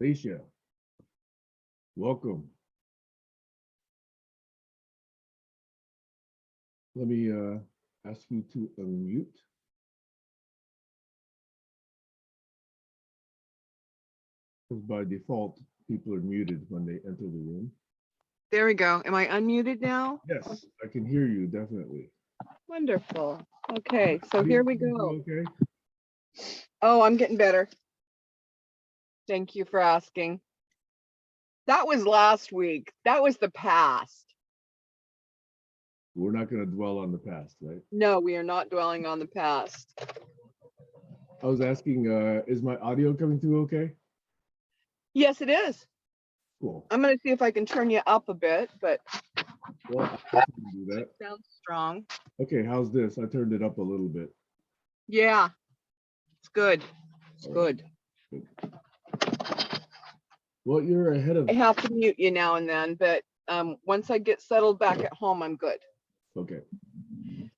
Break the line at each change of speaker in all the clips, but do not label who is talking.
Stacia, welcome. Let me ask you to unmute. Because by default, people are muted when they enter the room.
There we go. Am I unmuted now?
Yes, I can hear you, definitely.
Wonderful. Okay, so here we go.
Okay.
Oh, I'm getting better. Thank you for asking. That was last week. That was the past.
We're not going to dwell on the past, right?
No, we are not dwelling on the past.
I was asking, is my audio coming through okay?
Yes, it is.
Cool.
I'm going to see if I can turn you up a bit, but
Well, I can do that.
it sounds strong.
Okay, how's this? I turned it up a little bit.
Yeah, it's good. It's
All right.
good.
Well, you're ahead of.
I have to mute you now and then, but once I get settled back at home, I'm good.
Okay.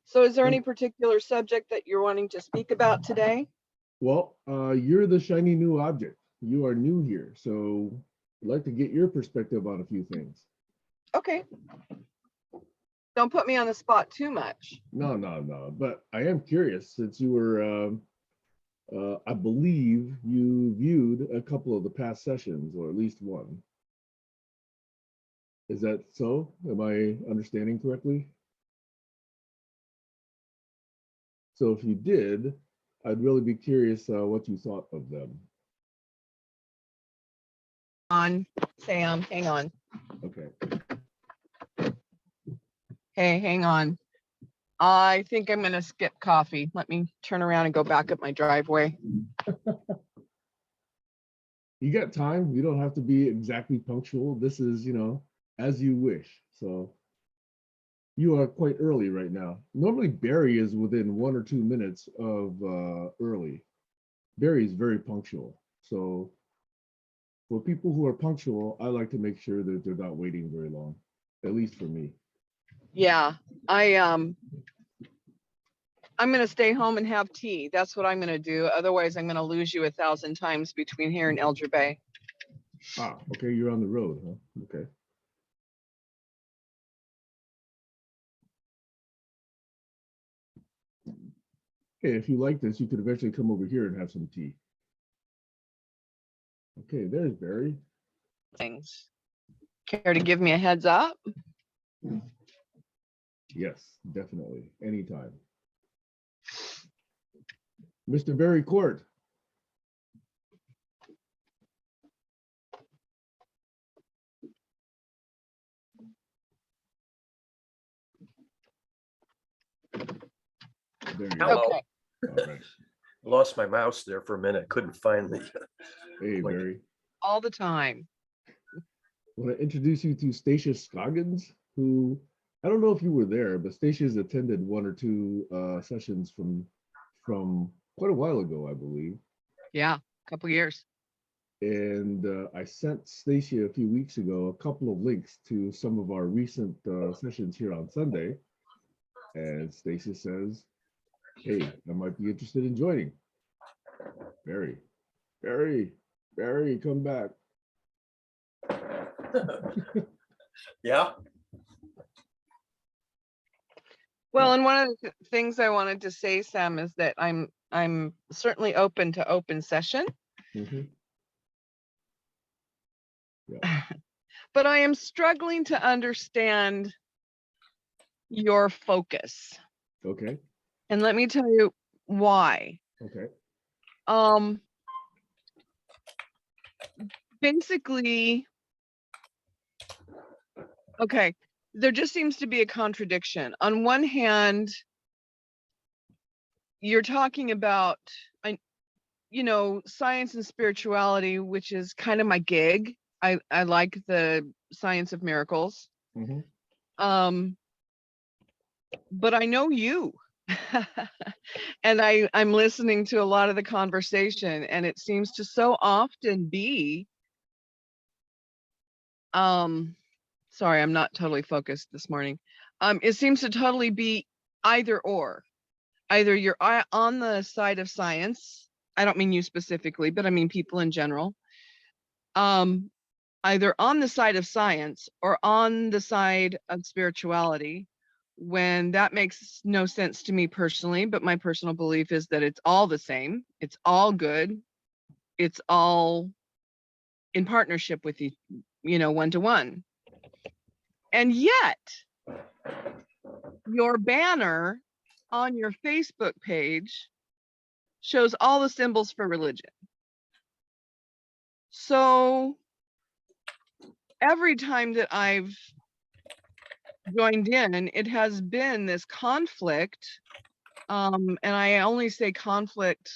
So is there any particular subject that you're wanting to speak about today?
Well, you're the shiny new object. You are new here, so I'd like to get your perspective on a few things.
Okay. Don't put me on the spot too much.
No. But I am curious, since you were, I believe you viewed a couple of the past sessions, or at least one. Is that so? Am I understanding correctly? So if you did, I'd really be curious what you thought of them.
Sam, hang on.
Okay.
Hey, hang on. I think I'm going to skip coffee. Let me turn around and go back up my driveway.
You got time. You don't have to be exactly punctual. This is, as you wish. So you are quite early right now. Normally Barry is within 1 or 2 minutes of early. Barry is very punctual. So for people who are punctual, I like to make sure that they're not waiting very long, at least for me.
Yeah, I'm going to stay home and have tea. That's what I'm going to do. Otherwise, I'm going to lose you 1,000 times between here and Elder Bay.
Ah, okay, you're on the road, huh? Okay. Okay, if you like this, you could eventually come over here and have some tea. Okay, there's Barry.
Things. Care to give me a heads up?
Yes, definitely. Anytime. Mr. Barry Court. There you
Hello.
go. All right.
Lost my mouse there for a minute. Couldn't find the.
Hey, Barry.
All the time.
I want to introduce you to Stacia Scoggins, who, I don't know if you were there, but Stacia's attended 1 or 2 sessions from quite a while ago, I believe.
Yeah, a couple years.
And I sent Stacia a few weeks ago a couple of links to some of our recent sessions here on Sunday. And Stacia says, hey, I might be interested in joining. Barry, come back.
Yeah.
Well, and one of the things I wanted to say, Sam, is that I'm certainly open to open session.
Mm-hmm. Yeah.
But I am struggling to understand your focus.
Okay.
And let me tell you why.
Okay.
Basically, okay, there just seems to be a contradiction. On one hand, you're talking about, science and spirituality, which is kind of my gig. I like the science of miracles.
Mm-hmm.
But I know you. And I'm listening to a lot of the conversation, and it seems to so often be, sorry, I'm not totally focused this morning. It seems to totally be either or. Either you're on the side of science. I don't mean you specifically, but I mean people in general. Either on the side of science or on the side of spirituality, when that makes no sense to me personally, but my personal belief is that it's all the same. It's all good. It's all in partnership with one to one. And yet, your banner on your Facebook page shows all the symbols for religion. So every time that I've joined in, it has been this conflict. And I only say conflict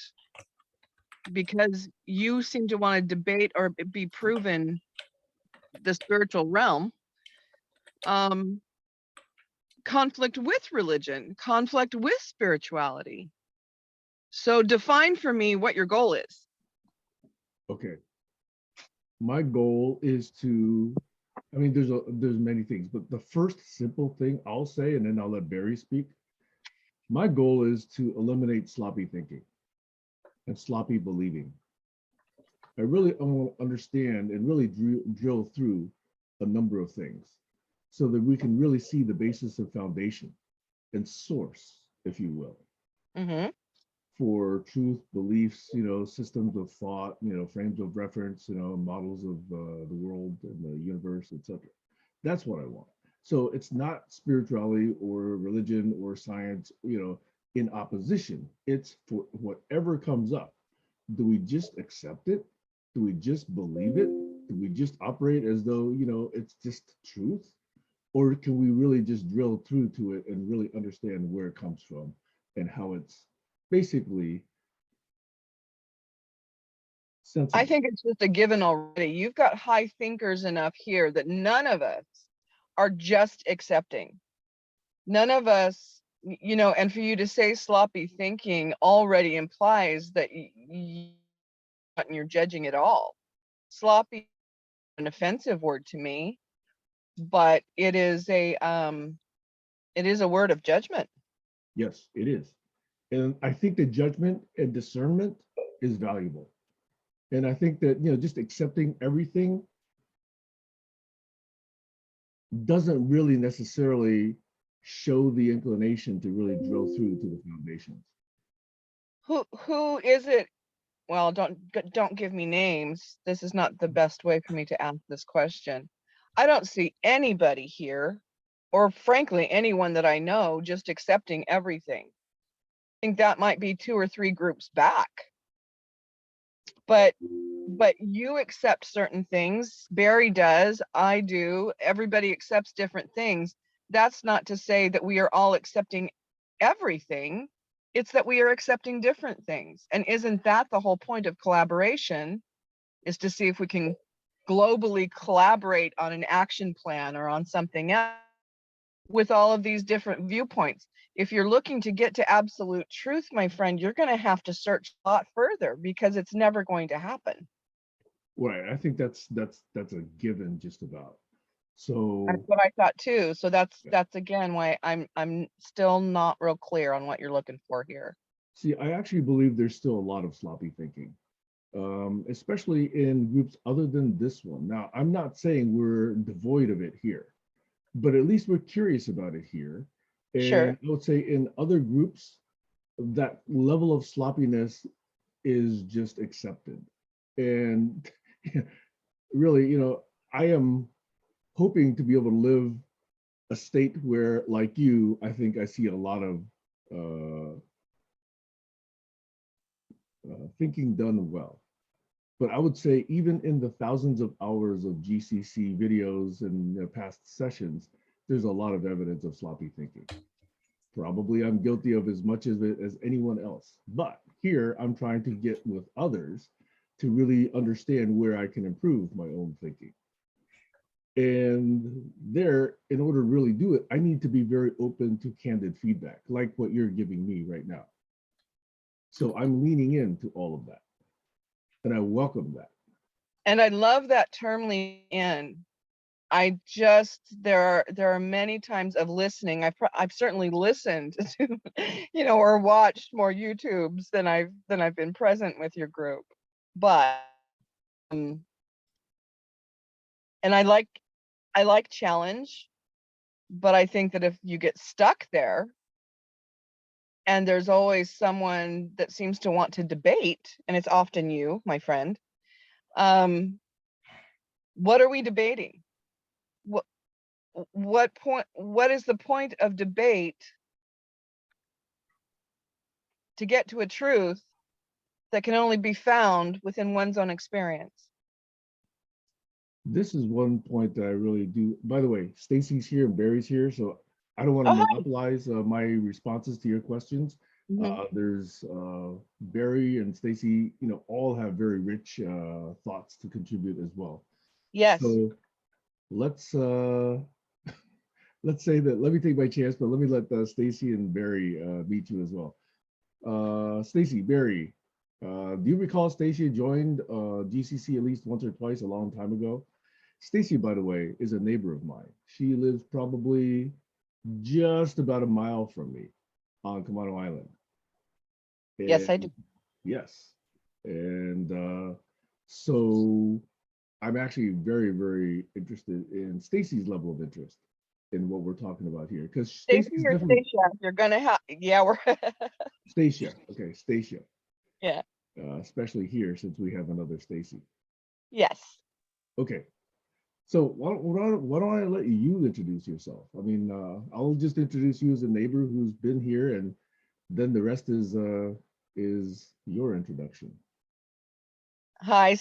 because you seem to want to debate or be proven the spiritual realm. Conflict with religion, conflict with spirituality. So define for me what your goal is.
Okay. My goal is to, I mean, there's many things, but the first simple thing I'll say, and then I'll let Barry speak. My goal is to eliminate sloppy thinking and sloppy believing. I really want to understand and really drill through a number of things so that we can really see the basis of foundation and source, if you will, for truth, beliefs, systems of thought, frames of reference, models of the world and the universe, etc. That's what I want. So it's not spirituality or religion or science, in opposition. It's for whatever comes up. Do we just accept it? Do we just believe it? Do we just operate as though, it's just truth? Or can we really just drill through to it and really understand where it comes from and how it's basically sensible?
I think it's just a given already. You've got high thinkers enough here that none of us are just accepting. None of us, and for you to say sloppy thinking already implies that you're judging at all. Sloppy is an offensive word to me, but it is a word of judgment.
Yes, it is. And I think that judgment and discernment is valuable. And I think that, just accepting everything doesn't really necessarily show the inclination to really drill through to the foundations.
Who is it? Well, don't give me names. This is not the best way for me to ask this question. I don't see anybody here, or frankly, anyone that I know, just accepting everything. I think that might be 2 or 3 groups back. But you accept certain things. Barry does, I do, everybody accepts different things. That's not to say that we are all accepting everything. It's that we are accepting different things. And isn't that the whole point of collaboration, is to see if we can globally collaborate on an action plan or on something else with all of these different viewpoints. If you're looking to get to absolute truth, my friend, you're going to have to search a lot further because it's never going to happen.
Right. I think that's a given just about. So
That's what I thought too. So that's again why I'm still not real clear on what you're looking for here.
see, I actually believe there's still a lot of sloppy thinking, especially in groups other than this one. Now, I'm not saying we're devoid of it here, but at least we're curious about it here. And
Sure.
I would say in other groups, that level of sloppiness is just accepted. And really, I am hoping to be able to live a state where, like you, I think I see a lot of thinking done well. But I would say even in the thousands of hours of GCC videos and past sessions, there's a lot of evidence of sloppy thinking. Probably I'm guilty of as much of it as anyone else. But here I'm trying to get with others to really understand where I can improve my own thinking. And there, in order to really do it, I need to be very open to candid feedback, like what you're giving me right now. So I'm leaning into all of that. And I welcome that.
And I love that term lean in. I just, there are many times of listening. I've certainly listened to, or watched more YouTubes than I've been present with your group. But, and I like challenge, but I think that if you get stuck there, and there's always someone that seems to want to debate, and it's often you, my friend, what are we debating? What is the point of debate to get to a truth that can only be found within one's own experience?
This is one point that I really do. By the way, Stacy's here and Barry's here, so I don't want to
Oh, hi.
monopolize my responses to your questions. There's Barry and Stacy, all have very rich thoughts to contribute as well.
Yes.
So let's say that, let me take my chance, but let me let Stacy and Barry meet you as well. Stacy, Barry, do you recall Stacia joined GCC at least once or twice a long time ago? Stacia, by the way, is a neighbor of mine. She lives probably just about a mile from me on Kamano Island.
Yes, I do.
Yes. And so I'm actually very, very interested in Stacy's level of interest in what we're talking about here. Because
Stacy or Stacia, you're gonna have, yeah, we're
Stacia. Okay, Stacia.
Yeah.
Especially here since we have another Stacy.
Yes.
Okay. So why don't I let you introduce yourself? I mean, I'll just introduce you as a neighbor who's been here, and then the rest is your introduction.
Hi,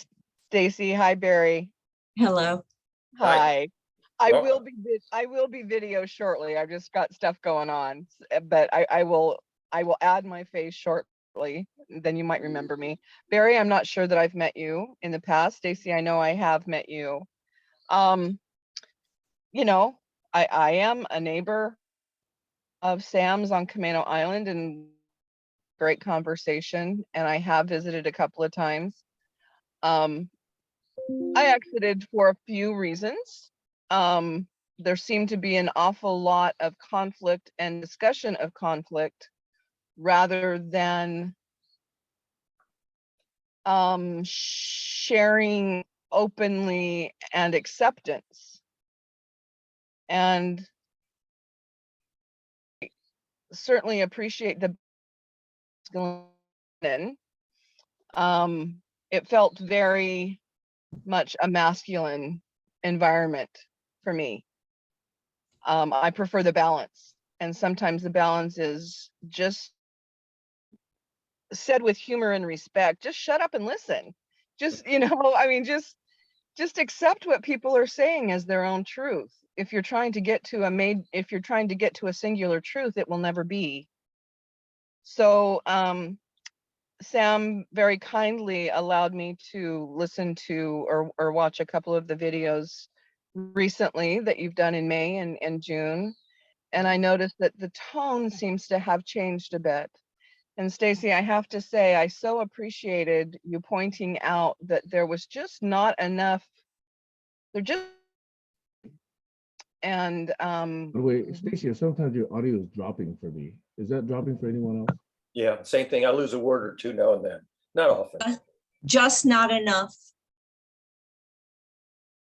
Stacy. Hi, Barry.
Hello.
Hi. I
Welcome.
will be video shortly. I've just got stuff going on, but I will add my face shortly. Then you might remember me. Barry, I'm not sure that I've met you in the past. Stacy, I know I have met you. I am a neighbor of Sam's on Camano Island, and great conversation, and I have visited a couple of times. I exited for a few reasons. There seemed to be an awful lot of conflict and discussion of conflict rather than sharing openly and acceptance. And certainly appreciate the it felt very much a masculine environment for me. I prefer the balance, and sometimes the balance is just said with humor and respect. Just shut up and listen. Just, I mean, just accept what people are saying as their own truth. If you're trying to get to a singular truth, it will never be. So, Sam very kindly allowed me to listen to or watch a couple of the videos recently that you've done in May and June. And I noticed that the tone seems to have changed a bit. And Stacy, I have to say, I so appreciated you pointing out that there was just not enough. And
By the way, Stacia, sometimes your audio is dropping for me. Is that dropping for anyone else?
Yeah, same thing. I lose a word or two now and then. Not often.
Just not enough.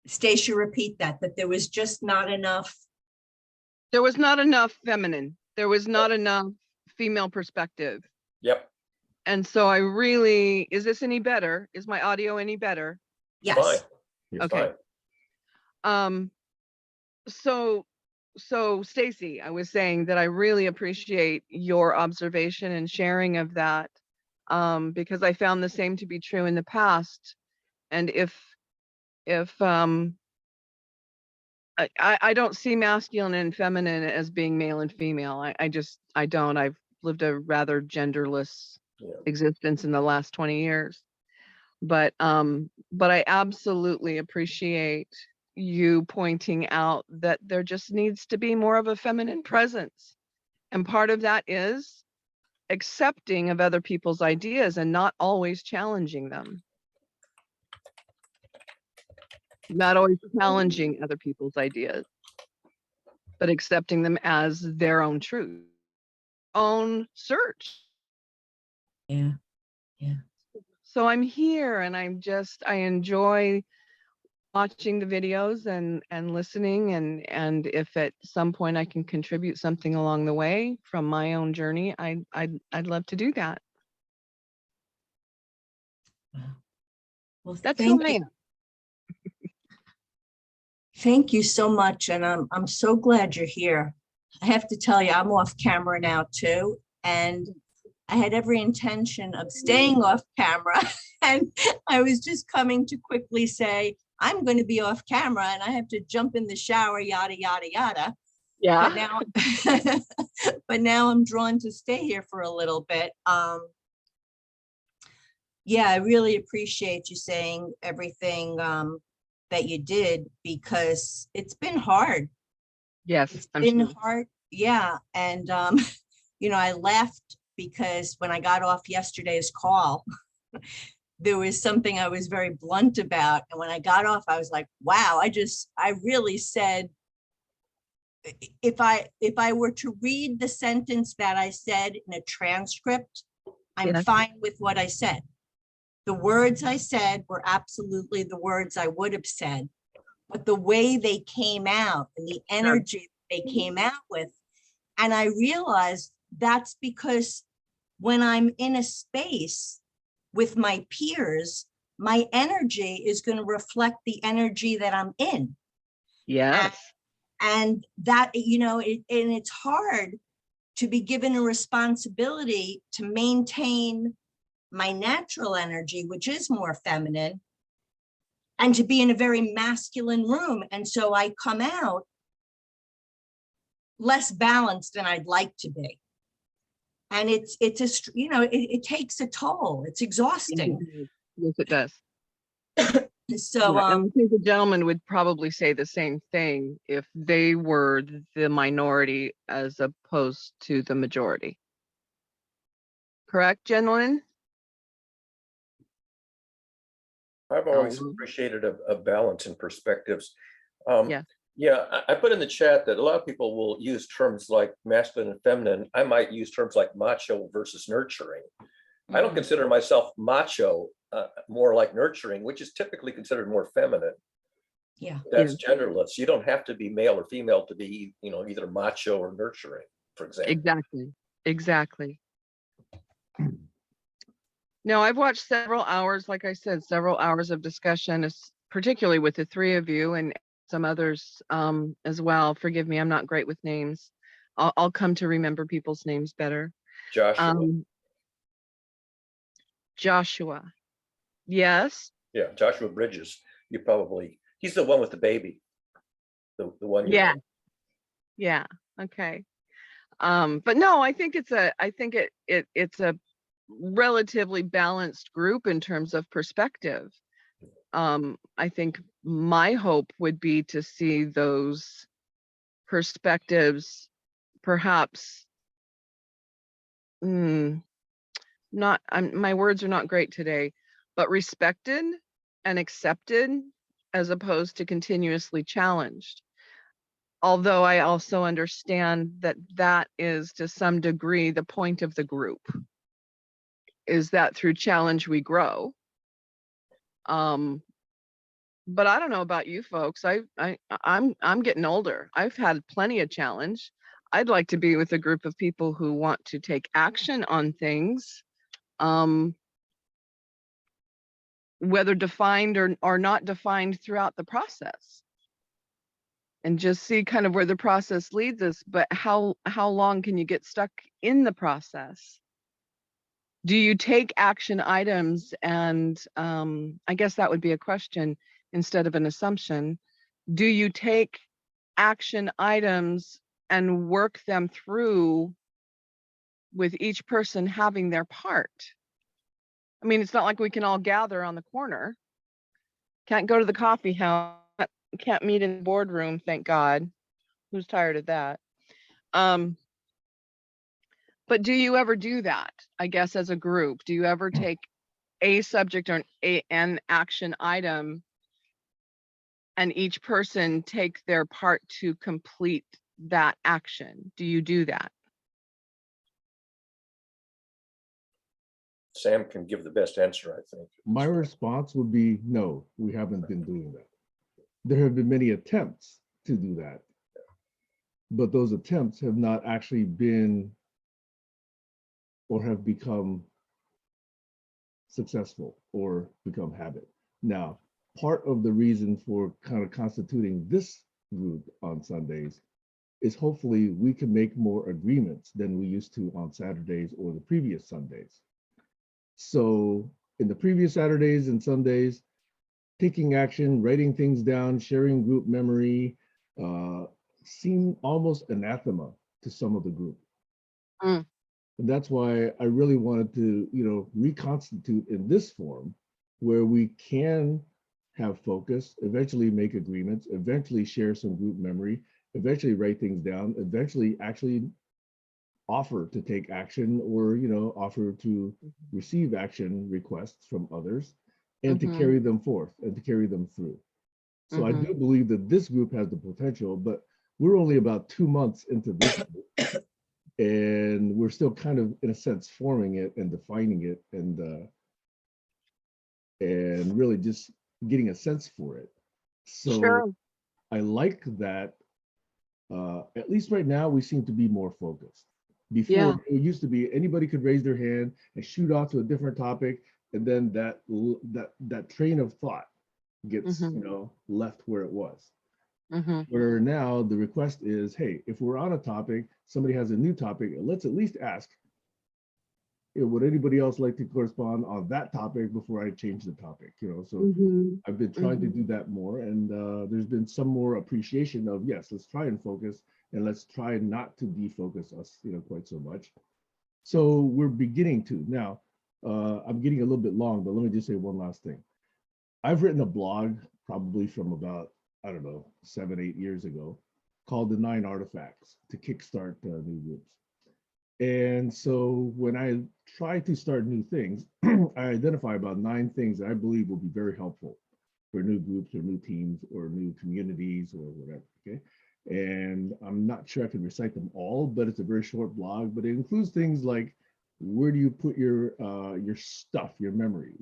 Stacia, repeat that there was just not enough.
there was not enough feminine. There was not enough female perspective.
Yep.
And so is this any better? Is my audio any better?
Yes.
Fine.
Yes.
Okay.
Fine.
So Stacy, I was saying that I really appreciate your observation and sharing of that, because I found the same to be true in the past. And if I don't see masculine and feminine as being male and female. I don't. I've lived a rather genderless existence in the last 20 years. But I absolutely appreciate you pointing out that there just needs to be more of a feminine presence. And part of that is accepting of other people's ideas and not always challenging them. Not always challenging other people's ideas, but accepting them as their own truth, own search.
Yeah.
So I'm here and I enjoy watching the videos and listening, and if at some point I can contribute something along the way from my own journey, I'd love to do that.
Well,
That's who I
you.
am.
Thank you so much. And I'm so glad you're here. I have to tell you, I'm off camera now too. And I had every intention of staying off camera. And I was just coming to quickly say, I'm going to be off camera and I have to jump in the shower, yada, yada, yada.
Yeah.
But now, but now I'm drawn to stay here for a little bit. Yeah, I really appreciate you saying everything that you did, because it's been hard.
Yes,
It's
I'm
been
sure.
hard. Yeah. And, you know, I laughed because when I got off yesterday's call, there was something I was very blunt about. And when I got off, I was like, wow, I really said, if I were to read the sentence that I said in a transcript, I'm
Yes.
fine with what I said. The words I said were absolutely the words I would have said, but the way they came out and the energy they came out with, and I realized that's because when I'm in a space with my peers, my energy is going to reflect the energy that I'm in.
Yes.
And that, you know, and it's hard to be given a responsibility to maintain my natural energy, which is more feminine, and to be in a very masculine room. And so I come out less balanced than I'd like to be. And it's a, you know, it takes a toll. It's exhausting.
Yes, it does.
So,
Yeah, and I think the gentleman would probably say the same thing if they were the minority as opposed to the majority. Correct, gentlemen?
I've always
Oh.
appreciated a balance in perspectives.
Yeah.
Yeah, I put in the chat that a lot of people will use terms like masculine and feminine. I might use terms like macho versus nurturing. I don't consider myself macho, more like nurturing, which is typically considered more feminine.
yeah.
That's genderless. You don't have to be male or female to be, you know, either macho or nurturing, for example.
Exactly. Exactly. No, I've watched several hours, like I said, several hours of discussion, particularly with the three of you and some others as well. Forgive me, I'm not great with names. I'll come to remember people's names better.
Joshua.
Joshua. Yes.
Yeah, Joshua Bridges. You probably, he's the one with the baby. The one.
Yeah. Yeah. Okay. But no, I think it's a relatively balanced group in terms of perspective. I think my hope would be to see those perspectives perhaps my words are not great today, but respected and accepted as opposed to continuously challenged. Although I also understand that that is to some degree the point of the group, is that through challenge we grow. But I don't know about you folks. I'm getting older. I've had plenty of challenge. I'd like to be with a group of people who want to take action on things, whether defined or not defined throughout the process. And just see kind of where the process leads us, but how long can you get stuck in the process? Do you take action items? And I guess that would be a question instead of an assumption. Do you take action items and work them through with each person having their part? I mean, it's not like we can all gather on the corner. Can't go to the coffee house, can't meet in the boardroom, thank God. Who's tired of that? But do you ever do that? I guess as a group, do you ever take a subject or an action item and each person take their part to complete that action? Do you do that?
Sam can give the best answer, I think.
My response would be no, we haven't been doing that. There have been many attempts to do that, but those attempts have not actually been or have become successful or become habit. Now, part of the reason for kind of constituting this group on Sundays is hopefully we can make more agreements than we used to on Saturdays or the previous Sundays. So in the previous Saturdays and Sundays, taking action, writing things down, sharing group memory seemed almost anathema to some of the group. And that's why I really wanted to, reconstitute in this form where we can have focus, eventually make agreements, eventually share some group memory, eventually write things down, eventually actually offer to take action or, offer to receive action requests from others and to carry them forth and to carry them through. So I do believe that this group has the potential, but we're only about 2 months into this group, and we're still kind of, in a sense, forming it and defining it and really just getting a sense for it. So
Sure.
I like that, at least right now, we seem to be more focused. Before,
Yeah.
it used to be anybody could raise their hand and shoot off to a different topic, and then that train of thought gets left where it was. Where now the request is, hey, if we're on a topic, somebody has a new topic, let's at least ask, would anybody else like to correspond on that topic before I change the topic? So I've been trying to do that more, and there's been some more appreciation of, yes, let's try and focus, and let's try not to defocus us, quite so much. So we're beginning to. Now, I'm getting a little bit long, but let me just say one last thing. I've written a blog probably from about, 7, 8 years ago called The 9 Artifacts to kickstart new groups. And so when I try to start new things, I identify about 9 things that I believe will be very helpful for new groups or new teams or new communities or whatever, okay? And I'm not sure I can recite them all, but it's a very short blog, but it includes things like, where do you put your stuff, your memory,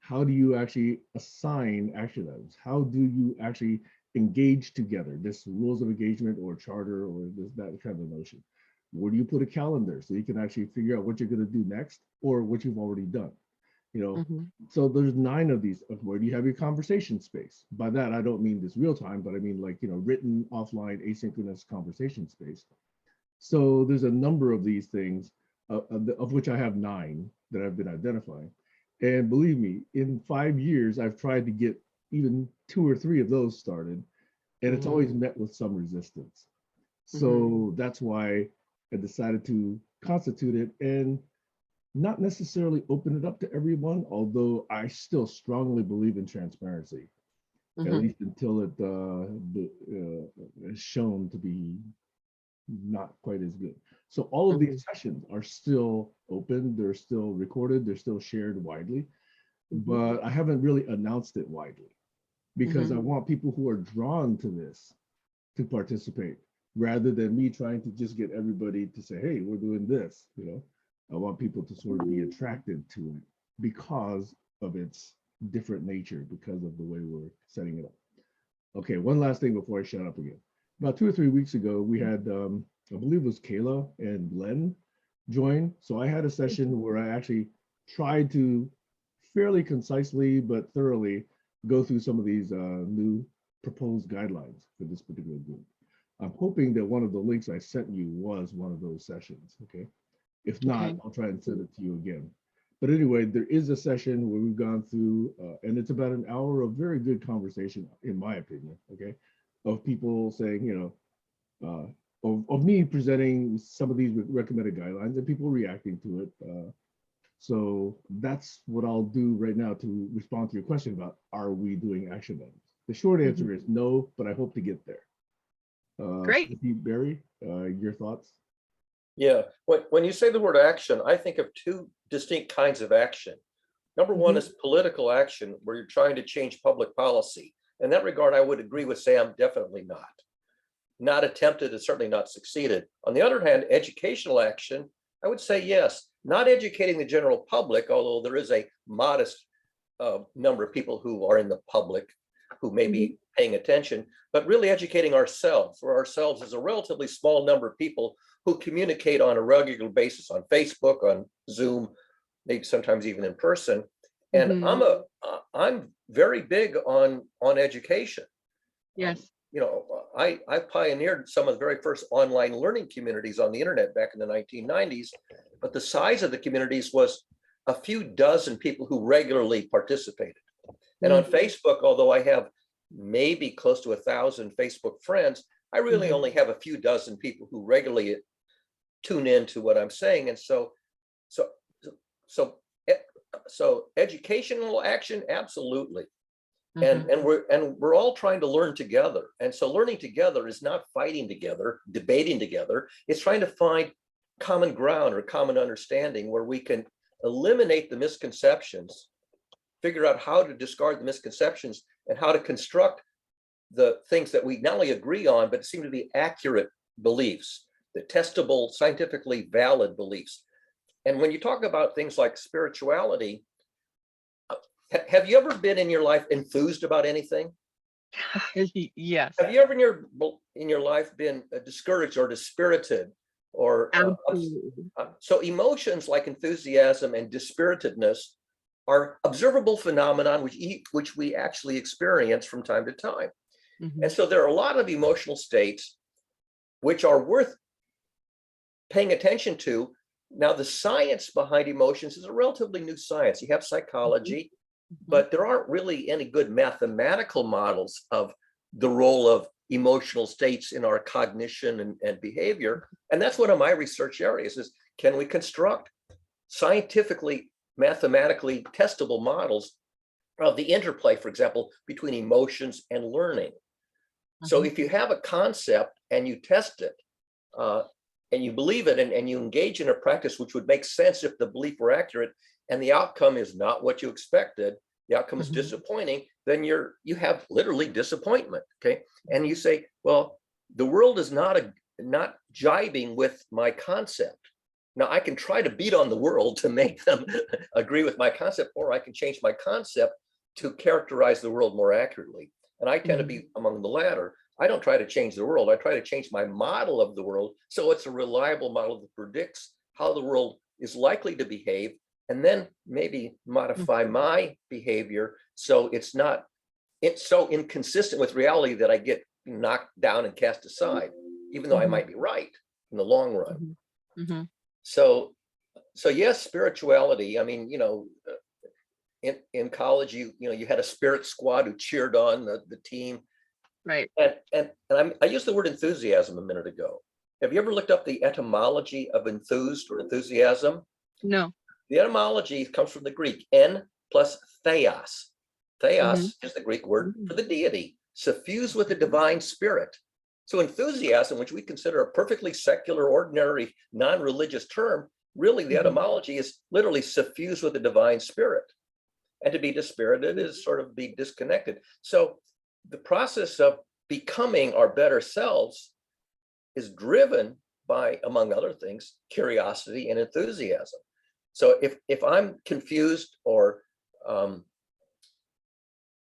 how do you actually assign action items? How do you actually engage together? This rules of engagement or charter or that kind of notion. Where do you put a calendar so you can actually figure out what you're going to do next or what you've already done? So there's 9 of these. Where do you have your conversation space? By that, I don't mean this real time, but I mean like, written, offline, asynchronous conversation space. So there's a number of these things, of which I have 9 that I've been identifying. And believe me, in 5 years, I've tried to get even 2 or 3 of those started, and it's always met with some resistance. So that's why I decided to constitute it and not necessarily open it up to everyone, although I still strongly believe in transparency, at least until it is shown to be not quite as good. So all of these sessions are still open, they're still recorded, they're still shared widely, but I haven't really announced it widely because I want people who are drawn to this to participate rather than me trying to just get everybody to say, hey, we're doing this, I want people to sort of be attracted to it because of its different nature, because of the way we're setting it up. Okay, one last thing before I shut up again. About 2 or 3 weeks ago, we had, I believe it was Kayla and Glenn join. So I had a session where I actually tried to fairly concisely but thoroughly go through some of these new proposed guidelines for this particular group. I'm hoping that one of the links I sent you was one of those sessions, okay? If not, I'll try and send it to you again. But anyway, there is a session where we've gone through, and it's about an hour of very good conversation, in my opinion, okay? Of people saying, of me presenting some of these recommended guidelines and people reacting to it. So that's what I'll do right now to respond to your question about, are we doing action items? The short answer is no, but I hope to get there.
Great.
Stacey, Barry, your thoughts?
Yeah, when you say the word action, I think of two distinct kinds of action. Number one is political action, where you're trying to change public policy. In that regard, I would agree with Sam, definitely not. Not attempted and certainly not succeeded. On the other hand, educational action, I would say yes. Not educating the general public, although there is a modest number of people who are in the public who may be paying attention, but really educating ourselves. For ourselves is a relatively small number of people who communicate on a regular basis on Facebook, on Zoom, maybe sometimes even in person. And I'm very big on education.
Yes.
You know, I pioneered some of the very first online learning communities on the internet back in the 1990s, but the size of the communities was a few dozen people who regularly participated. And on Facebook, although I have maybe close to 1,000 Facebook friends, I really only have a few dozen people who regularly tune in to what I'm saying. And so educational action, absolutely. And we're all trying to learn together. And so learning together is not fighting together, debating together. It's trying to find common ground or common understanding where we can eliminate the misconceptions, figure out how to discard the misconceptions and how to construct the things that we not only agree on, but seem to be accurate beliefs, the testable, scientifically valid beliefs. And when you talk about things like spirituality, have you ever been in your life enthused about anything?
Yes.
Have you ever in your life been discouraged or dispirited or so emotions like enthusiasm and dispiritedness are observable phenomenon which we actually experience from time to time. And so there are a lot of emotional states which are worth paying attention to. Now, the science behind emotions is a relatively new science. You have psychology, but there aren't really any good mathematical models of the role of emotional states in our cognition and behavior. And that's one of my research areas is, can we construct scientifically, mathematically testable models of the interplay, for example, between emotions and learning? So if you have a concept and you test it and you believe it and you engage in a practice which would make sense if the belief were accurate and the outcome is not what you expected, the outcome is disappointing, then you have literally disappointment, okay? And you say, well, the world is not jibing with my concept. Now I can try to beat on the world to make them agree with my concept, or I can change my concept to characterize the world more accurately. And I tend to be among the latter. I don't try to change the world. I try to change my model of the world so it's a reliable model that predicts how the world is likely to behave, and then maybe modify my behavior so it's so inconsistent with reality that I get knocked down and cast aside, even though I might be right in the long run. So yes, spirituality. I mean, you know, in college, you had a spirit squad who cheered on the team.
Right.
And I used the word enthusiasm a minute ago. Have you ever looked up the etymology of enthused or enthusiasm?
No.
The etymology comes from the Greek, en plus theos. Theos is the Greek word for the deity, suffused with the divine spirit. So enthusiasm, which we consider a perfectly secular, ordinary, non-religious term, really the etymology is literally suffused with the divine spirit. And to be dispirited is sort of be disconnected. So the process of becoming our better selves is driven by, among other things, curiosity and enthusiasm. So if I'm confused or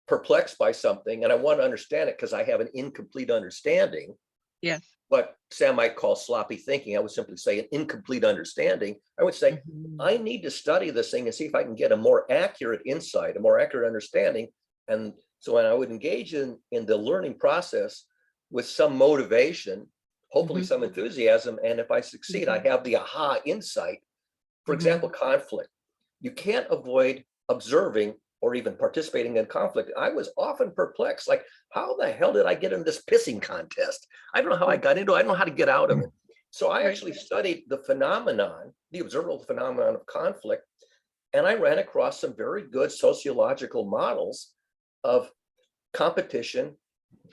perplexed by something and I want to understand it because I have an incomplete understanding,
Yes.
what Sam might call sloppy thinking, I would simply say an incomplete understanding. I would say, I need to study this thing and see if I can get a more accurate insight, a more accurate understanding. And so when I would engage in the learning process with some motivation, hopefully some enthusiasm, and if I succeed, I have the aha insight. For example, conflict. You can't avoid observing or even participating in conflict. I was often perplexed, like, how the hell did I get in this pissing contest? I don't know how I got into it. I don't know how to get out of it. So I actually studied the phenomenon, the observable phenomenon of conflict, and I ran across some very good sociological models of competition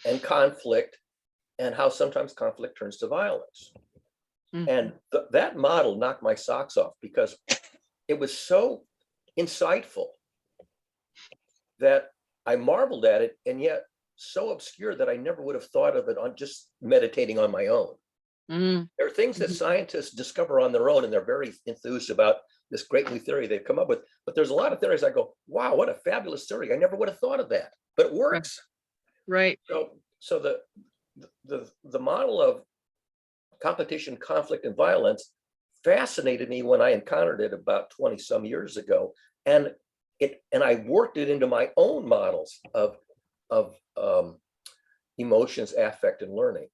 and conflict, and how sometimes conflict turns to violence. And that model knocked my socks off because it was so insightful that I marveled at it, and yet so obscure that I never would have thought of it on just meditating on my own. There are things that scientists discover on their own, and they're very enthused about this great new theory they've come up with. But there's a lot of theories I go, wow, what a fabulous theory. I never would have thought of that, but it works.
Right.
So the model of competition, conflict, and violence fascinated me when I encountered it about 20 some years ago. And I worked it into my own models of emotions, affect, and learning.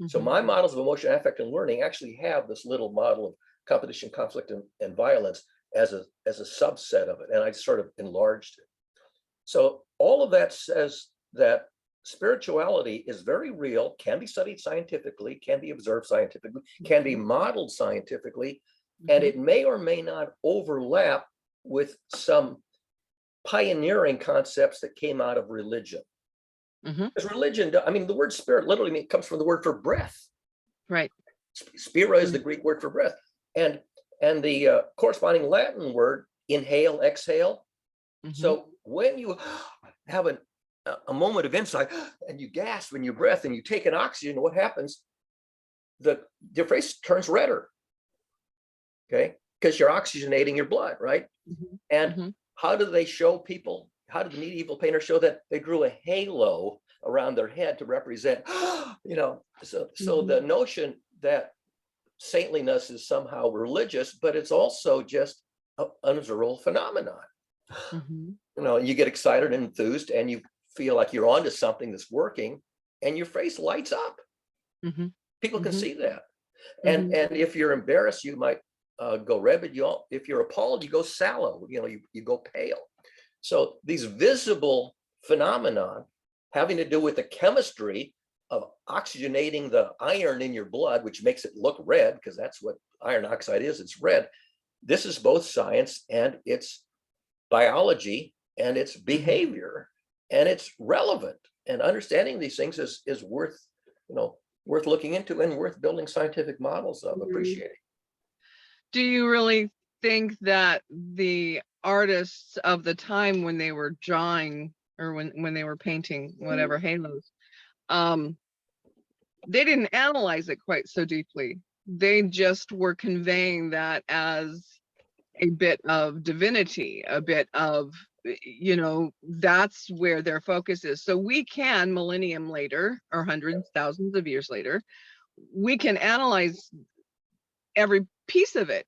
So my models of emotion, affect, and learning actually have this little model of competition, conflict, and violence as a subset of it. And I sort of enlarged it. So all of that says that spirituality is very real, can be studied scientifically, can be observed scientifically, can be modeled scientifically, and it may or may not overlap with some pioneering concepts that came out of religion. Because religion, I mean, the word spirit literally comes from the word for breath.
Right.
Spira is the Greek word for breath. And the corresponding Latin word, inhale, exhale. So when you have a moment of insight and you gasp in your breath and you take in oxygen, what happens? Your face turns redder, okay? Because you're oxygenating your blood, right? And how do they show people? How did the medieval painters show that? They drew a halo around their head to represent, you know, so the notion that saintliness is somehow religious, but it's also just an observable phenomenon. You know, you get excited and enthused and you feel like you're onto something that's working and your face lights up. People can see that. And if you're embarrassed, you might go red, but if you're appalled, you go sallow, you know, you go pale. So these visible phenomena having to do with the chemistry of oxygenating the iron in your blood, which makes it look red, because that's what iron oxide is, it's red. This is both science and it's biology and it's behavior and it's relevant. And understanding these things is worth, you know, worth looking into and worth building scientific models of, appreciating.
Do you really think that the artists of the time when they were drawing or when they were painting whatever halos, they didn't analyze it quite so deeply? They just were conveying that as a bit of divinity, a bit of, you know, that's where their focus is. So we can, millennium later, or hundreds, thousands of years later, we can analyze every piece of it.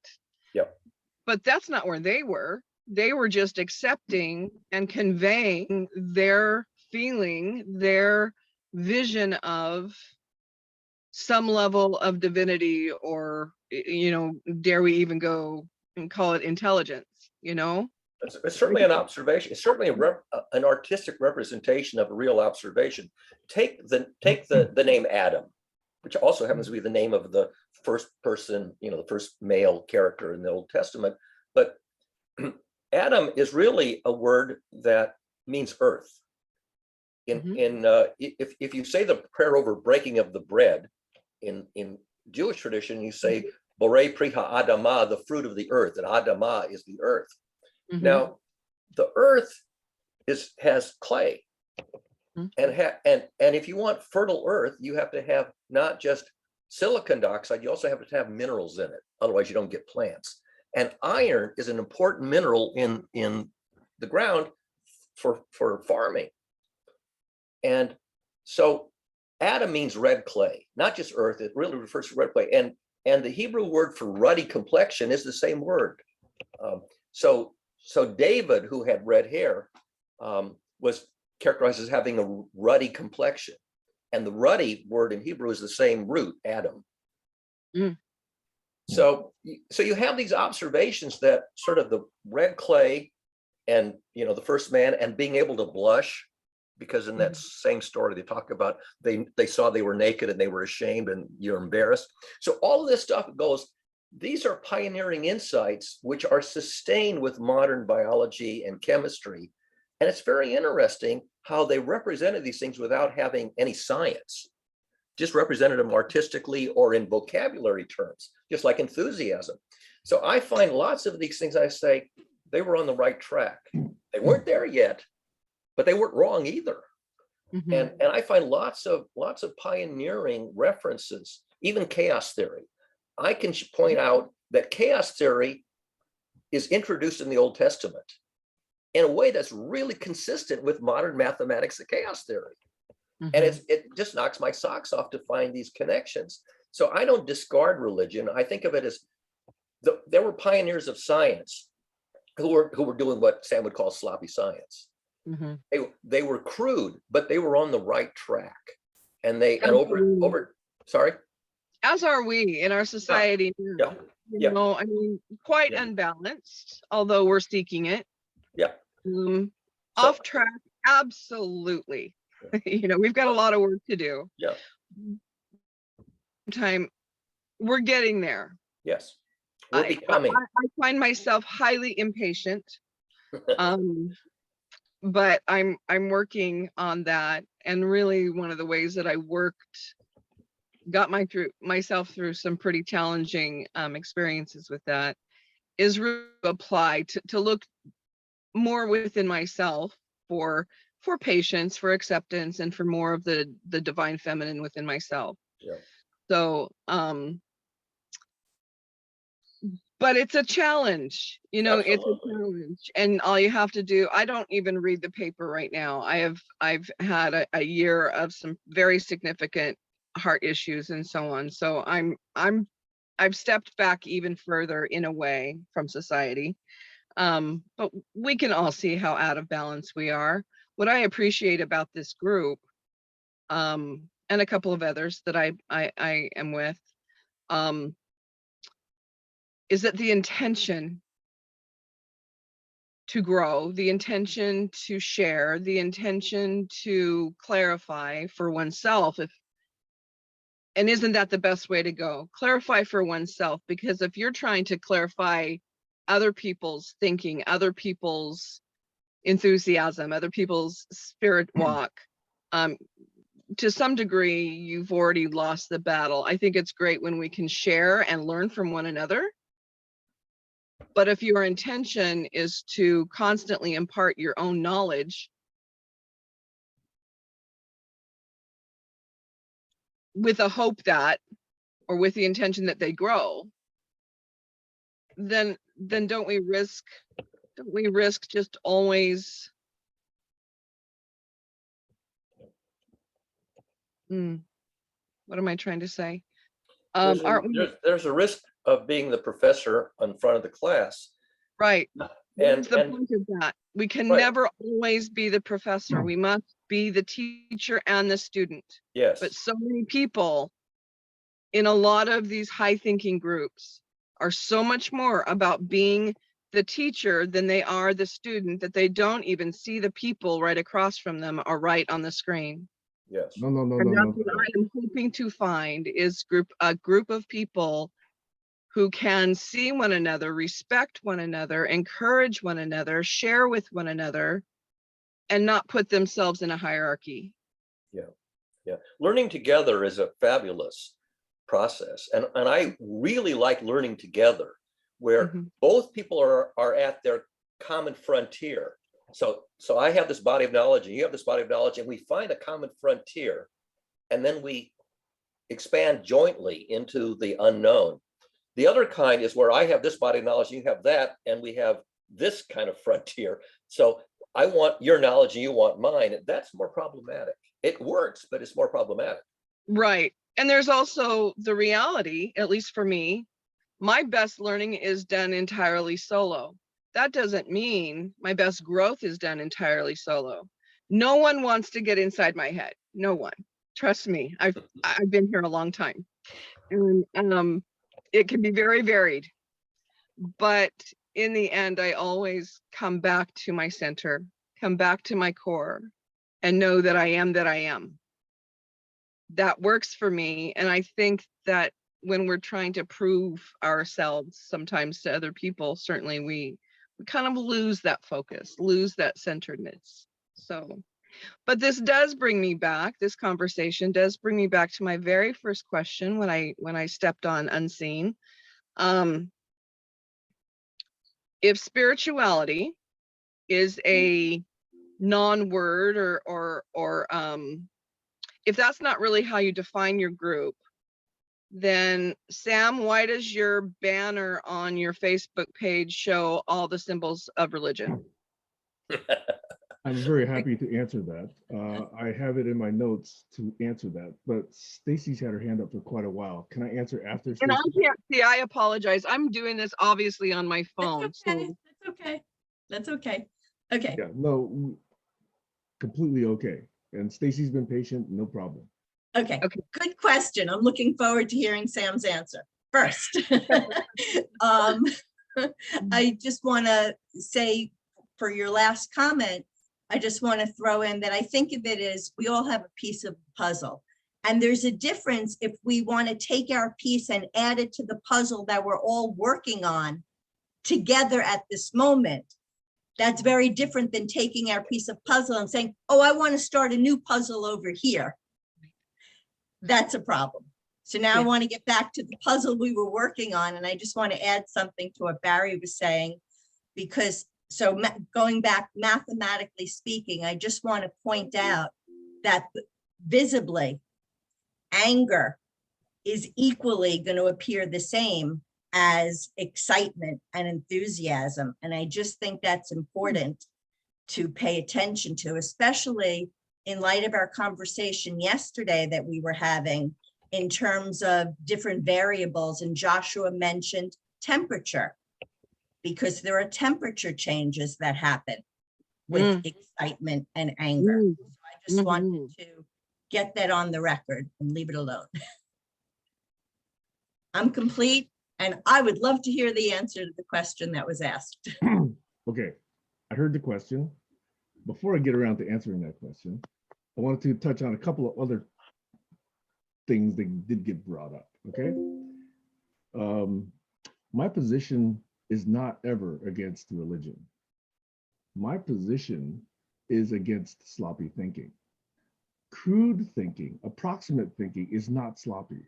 Yep.
But that's not where they were. They were just accepting and conveying their feeling, their vision of some level of divinity, or, you know, dare we even go and call it intelligence, you know?
It's certainly an observation. It's certainly an artistic representation of a real observation. Take the name Adam, which also happens to be the name of the first person, you know, the first male character in the Old Testament. But Adam is really a word that means earth. If you say the prayer over breaking of the bread in Jewish tradition, you say Borei Pri Ha'adamah, the fruit of the earth, and Adamah is the earth. Now, the earth has clay, and if you want fertile earth, you have to have not just silicon dioxide, you also have to have minerals in it. Otherwise, you don't get plants. And iron is an important mineral in the ground for farming. And so Adam means red clay, not just earth. It really refers to red clay. And the Hebrew word for ruddy complexion is the same word. So David, who had red hair, was characterized as having a ruddy complexion. And the ruddy word in Hebrew is the same root, Adam. So you have these observations that sort of the red clay and, you know, the first man, and being able to blush, because in that same story they talk about they saw they were naked and they were ashamed and you're embarrassed. So all of this stuff goes, these are pioneering insights which are sustained with modern biology and chemistry. And it's very interesting how they represented these things without having any science, just represented them artistically or in vocabulary terms, just like enthusiasm. So I find lots of these things, I say, they were on the right track. They weren't there yet, but they weren't wrong either.
Mhm.
And I find lots of pioneering references, even chaos theory. I can point out that chaos theory is introduced in the Old Testament in a way that's really consistent with modern mathematics and chaos theory. And
Mhm.
it just knocks my socks off to find these connections. So I don't discard religion. I think of it as there were pioneers of science who were doing what Sam would call sloppy science.
Mhm.
They were crude, but they were on the right track. And
Absolutely.
sorry.
As are we in our society now.
Yeah.
You
Yeah.
know, I mean, quite
Yeah.
unbalanced, although we're seeking it.
Yeah.
Um,
So-
Off track, absolutely. You know, we've got a lot of work to do.
Yeah.
Time, we're getting there.
Yes. We're
I
becoming.
find myself highly impatient. But I'm working on that. And really one of the ways that I got myself through some pretty challenging experiences with that is really apply to look more within myself for patience, for acceptance, and for more of the divine feminine within myself.
Yeah.
So but it's a challenge, you know. It's a
Absolutely.
challenge, and all you have to do, I don't even read the paper right now. I've had a year of some very significant heart issues and so on. So I've stepped back even further in a way from society. But we can all see how out of balance we are. What I appreciate about this group, and a couple of others that I am with, is that the intention to grow, the intention to share, the intention to clarify for oneself, and isn't that the best way to go? Clarify for oneself, because if you're trying to clarify other people's thinking, other people's enthusiasm, other people's spirit walk, to some degree, you've already lost the battle. I think it's great when we can share and learn from one another. But if your intention is to constantly impart your own knowledge with a hope that, or with the intention that they grow, then don't we risk just always what am I trying to say?
There's a risk of being the professor in front of the class.
Right.
And
That's the point of that. We can
Right.
never always be the professor. We must be the teacher and the student.
yes,
But so many people in a lot of these high thinking groups are so much more about being the teacher than they are the student, that they don't even see the people right across from them or right on the screen.
yes,
No, no, no,
And
no,
that's
no.
what I am hoping to find is a group of people who can see one another, respect one another, encourage one another, share with one another, and not put themselves in a hierarchy.
yeah. Learning together is a fabulous process. And I really like learning together where
Mhm.
both people are at their common frontier. So I have this body of knowledge and you have this body of knowledge, and we find a common frontier, and then we expand jointly into the unknown. The other kind is where I have this body of knowledge, you have that, and we have this kind of frontier. So I want your knowledge and you want mine, and that's more problematic. It works, but it's more problematic.
Right. And there's also the reality, at least for me, my best learning is done entirely solo. That doesn't mean my best growth is done entirely solo. No one wants to get inside my head. No one. Trust me. I've been here a long time. And it can be very varied. But in the end, I always come back to my center, come back to my core, and know that I am that I am. That works for me. And I think that when we're trying to prove ourselves sometimes to other people, certainly we kind of lose that focus, lose that centeredness. So But this does bring me back, this conversation does bring me back to my very first question when I stepped on unseen. If spirituality is a non-word or if that's not really how you define your group, then Sam, why does your banner on your Facebook page show all the symbols of religion?
I'm very happy to answer that. I have it in my notes to answer that, but Stacy's had her hand up for quite a while. Can I answer after
And I
Stacy?
can't see, I apologize. I'm doing this obviously on my phone.
That's okay.
So
That's okay. That's okay. Okay.
Yeah, no, completely okay. And Stacy's been patient, no problem.
Okay.
Okay.
Good question. I'm looking forward to hearing Sam's answer. First, I just want to say for your last comment, I just want to throw in that I think of it as we all have a piece of the puzzle. And there's a difference if we want to take our piece and add it to the puzzle that we're all working on together at this moment. That's very different than taking our piece of puzzle and saying, oh, I want to start a new puzzle over here. That's a problem. So now I want to get back to the puzzle we were working on. And I just want to add something to what Barry was saying, because so going back mathematically speaking, I just want to point out that visibly anger is equally going to appear the same as excitement and enthusiasm. And I just think that's important to pay attention to, especially in light of our conversation yesterday that we were having in terms of different variables. And Joshua mentioned temperature, because there are temperature changes that happen with excitement and anger. So I just wanted to get that on the record and leave it alone. I'm complete, and I would love to hear the answer to the question that was asked.
Okay, I heard the question. Before I get around to answering that question, I wanted to touch on a couple of other things that did get brought up, okay? My position is not ever against religion. My position is against sloppy thinking. Crude thinking, approximate thinking is not sloppy.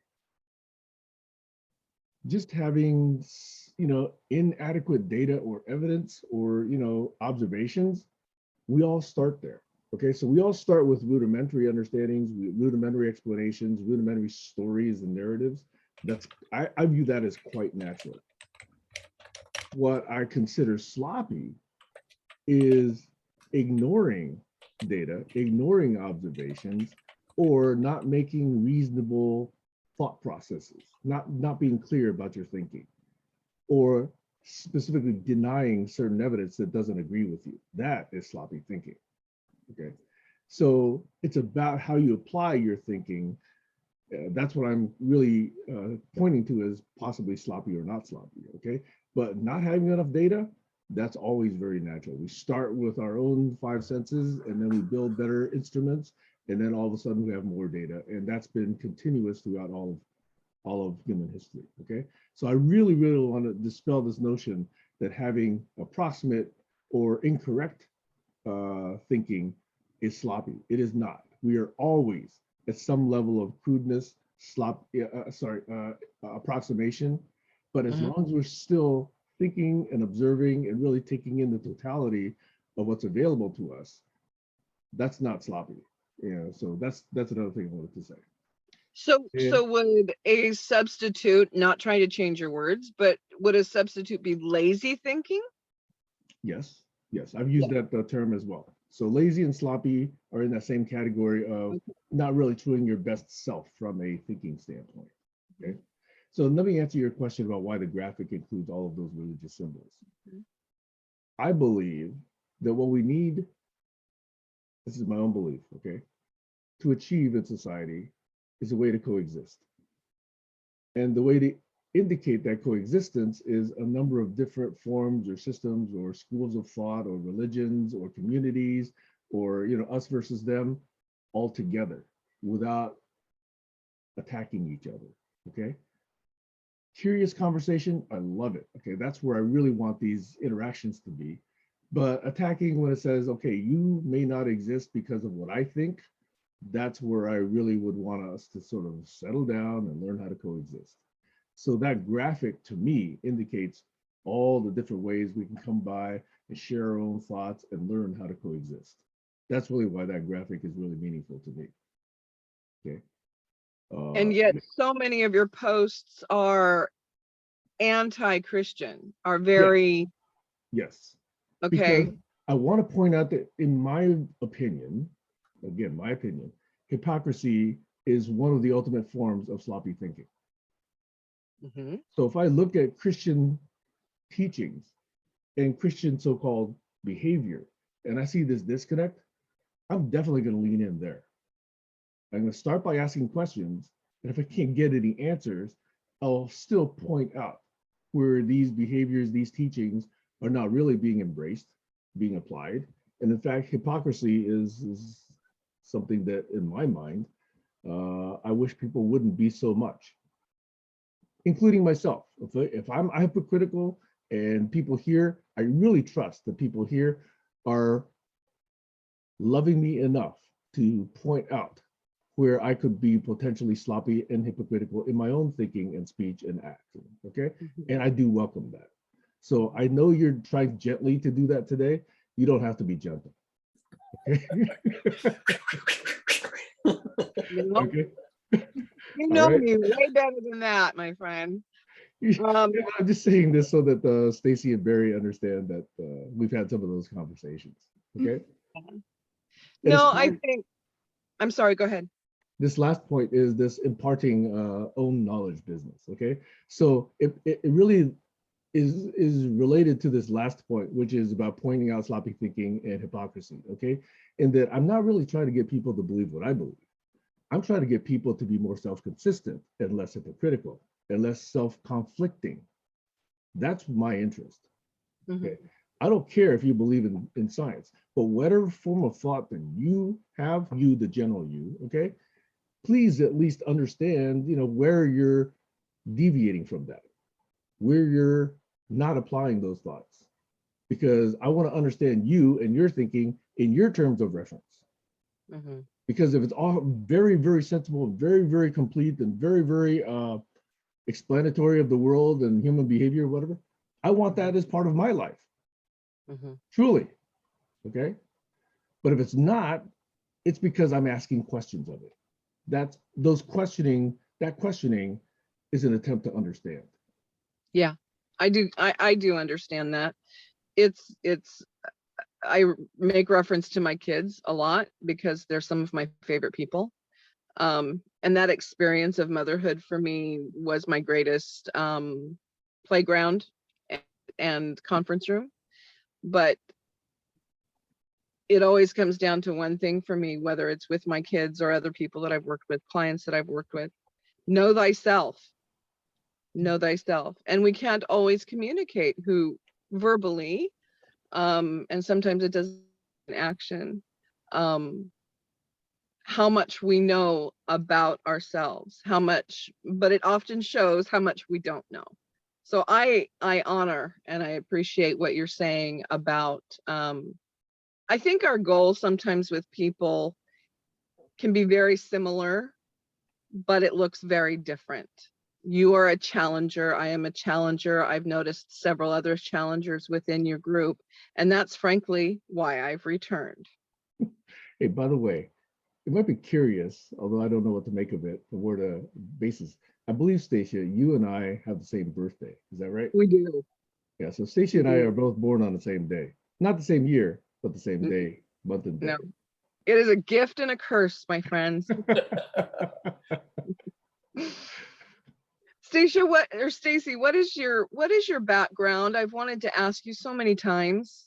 Just having, inadequate data or evidence or, observations, we all start there. Okay, so we all start with rudimentary understandings, rudimentary explanations, rudimentary stories and narratives. I view that as quite natural. What I consider sloppy is ignoring data, ignoring observations, or not making reasonable thought processes, not being clear about your thinking, or specifically denying certain evidence that doesn't agree with you. That is sloppy thinking. Okay, so it's about how you apply your thinking. That's what I'm really pointing to as possibly sloppy or not sloppy. Okay, but not having enough data, that's always very natural. We start with our own five senses, and then we build better instruments, and then all of a sudden we have more data, and that's been continuous throughout all of human history. Okay, so I really want to dispel this notion that having approximate or incorrect thinking is sloppy. It is not. We are always at some level of crudeness, approximation. But as long as we're still thinking and observing and really taking in the totality of what's available to us, that's not sloppy. So that's another thing I wanted to say.
So would a substitute, not trying to change your words, but would a substitute be lazy thinking?
Yes, I've used that term as well. So lazy and sloppy are in that same category of not really showing your best self from a thinking standpoint. Okay, so let me answer your question about why the graphic includes all of those religious symbols. I believe that what we need, this is my own belief, okay, to achieve in society is a way to coexist. And the way to indicate that coexistence is a number of different forms or systems or schools of thought or religions or communities or us versus them all together without attacking each other. Okay, curious conversation, I love it. Okay, that's where I really want these interactions to be. But attacking when it says, okay, you may not exist because of what I think, that's where I really would want us to sort of settle down and learn how to coexist. So that graphic to me indicates all the different ways we can come by and share our own thoughts and learn how to coexist. That's really why that graphic is really meaningful to me. Okay.
And yet so many of your posts are anti-Christian, are very,
yes.
okay.
Because I want to point out that in my opinion, again, my opinion, hypocrisy is one of the ultimate forms of sloppy thinking.
Mhm.
So if I look at Christian teachings and Christian so-called behavior, and I see this disconnect, I'm definitely going to lean in there. I'm going to start by asking questions, and if I can't get any answers, I'll still point out where these behaviors, these teachings are not really being embraced, being applied. And in fact, hypocrisy is something that, in my mind, I wish people wouldn't be so much, including myself. If I'm hypocritical and people here, I really trust that people here are loving me enough to point out where I could be potentially sloppy and hypocritical in my own thinking and speech and acting, okay? And I do welcome that. So I know you're trying gently to do that today. You don't have to be gentle, okay?
Nope.
Okay.
You
All
know
right.
me way better than that, my friend.
I'm just saying this so that Stacy and Barry understand that we've had some of those conversations, okay? And
No,
as
I
far-
think, I'm sorry, go ahead.
this last point is this imparting own knowledge business, okay? So it really is related to this last point, which is about pointing out sloppy thinking and hypocrisy, okay? In that I'm not really trying to get people to believe what I believe. I'm trying to get people to be more self-consistent and less hypocritical and less self-conflicting. That's my interest. Okay. I don't care if you believe in science, but whatever form of thought that you have, you, the general you, okay, please at least understand, where you're deviating from that, where you're not applying those thoughts, because I want to understand you and your thinking in your terms of reference. Because if it's all very, very sensible, very, very complete, and very, very explanatory of the world and human behavior, whatever, I want that as part of my life. Truly, okay? But if it's not, it's because I'm asking questions of it. That questioning is an attempt to understand.
Yeah, I do understand that. I make reference to my kids a lot because they're some of my favorite people. And that experience of motherhood for me was my greatest playground and conference room. But it always comes down to one thing for me, whether it's with my kids or other people that I've worked with, clients that I've worked with: know thyself. Know thyself. And we can't always communicate who verbally, and sometimes it does in action, how much we know about ourselves, but it often shows how much we don't know. So I honor and I appreciate what you're saying about, I think our goals sometimes with people can be very similar, but it looks very different. You are a challenger. I am a challenger. I've noticed several other challengers within your group, and that's frankly why I've returned.
Hey, by the way, you might be curious, although I don't know what to make of it, the word basis. I believe, Stacia, you and I have the same birthday. Is that right?
We do.
Yeah, so Stacia and I are both born on the same day. Not the same year, but the same day, month and day.
No, it is a gift and a curse, my friends. Stacia, Stacy, what is your background? I've wanted to ask you so many times.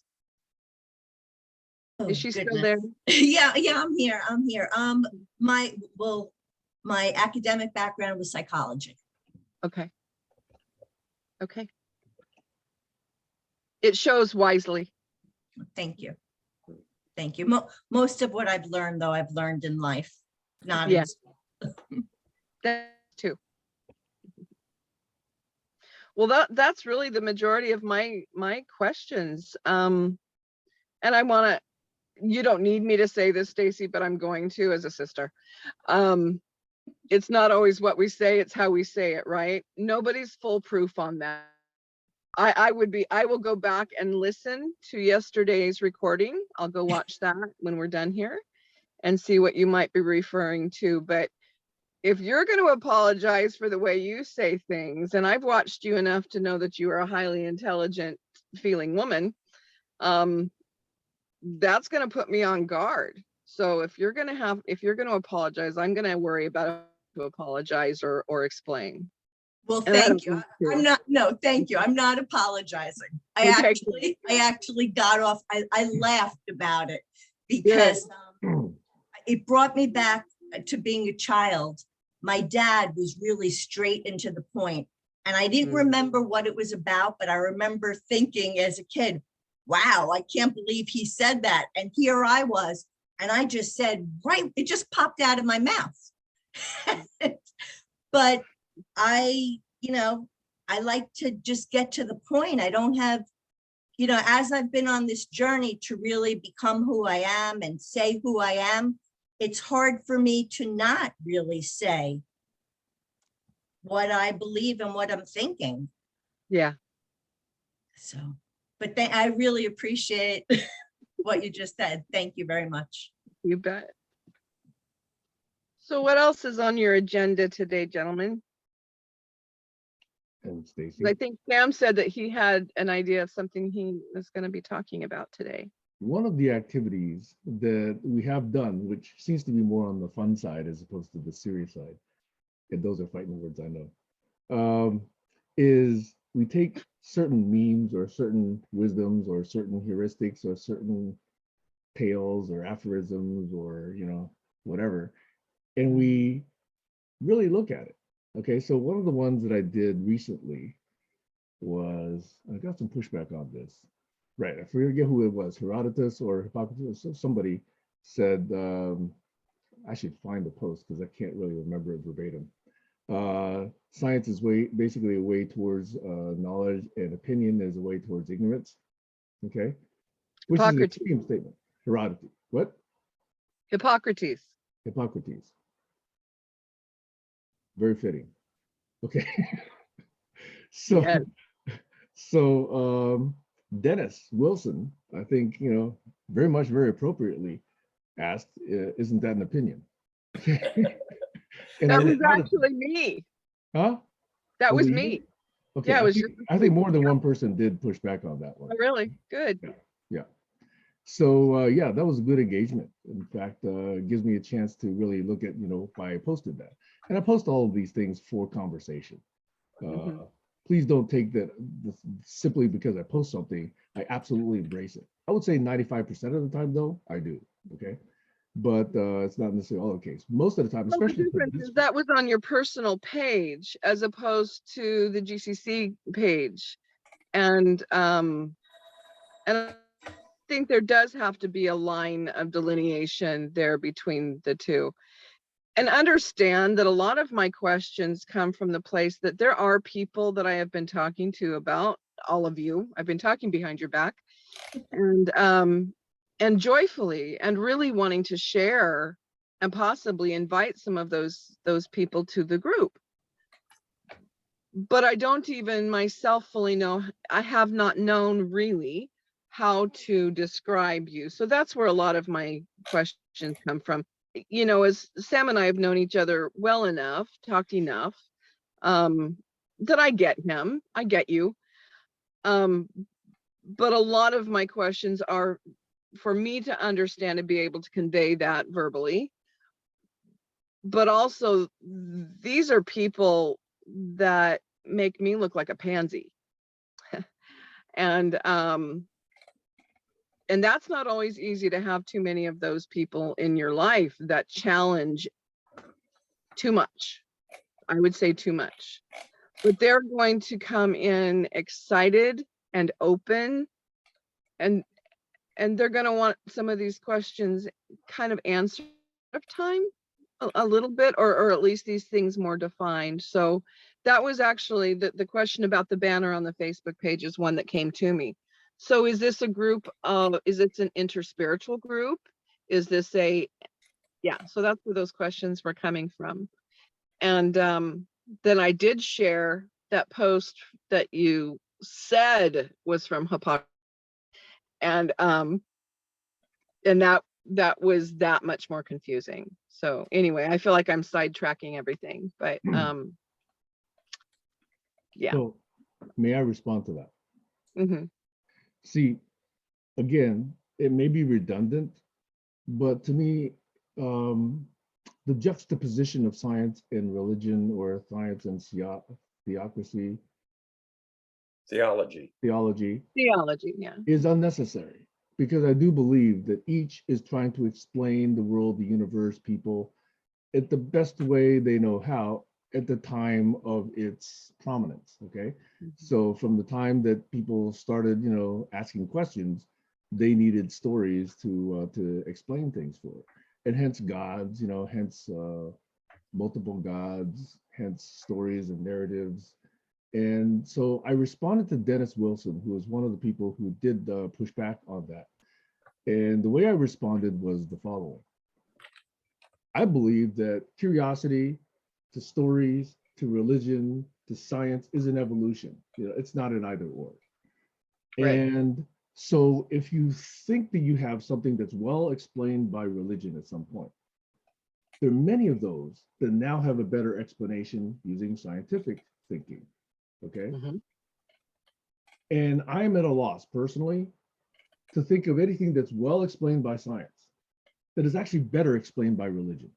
Oh,
Is she still
goodness.
there?
Yeah, I'm here. My academic background was psychology.
Okay. Okay. It shows wisely.
Thank you. Thank you. Most of what I've learned, though, I've learned in life, not in
Yeah.
school.
That too. Well, that's really the majority of my questions. and I want to, you don't need me to say this, Stacy, but I'm going to as a sister. It's not always what we say, it's how we say it, right? Nobody's foolproof on that. I will go back and listen to yesterday's recording. I'll go watch that when we're done here and see what you might be referring to. But if you're going to apologize for the way you say things, and I've watched you enough to know that you are a highly intelligent feeling woman, that's going to put me on guard. So if you're going to apologize, I'm going to worry about to apologize or explain.
Well,
And I
thank
don't
you.
want to.
No, thank you. I'm not apologizing.
Okay.
I actually got off, I laughed about it because it brought me back to being a child. My dad was really straight and to the point, and I didn't remember what it was about, but I remember thinking as a kid, wow, I can't believe he said that. And here I was, and I just said, right, it just popped out of my mouth. But I like to just get to the point. I don't have, as I've been on this journey to really become who I am and say who I am, it's hard for me to not really say what I believe and what I'm thinking.
Yeah.
So, but I really appreciate what you just said. Thank you very much.
You bet. So what else is on your agenda today, gentlemen?
And Stacy,
I think Sam said that he had an idea of something he was going to be talking about today.
one of the activities that we have done, which seems to be more on the fun side as opposed to the serious side, and those are fighting words, I know, is we take certain memes or certain wisdoms or certain heuristics or certain tales or aphorisms or, whatever, and we really look at it. Okay, so one of the ones that I did recently was, I got some pushback on this. Right, I forget who it was, Herodotus or Hippocrates, so somebody said, I should find the post because I can't really remember it verbatim. Science is basically a way towards knowledge, and opinion is a way towards ignorance. Okay, which is an extreme statement. Herodotus, what?
Hippocrates.
Hippocrates. Very fitting. Okay. So,
Yes.
so Dennis Wilson, I think, very appropriately asked, isn't that an opinion? And
That was actually me.
Huh?
That was
it
me.
you? Okay,
Yeah, it was
I think more than one person did push back on that one.
Oh, really? Good.
Yeah. So yeah, that was a good engagement. In fact, it gives me a chance to really look at, why I posted that. And I post all of these things for conversation. Please don't take that simply because I post something, I absolutely embrace it. I would say 95% of the time though, I do, okay? But it's not necessarily all the case. Most of the time, especially
the difference is that was on your personal page as opposed to the GCC page. And I think there does have to be a line of delineation there between the two. And understand that a lot of my questions come from the place that there are people that I have been talking to about, all of you. I've been talking behind your back, and joyfully and really wanting to share and possibly invite some of those people to the group. But I don't even myself fully know, I have not known really how to describe you. So that's where a lot of my questions come from. As Sam and I have known each other well enough, talked enough, that I get him, I get you. But a lot of my questions are for me to understand and be able to convey that verbally. But also, these are people that make me look like a pansy. And that's not always easy to have too many of those people in your life that challenge too much. I would say too much. But they're going to come in excited and open, and they're going to want some of these questions kind of answered of time a little bit, or at least these things more defined. So that was actually the question about the banner on the Facebook page is one that came to me. So is this a group of, is it an interspiritual group? Is this a, yeah, so that's where those questions were coming from. And then I did share that post that you said was from Hippocrates. And that was that much more confusing. So anyway, I feel like I'm sidetracking everything, but yeah.
So may I respond to that?
Mm-hmm.
See, again, it may be redundant, but to me, the juxtaposition of science and religion, or science and theocracy, theology,
Theology, yeah.
is unnecessary, because I do believe that each is trying to explain the world, the universe, people, at the best way they know how at the time of its prominence, okay? So from the time that people started, asking questions, they needed stories to explain things for it. And hence gods, hence multiple gods, hence stories and narratives. And so I responded to Dennis Wilson, who was one of the people who did push back on that. And the way I responded was the following. I believe that curiosity to stories, to religion, to science is an evolution. It's not an either or.
Right.
And so if you think that you have something that's well explained by religion at some point, there are many of those that now have a better explanation using scientific thinking, okay?
Mm-hmm.
And I'm at a loss personally to think of anything that's well explained by science that is actually better explained by religion.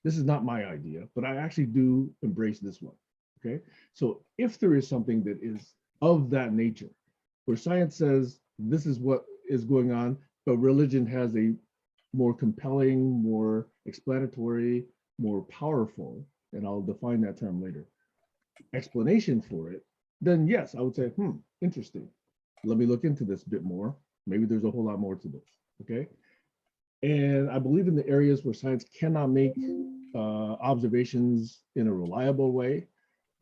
This is not my idea, but I actually do embrace this one, okay? So if there is something that is of that nature, where science says this is what is going on, but religion has a more compelling, more explanatory, more powerful, and I'll define that term later, explanation for it, then yes, I would say, interesting. Let me look into this a bit more. Maybe there's a whole lot more to this, okay? And I believe in the areas where science cannot make observations in a reliable way.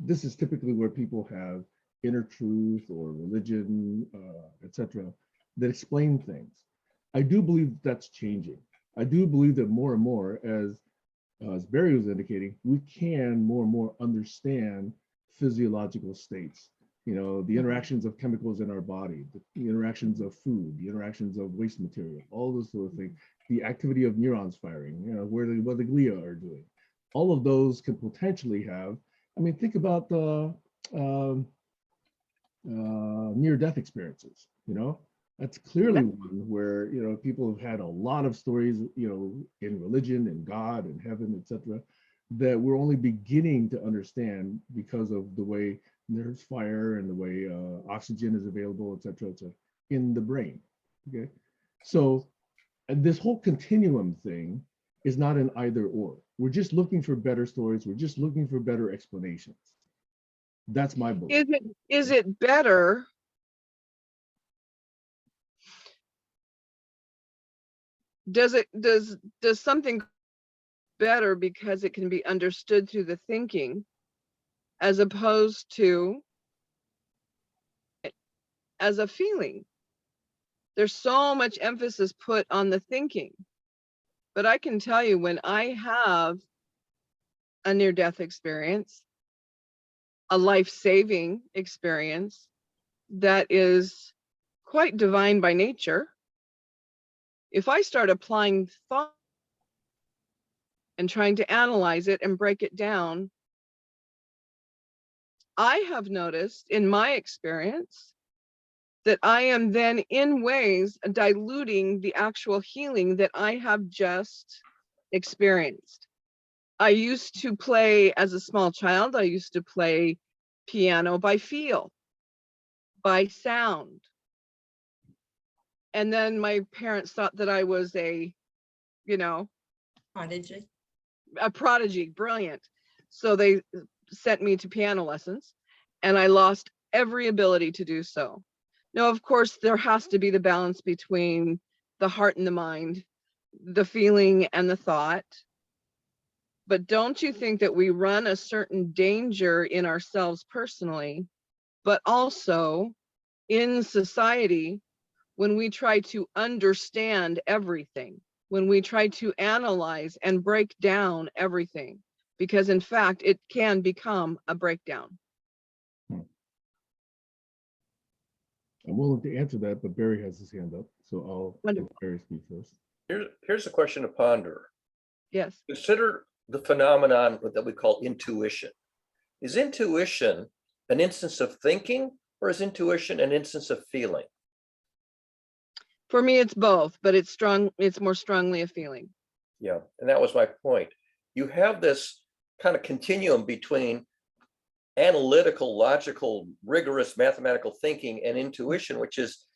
This is typically where people have inner truth or religion, etc., that explain things. I do believe that's changing. I do believe that more and more, as Barry was indicating, we can more and more understand physiological states. The interactions of chemicals in our body, the interactions of food, the interactions of waste material, all those sort of things, the activity of neurons firing, what the glia are doing. All of those can potentially have, think about the near-death experiences, That's clearly one where, people have had a lot of stories, in religion and God and heaven, etc., that we're only beginning to understand because of the way nerves fire and the way oxygen is available, etc., in the brain. Okay, so this whole continuum thing is not an either or. We're just looking for better stories. We're just looking for better explanations. That's my belief.
Is it better? Does something better because it can be understood through the thinking, as opposed to as a feeling? There's so much emphasis put on the thinking, but I can tell you, when I have a near-death experience, a life-saving experience that is quite divine by nature, if I start applying thought and trying to analyze it and break it down, I have noticed in my experience that I am then in ways diluting the actual healing that I have just experienced. I used to play, as a small child, I used to play piano by feel, by sound. And then my parents thought that I was a prodigy, brilliant. So they sent me to piano lessons, and I lost every ability to do so. Now, of course, there has to be the balance between the heart and the mind, the feeling and the thought. But don't you think that we run a certain danger in ourselves personally, but also in society, when we try to understand everything, when we try to analyze and break down everything, because in fact, it can become a breakdown.
I'm willing to answer that, but Barry has his hand up, so I'll let
Wonderful.
Barry speak first.
Here's a question to ponder.
Yes.
Consider the phenomenon that we call intuition. Is intuition an instance of thinking, or is intuition an instance of feeling?
For me, it's both, but it's strong. It's more strongly a feeling.
Yeah, and that was my point. You have this kind of continuum between analytical, logical, rigorous mathematical thinking and intuition, which is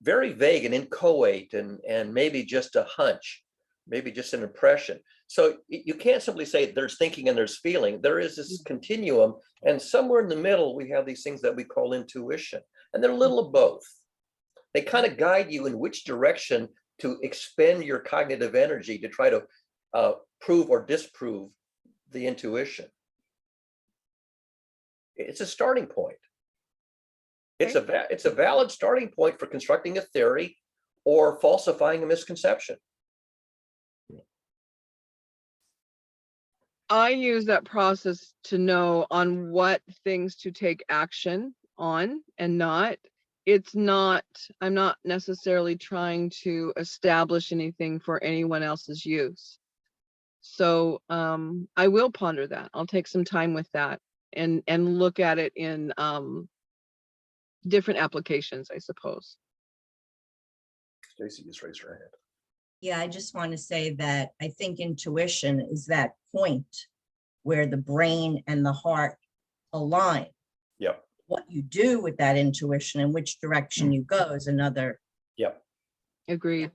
very vague and inchoate and maybe just a hunch, maybe just an impression. So you can't simply say there's thinking and there's feeling. There is this continuum, and somewhere in the middle, we have these things that we call intuition, and they're a little of both. They kind of guide you in which direction to expend your cognitive energy to try to prove or disprove the intuition. It's a starting point. It's a valid starting point for constructing a theory or falsifying a misconception.
I use that process to know on what things to take action on and not. It's not, I'm not necessarily trying to establish anything for anyone else's use. So I will ponder that. I'll take some time with that and look at it in different applications, I suppose.
Stacia just raised her hand.
Yeah, I just want to say that I think intuition is that point where the brain and the heart align.
Yep.
What you do with that intuition and which direction you go is another.
Yep.
Agreed.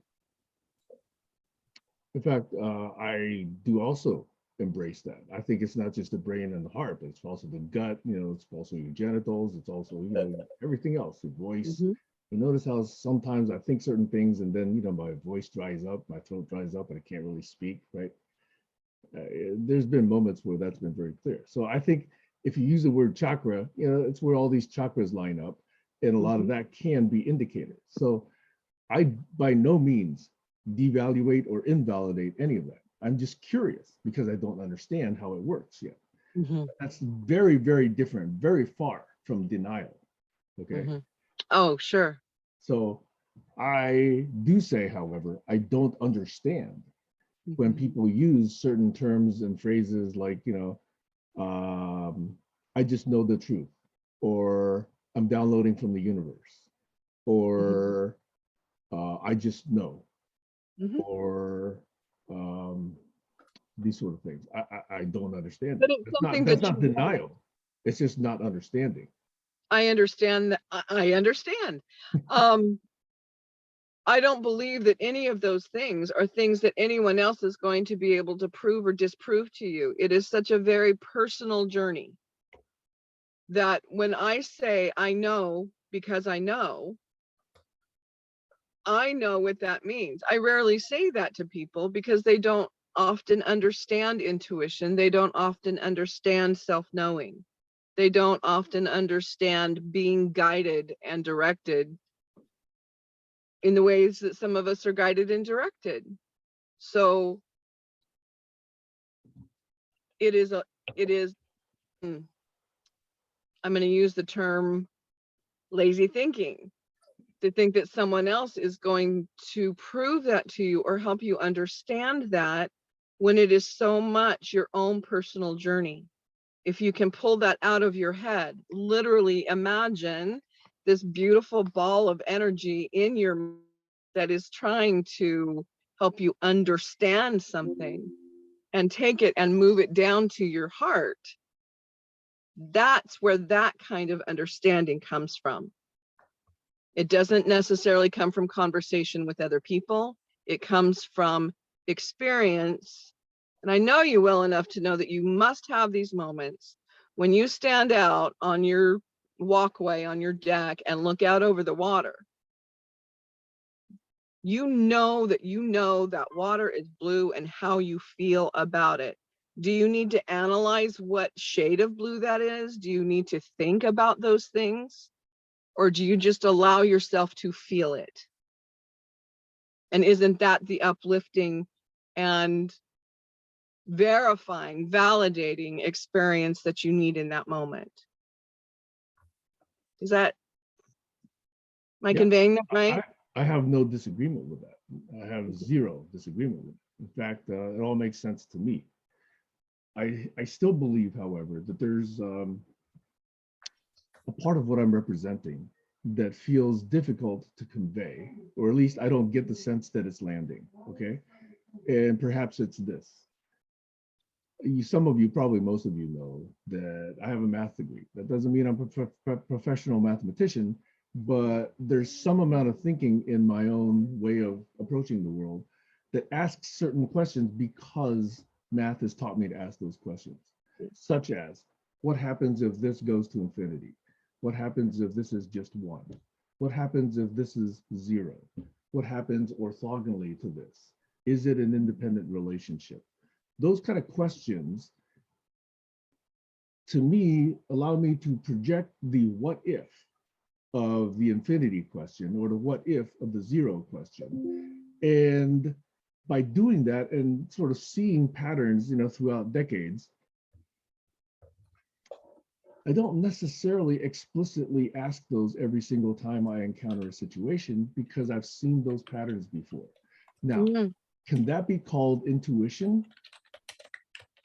In fact, I do also embrace that. I think it's not just the brain and the heart, but it's also the gut, it's also your genitals, it's also, everything else, your voice.
Mhm.
You notice how sometimes I think certain things and then, my voice dries up, my throat dries up, and I can't really speak, right? There's been moments where that's been very clear. So I think if you use the word chakra, it's where all these chakras line up, and a lot of that can be indicated. So I, by no means, devaluate or invalidate any of that. I'm just curious because I don't understand how it works yet.
Mhm.
That's very, very different, very far from denial. Okay.
Mhm. Oh, sure.
So I do say, however, I don't understand when
Mhm.
people use certain terms and phrases like, I just know the truth, or I'm downloading from the universe, or I just know,
Mhm.
or these sort of things. I don't understand
But
it.
it's something
That's
that
not
you
denial. It's just not understanding.
I understand that. I understand. I don't believe that any of those things are things that anyone else is going to be able to prove or disprove to you. It is such a very personal journey that when I say I know because I know what that means. I rarely say that to people because they don't often understand intuition. They don't often understand self-knowing. They don't often understand being guided and directed in the ways that some of us are guided and directed. So it is, I'm going to use the term lazy thinking, to think that someone else is going to prove that to you or help you understand that when it is so much your own personal journey. If you can pull that out of your head, literally imagine this beautiful ball of energy in your that is trying to help you understand something, and take it and move it down to your heart. That's where that kind of understanding comes from. It doesn't necessarily come from conversation with other people. It comes from experience. And I know you well enough to know that you must have these moments when you stand out on your walkway, on your deck, and look out over the water. You know that water is blue and how you feel about it. Do you need to analyze what shade of blue that is? Do you need to think about those things? Or do you just allow yourself to feel it? And isn't that the uplifting and verifying, validating experience that you need in that moment? Is that, am I
Yeah,
conveying that right?
I have no disagreement with that. I have zero disagreement with it. In fact, it all makes sense to me. I still believe, however, that there's a part of what I'm representing that feels difficult to convey, or at least I don't get the sense that it's landing, okay? And perhaps it's this. Some of you, probably most of you know that I have a math degree. That doesn't mean I'm a professional mathematician, but there's some amount of thinking in my own way of approaching the world that asks certain questions because math has taught me to ask those questions, such as, what happens if this goes to infinity? What happens if this is just one? What happens if this is zero? What happens orthogonally to this? Is it an independent relationship? Those kind of questions, to me, allow me to project the what if of the infinity question or the what if of the zero question. And by doing that and sort of seeing patterns, throughout decades, I don't necessarily explicitly ask those every single time I encounter a situation because I've seen those patterns before. Now, can that be called intuition?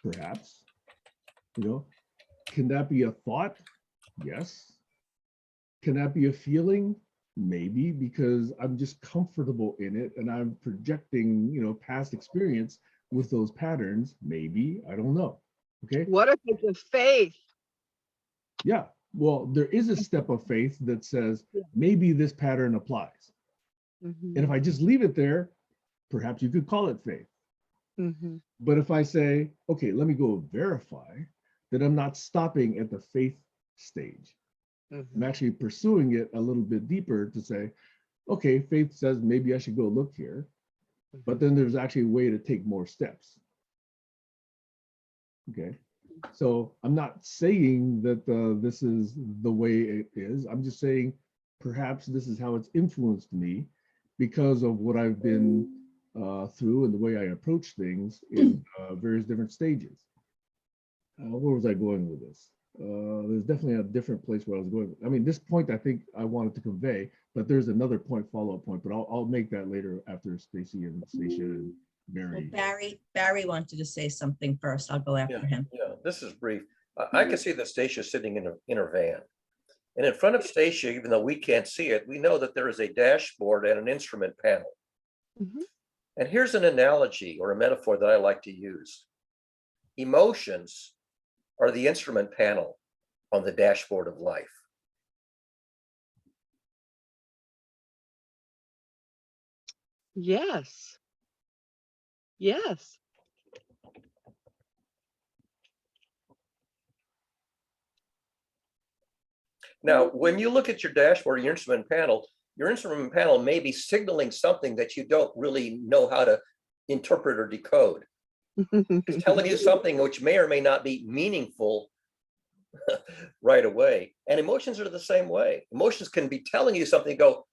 Perhaps. Can that be a thought? Yes. Can that be a feeling? Maybe, because I'm just comfortable in it and I'm projecting, past experience with those patterns. Maybe, I don't know. Okay.
What if it's a faith?
Yeah, well, there is a step of faith that says maybe this pattern applies. And if I just leave it there, perhaps you could call it faith. But if I say, okay, let me go verify, that I'm not stopping at the faith stage. I'm actually pursuing it a little bit deeper to say, okay, faith says maybe I should go look here, but then there's actually a way to take more steps. Okay. So I'm not saying that this is the way it is. I'm just saying perhaps this is how it's influenced me because of what I've been through and the way I approach things in various different stages. Where was I going with this? There's definitely a different place where I was going. I mean, this point I think I wanted to convey, but there's another point, follow-up point, but I'll make that later after Stacia and Stacia and Barry.
Well, Barry wanted to say something first. I'll go after him.
Yeah, this is brief. I can see that Stacia sitting in her van. And in front of Stacia, even though we can't see it, we know that there is a dashboard and an instrument panel. And here's an analogy or a metaphor that I like to use. Emotions are the instrument panel on the dashboard of life.
Yes. Yes.
Now, when you look at your dashboard, your instrument panel may be signaling something that you don't really know how to interpret or decode. It's telling you something which may or may not be meaningful right away. And emotions are the same way. Emotions can be telling you something, go,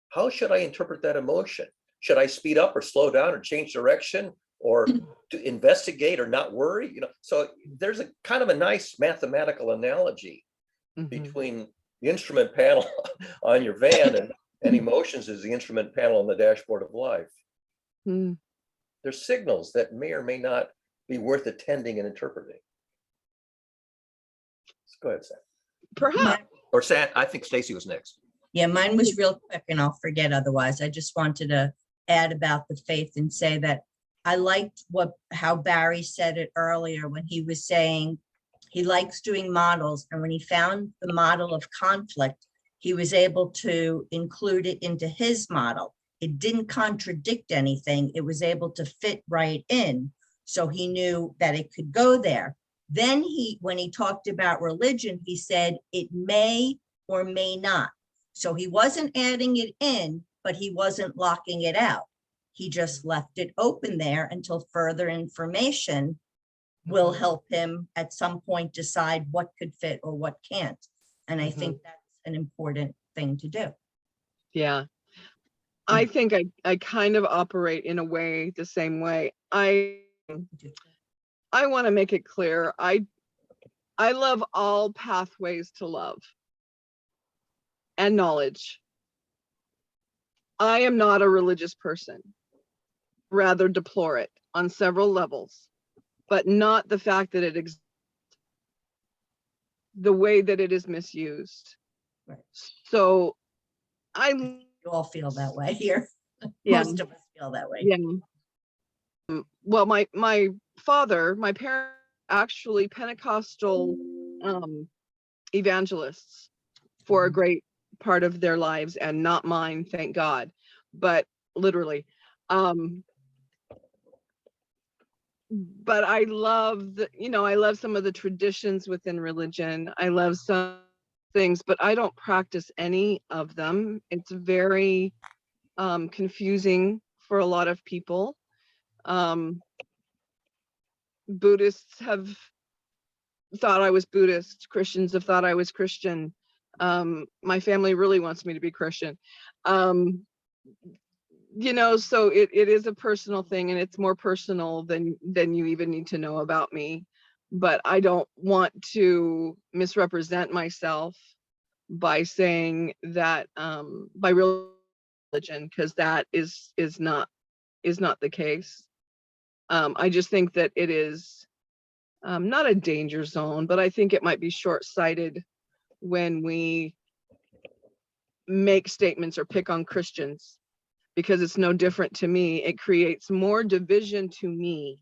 how should I interpret that emotion? Should I speed up or slow down or change direction or to investigate or not worry? So there's a kind of a nice mathematical analogy between the instrument panel on your van and emotions is the instrument panel on the dashboard of life. There's signals that may or may not be worth attending and interpreting. Go ahead, Sam.
Perhaps.
Or Sam, I think Stacia was next.
Yeah, mine was real quick and I'll forget otherwise. I just wanted to add about the faith and say that I liked how Barry said it earlier when he was saying he likes doing models, and when he found the model of conflict, he was able to include it into his model. It didn't contradict anything. It was able to fit right in. So he knew that it could go there. Then when he talked about religion, he said it may or may not. So he wasn't adding it in, but he wasn't locking it out. He just left it open there until further information will help him at some point decide what could fit or what can't. And I think that's an important thing to do.
Yeah. I think I kind of operate in a way the same way. I want to make it clear. I love all pathways to love and knowledge. I am not a religious person, rather deplore it on several levels, but not the fact that it exists, the way that it is misused.
Right.
So
You all feel that way here.
Yeah.
Most of us feel that way.
Yeah. Well, my parents actually Pentecostal evangelists for a great part of their lives, and not mine, thank God, but literally. But I love I love some of the traditions within religion. I love some things, but I don't practice any of them. It's very confusing for a lot of people. Buddhists have thought I was Buddhist. Christians have thought I was Christian. My family really wants me to be Christian. So it is a personal thing, and it's more personal than you even need to know about me. But I don't want to misrepresent myself by saying that by religion, because that is not the case. I just think that it is not a danger zone, but I think it might be short-sighted when we make statements or pick on Christians, because it's no different to me. It creates more division to me.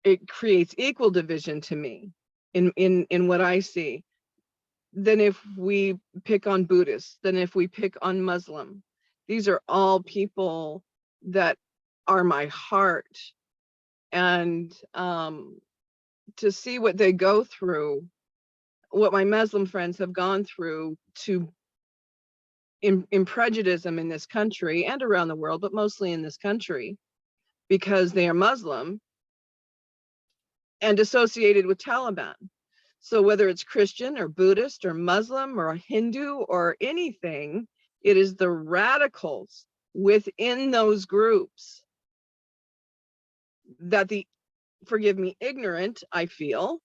It creates equal division to me in what I see than if we pick on Buddhists, than if we pick on Muslim. These are all people that are my heart. And to see what they go through, what my Muslim friends have gone through in prejudice in this country and around the world, but mostly in this country, because they are Muslim and associated with Taliban. So whether it's Christian or Buddhist or Muslim or Hindu or anything, it is the radicals within those groups that the, forgive me, ignorant, I feel,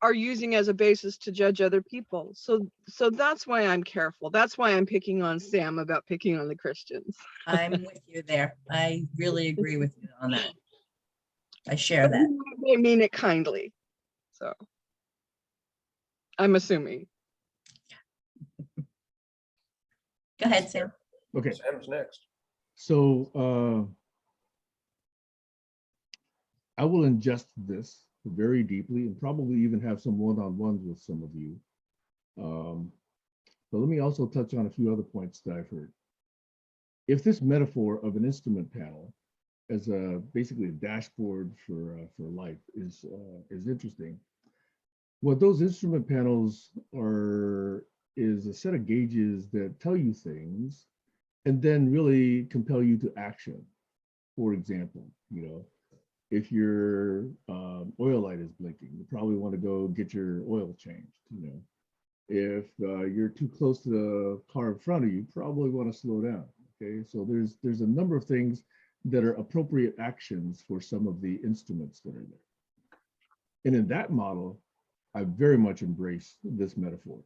are using as a basis to judge other people. So that's why I'm careful. That's why I'm picking on Sam about picking on the Christians.
I'm with you there. I really agree with you on that. I share that.
They mean it kindly. So I'm assuming.
Go ahead, Sam.
Okay,
Sam's next.
so I will ingest this very deeply and probably even have some one-on-ones with some of you. But let me also touch on a few other points that I've heard. If this metaphor of an instrument panel as basically a dashboard for life is interesting, what those instrument panels are is a set of gauges that tell you things and then really compel you to action. For example, if your oil light is blinking, you probably want to go get your oil changed. If you're too close to the car in front of you, probably want to slow down. Okay, so there's a number of things that are appropriate actions for some of the instruments that are there. And in that model, I very much embrace this metaphor.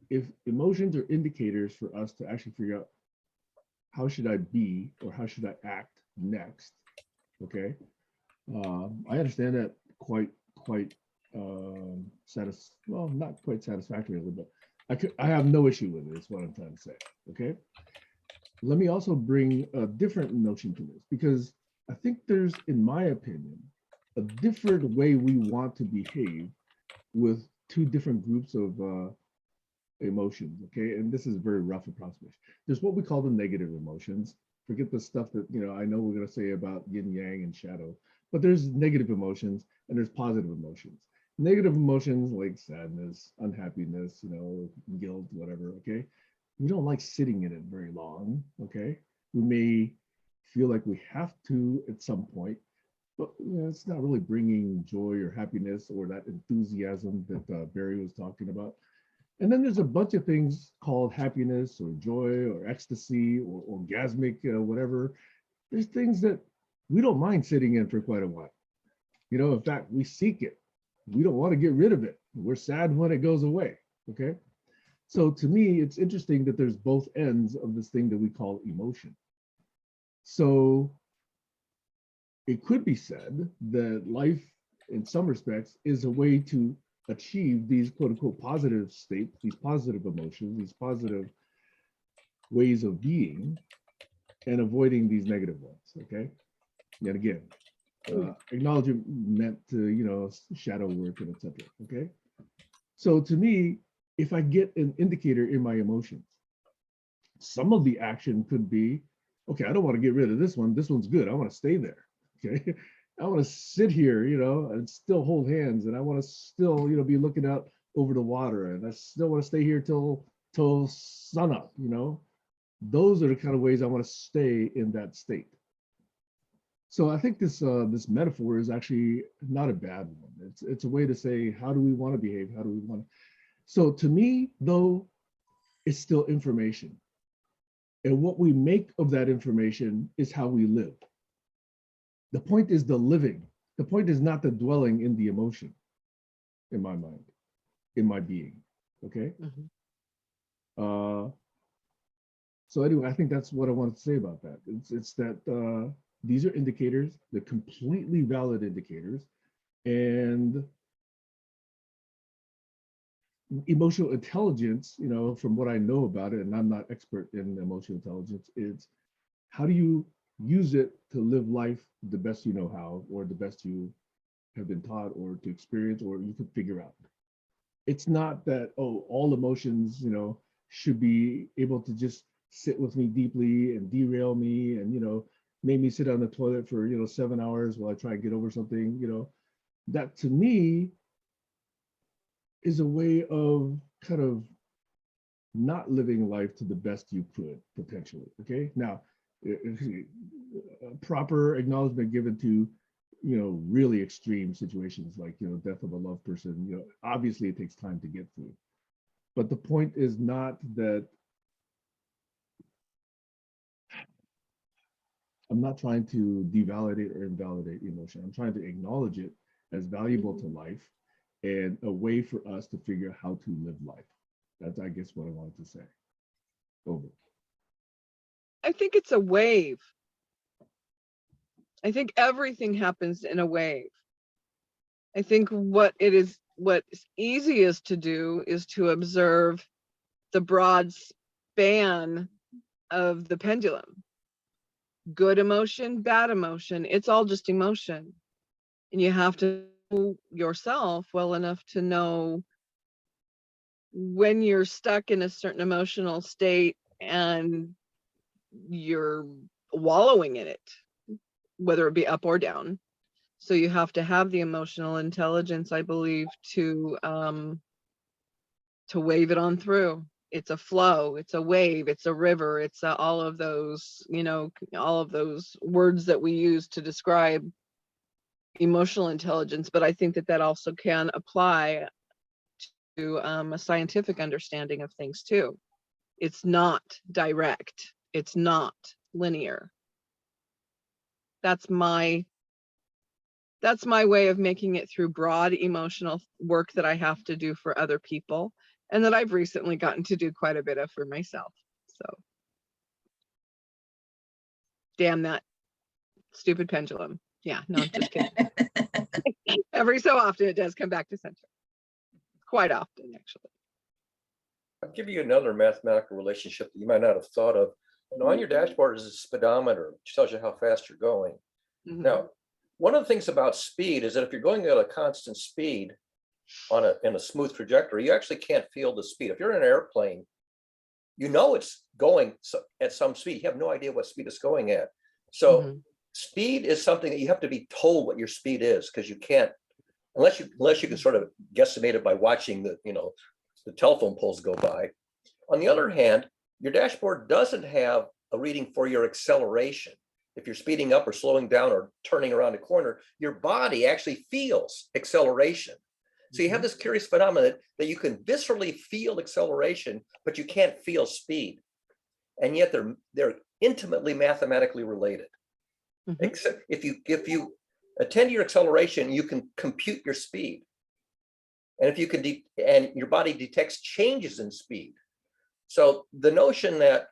If emotions are indicators for us to actually figure out how should I be or how should I act next, okay, I understand that quite well, not quite satisfactorily, but I have no issue with it, is what I'm trying to say. Okay, let me also bring a different notion to this, because I think there's, in my opinion, a different way we want to behave with two different groups of emotions. Okay, and this is a very rough approximation. There's what we call the negative emotions. Forget the stuff that I know we're going to say about yin yang and shadow, but there's negative emotions and there's positive emotions. Negative emotions like sadness, unhappiness, guilt, whatever. Okay, we don't like sitting in it very long. Okay, we may feel like we have to at some point, but you know, it's not really bringing joy or happiness or that enthusiasm that Barry was talking about. And then there's a bunch of things called happiness or joy or ecstasy or orgasmic, whatever. There's things that we don't mind sitting in for quite a while. You know, in fact, we seek it. We don't want to get rid of it. We're sad when it goes away. Okay. So to me, it's interesting that there's both ends of this thing that we call emotion. So it could be said that life, in some respects, is a way to achieve these quote unquote positive states, these positive emotions, these positive ways of being, and avoiding these negative ones. Okay. Yet again, acknowledgement meant to, you know, shadow work and etc. Okay. So to me, if I get an indicator in my emotions, some of the action could be, okay, I don't want to get rid of this one. This one's good. I want to stay there. Okay. I want to sit here, you know, and still hold hands, and I want to still, you know, be looking out over the water, and I still want to stay here till sun up, you know. Those are the kind of ways I want to stay in that state. So I think this this metaphor is actually not a bad one. It's a way to say, how do we want to behave? How do we want to? So to me, though, it's still information. And what we make of that information is how we live. The point is the living. The point is not the dwelling in the emotion, in my mind, in my being. Okay. So anyway, I think that's what I wanted to say about that. It's that these are indicators, they're completely valid indicators, and emotional intelligence, you know, from what I know about it, and I'm not expert in emotional intelligence, is how do you use it to live life the best you know how, or the best you have been taught, or to experience, or you could figure out. It's not that, oh, all emotions, you know, should be able to just sit with me deeply and derail me and, you know, make me sit on the toilet for, you know, 7 hours while I try and get over something, you know. That to me is a way of kind of not living life to the best you could potentially. Okay. Now, proper acknowledgement given to, you know, really extreme situations like, you know, death of a loved person, you know, obviously it takes time to get through. But the point is not that I'm not trying to devalidate or invalidate emotion. I'm trying to acknowledge it as valuable to life and a way for us to figure out how to live life. That's, I guess, what I wanted to say. Over.
I think it's a wave. I think everything happens in a wave. I think what's easiest to do is to observe the broad span of the pendulum. Good emotion, bad emotion, it's all just emotion. And you have to know yourself well enough to know when you're stuck in a certain emotional state and you're wallowing in it, whether it be up or down. So you have to have the emotional intelligence, I believe, to wave it on through. It's a flow, it's a wave, it's a river, it's all of those, you know, all of those words that we use to describe emotional intelligence. But I think that that also can apply to a scientific understanding of things too. It's not direct, it's not linear. That's my way of making it through broad emotional work that I have to do for other people, and that I've recently gotten to do quite a bit of for myself. So, damn that stupid pendulum. Yeah, no, just kidding. Every so often it does come back to center. Quite often, actually.
I'll give you another mathematical relationship that you might not have thought of. You know, on your dashboard is a speedometer, which tells you how fast you're going.
Mhm.
Now, one of the things about speed is that if you're going at a constant speed in a smooth trajectory, you actually can't feel the speed. If you're in an airplane, you know it's going at some speed. You have no idea what speed it's going at. So speed is something that you have to be told what your speed is, because you can't, unless you can sort of guesstimate it by watching the, you know, the telephone poles go by. On the other hand, your dashboard doesn't have a reading for your acceleration. if you're speeding up or slowing down or turning around a corner, your body actually feels acceleration. So you have this curious phenomenon that you can viscerally feel acceleration, but you can't feel speed. And yet they're intimately mathematically related. Except if you attend to your acceleration, you can compute your speed. And if you can, and your body detects changes in speed. So the notion that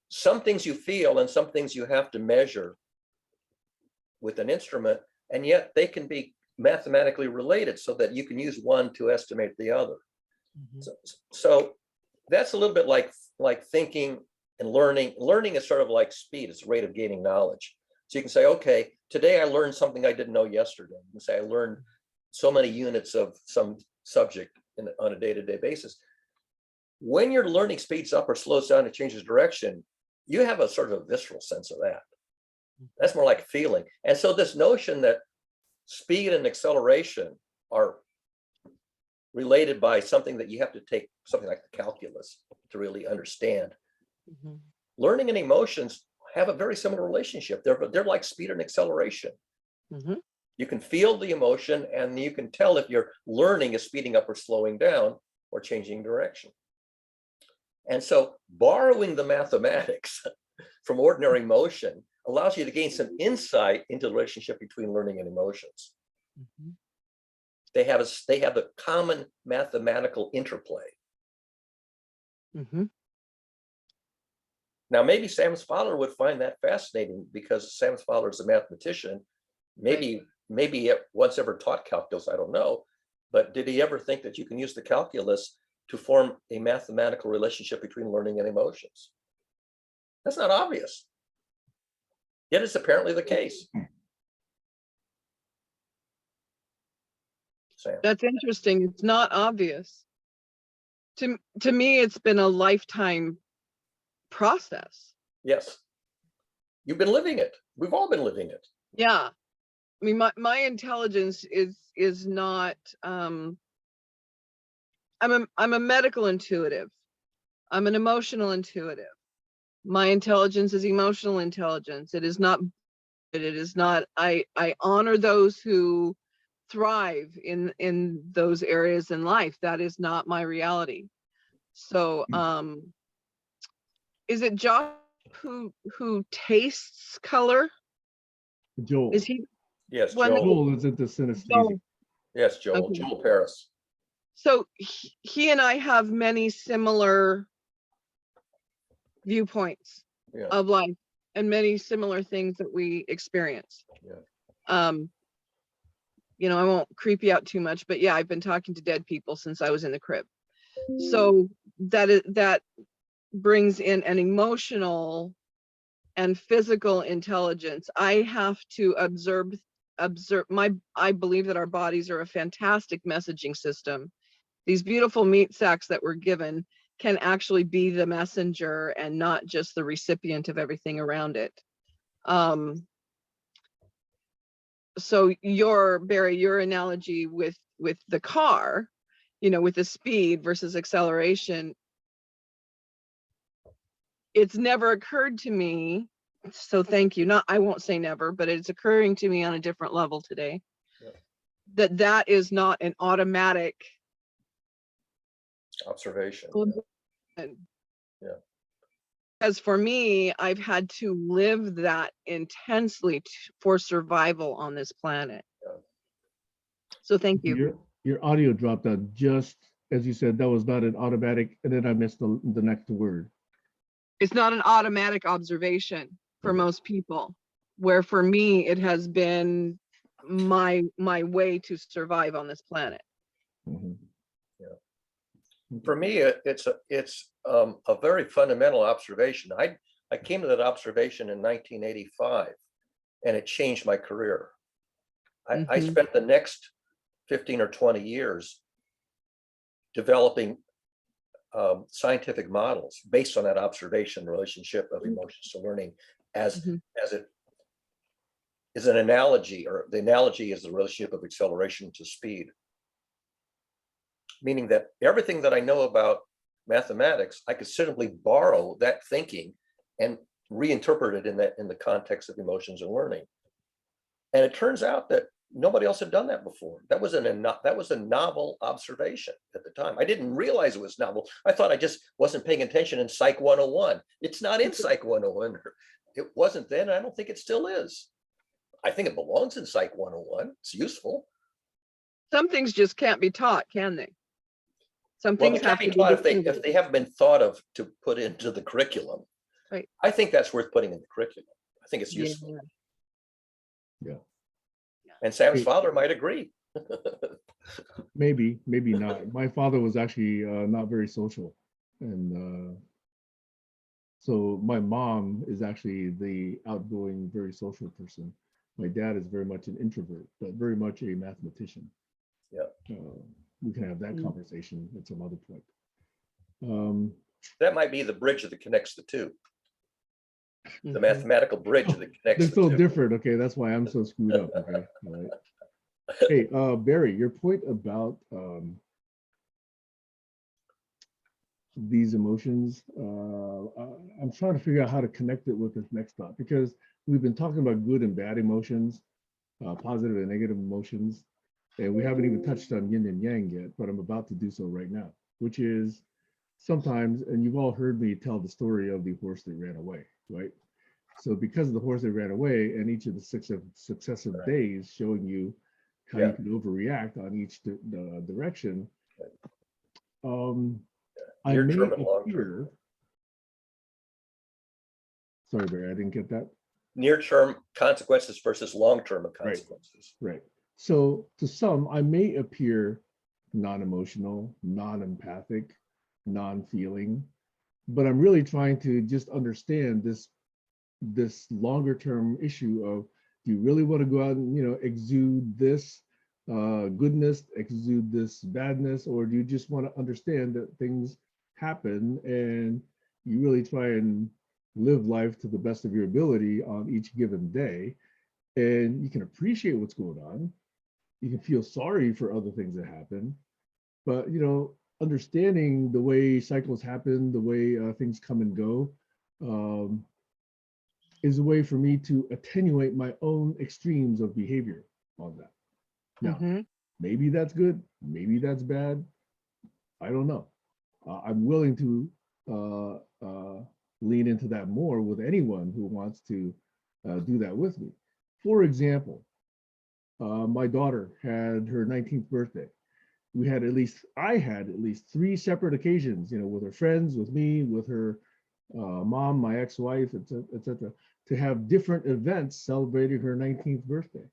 some things you feel and some things you have to measure with an instrument, and yet they can be mathematically related so that you can use one to estimate the other. So that's a little bit like thinking and learning. Learning is sort of like speed. It's a rate of gaining knowledge. So you can say, okay, today I learned something I didn't know yesterday. You can say I learned so many units of some subject on a day-to-day basis. When your learning speeds up or slows down, it changes direction, you have a sort of visceral sense of that. That's more like a feeling. And so this notion that speed and acceleration are related by something that you have to take, something like the calculus, to really understand. Learning and emotions have a very similar relationship. They're like speed and acceleration. You can feel the emotion, and you can tell if your learning is speeding up or slowing down or changing direction. And so borrowing the mathematics from ordinary motion allows you to gain some insight into the relationship between learning and emotions. They have a common mathematical interplay. Now, maybe Sam's father would find that fascinating, because Sam's father is a mathematician. Maybe he once ever taught calculus, I don't know. But did he ever think that you can use the calculus to form a mathematical relationship between learning and emotions? That's not obvious. Yet it's apparently the case. Sam.
That's interesting. It's not obvious. To me, it's been a lifetime process.
Yes. You've been living it. We've all been living it.
Yeah. I mean, my intelligence is not, I'm a medical intuitive. I'm an emotional intuitive. My intelligence is emotional intelligence. It is not, I honor those who thrive in those areas in life. That is not my reality. So, is it Josh who tastes color?
Joel.
Is he?
Yes,
When-
Joel.
Joel is into synesthesia.
Joel.
Yes, Joel.
Okay.
Joel Paris.
So he and I have many similar viewpoints
Yeah.
of life and many similar things that we experience.
Yeah.
You know, I won't creep you out too much, but yeah, I've been talking to dead people since I was in the crib. So that brings in an emotional and physical intelligence. I have to observe I believe that our bodies are a fantastic messaging system. These beautiful meat sacks that we're given can actually be the messenger and not just the recipient of everything around it. So Barry, your analogy with the car, you know, with the speed versus acceleration, it's never occurred to me. So thank you. I won't say never, but it's occurring to me on a different level today. Yeah. That is not an automatic
Observation. Yeah.
As for me, I've had to live that intensely for survival on this planet. Yeah. So thank you.
Your audio dropped out just as you said that was not an automatic, and then I missed the next word.
It's not an automatic observation for most people, where for me it has been my way to survive on this planet.
Yeah. For me, it's a very fundamental observation. I came to that observation in 1985, and it changed my career. I spent the next 15 or 20 years developing scientific models based on that observation relationship of emotions to learning as it is an analogy, or the analogy is the relationship of acceleration to speed. Meaning that everything that I know about mathematics, I could simply borrow that thinking and reinterpreted in the context of emotions and learning. And it turns out that nobody else had done that before. That was a novel observation at the time. I didn't realize it was novel. I thought I just wasn't paying attention in Psych 101. It's not in Psych 101. It wasn't then. And I don't think it still is. I think it belongs in Psych 101. It's useful.
Some things just can't be taught, can they? Some
Well, they
things have
can't
to
be
be
taught if
distributed.
they haven't been thought of to put into the curriculum.
Right.
I think that's worth putting in the curriculum. I think it's useful.
Yeah.
And Sam's
Hey.
father might agree.
Maybe, maybe not. My father was actually not very social. And so my mom is actually the outgoing, very social person. My dad is very much an introvert, but very much a mathematician.
Yeah.
We can have that conversation at some other point.
That might be the bridge that connects the two. The
Mhm.
mathematical bridge that connects
They're
the
so
two.
different. Okay, that's why I'm so screwed up. Okay, all right. Hey, Barry, your point about these emotions, I'm trying to figure out how to connect it with this next thought, because we've been talking about good and bad emotions, positive and negative emotions, and we haven't even touched on yin and yang yet, but I'm about to do so right now, which is sometimes, and you've all heard me tell the story of the horse that ran away, right? So because of the horse that ran away and each of the successive days showing you how you can overreact on each direction, I
Near
may
term and long
appear,
term.
sorry, Barry, I didn't get that.
Near term consequences versus long term consequences.
Right. So to some, I may appear non-emotional, non-empathic, non-feeling, but I'm really trying to just understand this longer term issue of, do you really want to go out and, exude this goodness, exude this badness, or do you just want to understand that things happen and you really try and live life to the best of your ability on each given day, and you can appreciate what's going on, you can feel sorry for other things that happen, but understanding the way cycles happen, the way things come and go, is a way for me to attenuate my own extremes of behavior on that. Now,
Mhm.
maybe that's good, maybe that's bad, I don't know. I'm willing to lean into that more with anyone who wants to do that with me. For example, my daughter had her 19th birthday. I had at least 3 separate occasions, with her friends, with me, with her mom, my ex-wife, etc., to have different events celebrating her 19th birthday.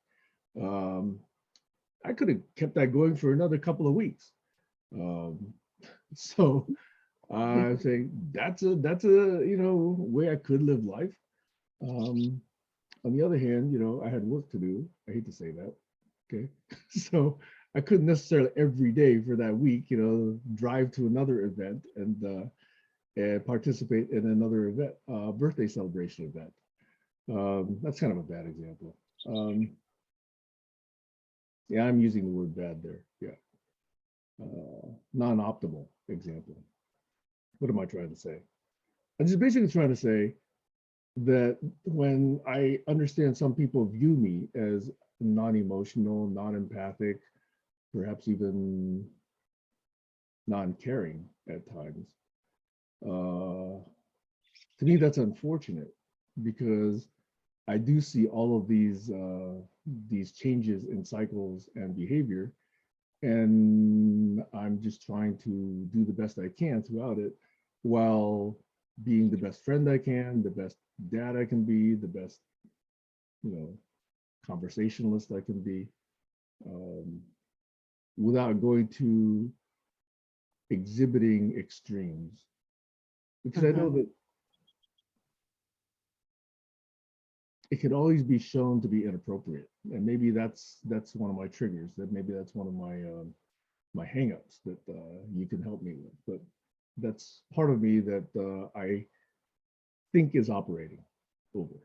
I could have kept that going for another couple of weeks. So I'm saying that's a way I could live life. On the other hand, I had work to do. I hate to say that. Okay, so I couldn't necessarily every day for that week, drive to another event and participate in another event, birthday celebration event. That's kind of a bad example. Yeah, I'm using the word bad there. Yeah, non-optimal example. What am I trying to say? I'm just basically trying to say that when I understand some people view me as non-emotional, non-empathic, perhaps even non-caring at times, to me that's unfortunate, because I do see all of these changes in cycles and behavior, and I'm just trying to do the best I can throughout it, while being the best friend I can, the best dad I can be, the best, conversationalist I can be, without going to exhibiting extremes. Because I know that it can always be shown to be inappropriate, and maybe that's one of my triggers. That maybe that's one of my hangups that you can help me with. But that's part of me that I think is operating over.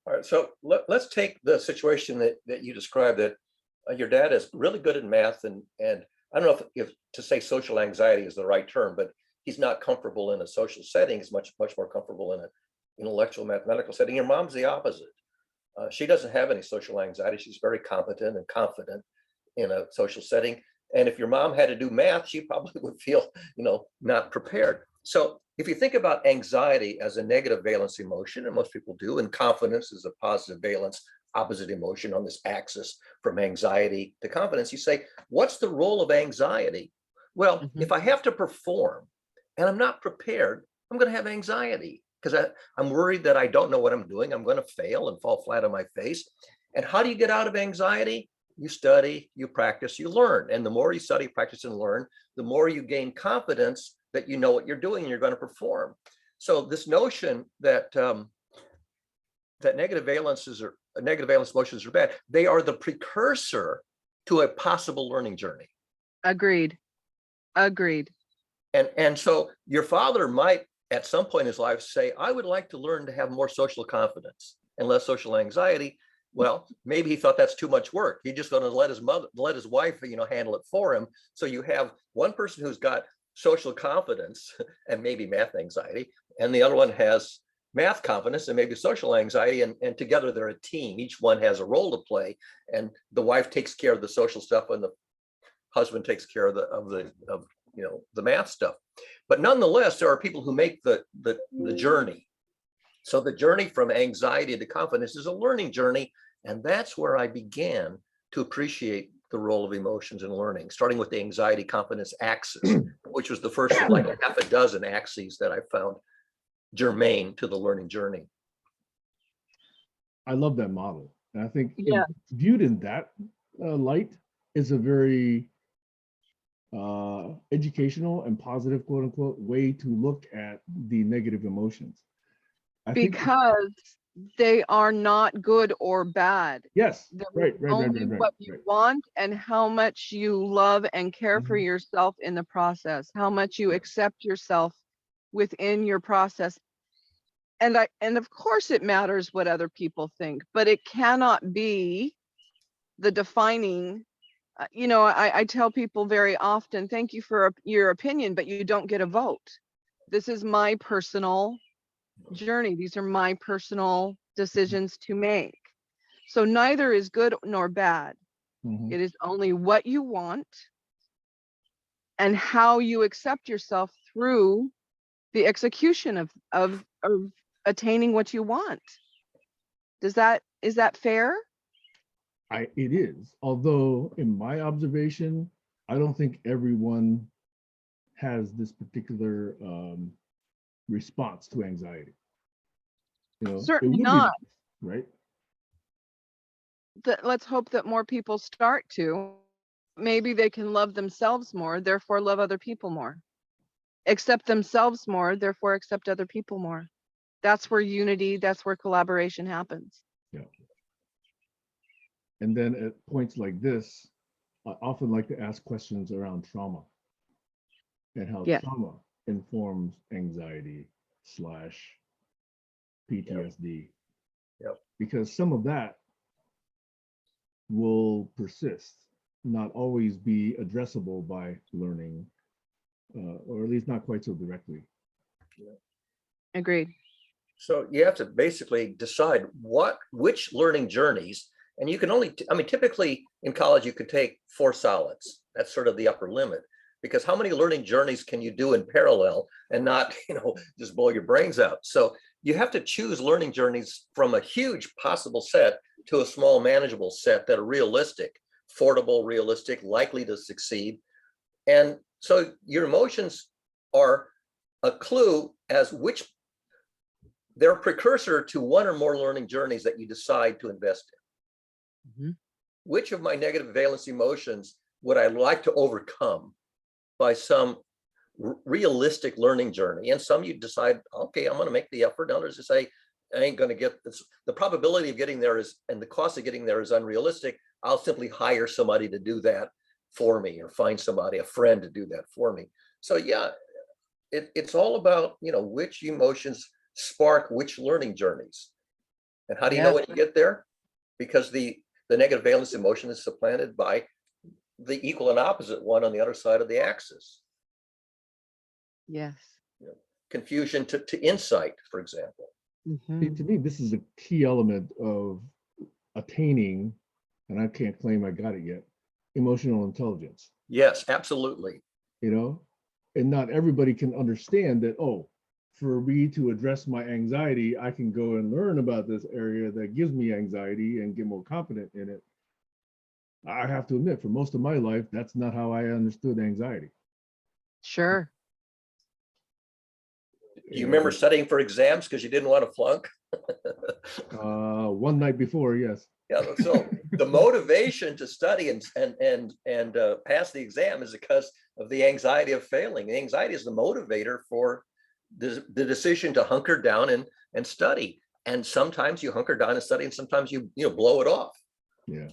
All right, so let's take the situation that you described, that your dad is really good at math, and I don't know if to say social anxiety is the right term, but he's not comfortable in a social setting. He's much more comfortable intellectual mathematical setting. Your mom's the opposite. She doesn't have any social anxiety. She's very competent and confident in a social setting. And if your mom had to do math, she probably would feel, not prepared. So if you think about anxiety as a negative valence emotion, and most people do, and confidence is a positive valence opposite emotion on this axis from anxiety to confidence, you say, what's the role of anxiety? Well, if I have to perform and I'm not prepared, I'm going to have anxiety because I'm worried that I don't know what I'm doing. I'm going to fail and fall flat on my face. And how do you get out of anxiety? You study, you practice, you learn. And the more you study, practice, and learn, the more you gain confidence that you know what you're doing and you're going to perform. So this notion that that negative valence emotions are bad, they are the precursor to a possible learning journey.
Agreed.
And so your father might at some point in his life say, I would like to learn to have more social confidence and less social anxiety. Well, maybe he thought that's too much work. He's just going to let his wife, handle it for him. So you have one person who's got social confidence and maybe math anxiety, and the other one has math confidence and maybe social anxiety, and together they're a team. Each one has a role to play, and the wife takes care of the social stuff, and the husband takes care of the math stuff. But nonetheless, there are people who make the journey. So the journey from anxiety to confidence is a learning journey, and that's where I began to appreciate the role of emotions in learning, starting with the anxiety confidence axis, which was the first of like a half a dozen axes that I found germane to the learning journey.
I love that model. And I think
Yeah.
viewed in that light is a very educational and positive, quote unquote, way to look at the negative emotions.
Because they are not good or bad.
Yes,
They're
right.
only what you want and how much you love and care for yourself in the process, how much you accept yourself within your process. And of course it matters what other people think, but it cannot be the defining. I tell people very often, thank you for your opinion, but you don't get a vote. This is my personal journey. These are my personal decisions to make. So neither is good nor bad. It is only what you want and how you accept yourself through the execution of attaining what you want. Is that fair?
It is. Although in my observation, I don't think everyone has this particular response to anxiety.
Certainly not.
Right.
Let's hope that more people start to. Maybe they can love themselves more, therefore love other people more. Accept themselves more, therefore accept other people more. That's where unity, that's where collaboration happens.
Yeah. And then at points like this, I often like to ask questions around trauma and how trauma informs anxiety / PTSD.
Yep.
Because some of that will persist, not always be addressable by learning, or at least not quite so directly.
Agreed.
So you have to basically decide which learning journeys, and you can only, typically in college, you could take 4 solids. That's sort of the upper limit, because how many learning journeys can you do in parallel and not, just blow your brains out? So you have to choose learning journeys from a huge possible set to a small manageable set that are realistic, affordable, realistic, likely to succeed. And so your emotions are a clue as which they're a precursor to one or more learning journeys that you decide to invest in. Which of my negative valence emotions would I like to overcome by some realistic learning journey? And some you decide, okay, I'm going to make the effort. Others you say, I ain't going to get this. The probability of getting there and the cost of getting there is unrealistic. I'll simply hire somebody to do that for me, or find a friend to do that for me. So yeah, it's all about, which emotions spark which learning journeys. And how do you know when you get there? Because the negative valence emotion is supplanted by the equal and opposite one on the other side of the axis.
Yes.
Confusion to insight, for example.
Mhm.
To me, this is a key element of attaining, and I can't claim I got it yet, emotional intelligence,
Yes, absolutely.
you know? And not everybody can understand that, oh, for me to address my anxiety, I can go and learn about this area that gives me anxiety and get more confident in it. I have to admit, for most of my life, that's not how I understood anxiety.
Sure.
Do you remember studying for exams because you didn't want to flunk?
One night before, yes.
Yeah, so the motivation to study and pass the exam is because of the anxiety of failing. The anxiety is the motivator for the decision to hunker down and study. And sometimes you hunker down and study, and sometimes you blow it off.
Yeah.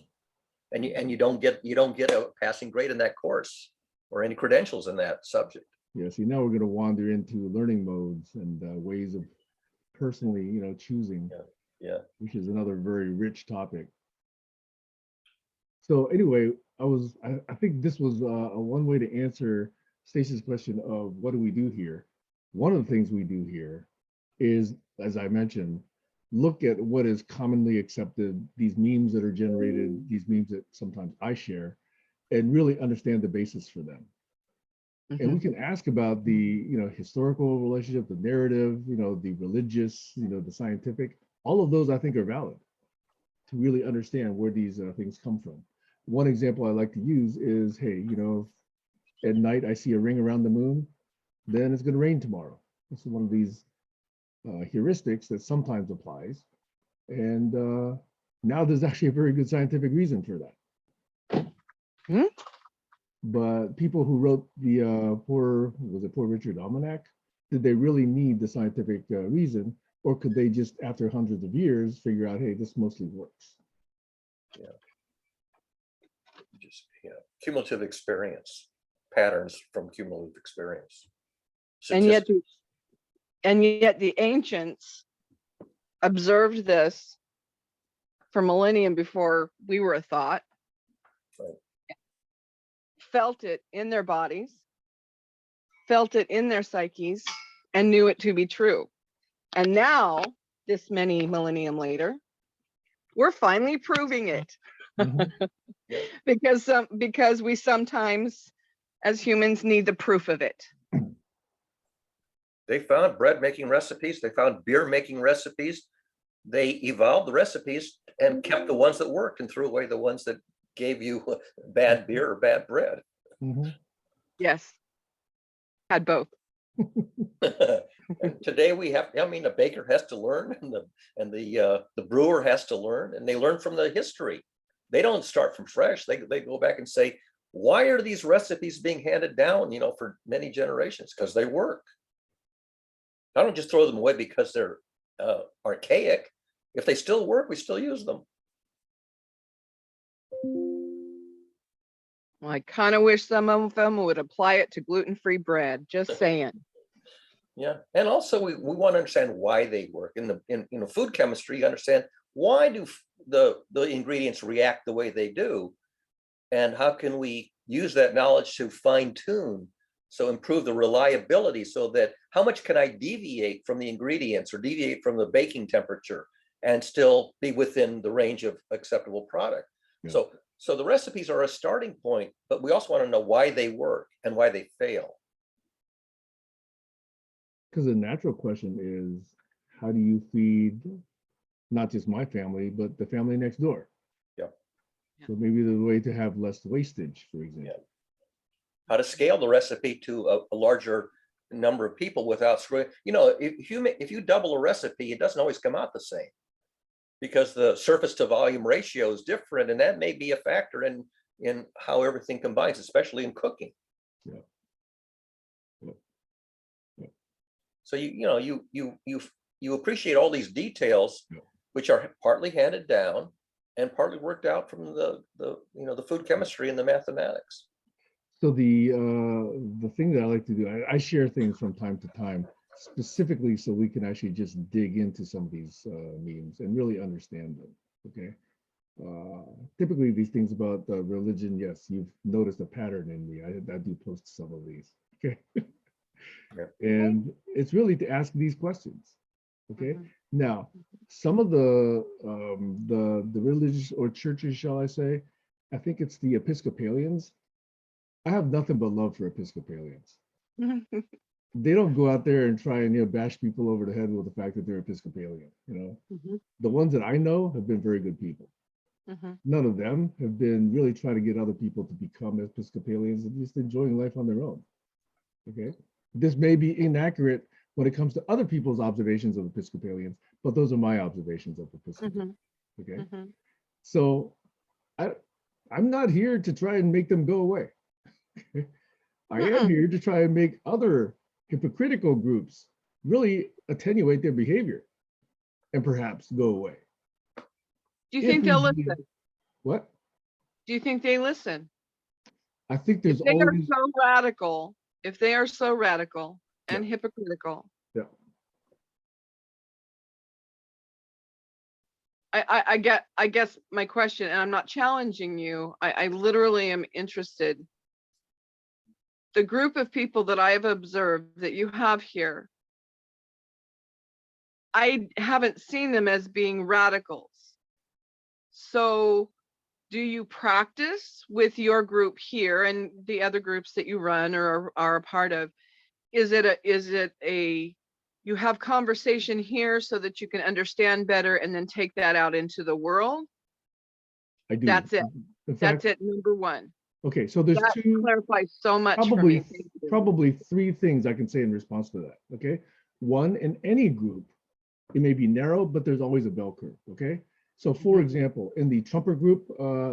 And you don't get a passing grade in that course or any credentials in that subject.
Yeah. See, now we're going to wander into learning modes and ways of personally, choosing.
Yeah.
Which is another very rich topic. So anyway, I think this was a one way to answer Stacia's question of what do we do here? One of the things we do here is, as I mentioned, look at what is commonly accepted, these memes that are generated, these memes that sometimes I share, and really understand the basis for them. And we
Mhm.
can ask about the, historical relationship, the narrative, the religious, the scientific. All of those I think are valid to really understand where these things come from. One example I like to use is, hey, if at night I see a ring around the moon, then it's going to rain tomorrow. This is one of these heuristics that sometimes applies. And now there's actually a very good scientific reason for that.
Hmm?
But people who wrote the Poor Richard Almanac, did they really need the scientific reason? Or could they just, after hundreds of years, figure out, hey, this mostly works?
Just cumulative experience, patterns from cumulative experience.
And yet the ancients observed this for millennium before we were a thought,
Right.
felt it in their bodies, felt it in their psyches, and knew it to be true. And now, this many millennium later, we're finally proving it.
Mhm.
because we sometimes, as humans, need the proof of it.
They found bread making recipes, they found beer making recipes, they evolved the recipes and kept the ones that worked and threw away the ones that gave you bad beer or bad bread.
Mhm.
Yes, had both.
And today we have, the baker has to learn, and the brewer has to learn, and they learn from the history. They don't start from fresh. They go back and say, why are these recipes being handed down, for many generations? Because they work. I don't just throw them away because they're archaic. If they still work, we still use them.
Well, I kind of wish some of them would apply it to gluten-free bread. Just saying.
Yeah, and also we want to understand why they work. In food chemistry, you understand why do the ingredients react the way they do, and how can we use that knowledge to fine tune, so improve the reliability, so that how much can I deviate from the ingredients or deviate from the baking temperature and still be within the range of acceptable product.
Yeah.
So the recipes are a starting point, but we also want to know why they work and why they fail.
Because the natural question is, how do you feed not just my family, but the family next door?
Yeah.
So maybe the way to have less wastage, for example.
How to scale the recipe to a larger number of people without screwing. If you double a recipe, it doesn't always come out the same, because the surface to volume ratio is different, and that may be a factor in how everything combines, especially in cooking.
Yeah.
So you appreciate all these details,
Yeah.
which are partly handed down and partly worked out from the food chemistry and the mathematics.
So the thing that I like to do, I share things from time to time, specifically so we can actually just dig into some of these memes and really understand them. Okay. Typically these things about religion, yes, you've noticed a pattern in me. I do post some of these. Okay.
Yeah.
And it's really to ask these questions. Okay.
Mhm.
Now, some of the religious or churches, shall I say, I think it's the Episcopalians. I have nothing but love for Episcopalians. They don't go out there and try and bash people over the head with the fact that they're Episcopalian.
Mhm.
The ones that I know have been very good people.
Mhm.
None of them have been really trying to get other people to become Episcopalians and just enjoying life on their own. Okay. This may be inaccurate when it comes to other people's observations of Episcopalians, but those are my observations of Episcopalians.
Mhm.
Okay.
Mhm.
So I'm not here to try and make them go away. I am
Mm-mm.
here to try and make other hypocritical groups really attenuate their behavior and perhaps go away.
Do you
If
think
we
they'll
do-
listen?
What?
Do you think they listen?
I think
If
there's
they are
always,
so radical, if they are so radical and
Yeah.
hypocritical,
yeah.
I guess my question, and I'm not challenging you, I literally am interested. The group of people that I have observed that you have here, I haven't seen them as being radicals. So do you practice with your group here and the other groups that you run or are a part of? Is it a you have conversation here so that you can understand better and then take that out into the world?
I do.
That's it.
In
That's
fact,
it. Number one.
okay, so there's
That
two,
clarifies so much for me. Thank you.
probably three things I can say in response to that. Okay. One, in any group, it may be narrow, but there's always a bell curve. Okay. So for
Mhm.
example, in the Trumper group,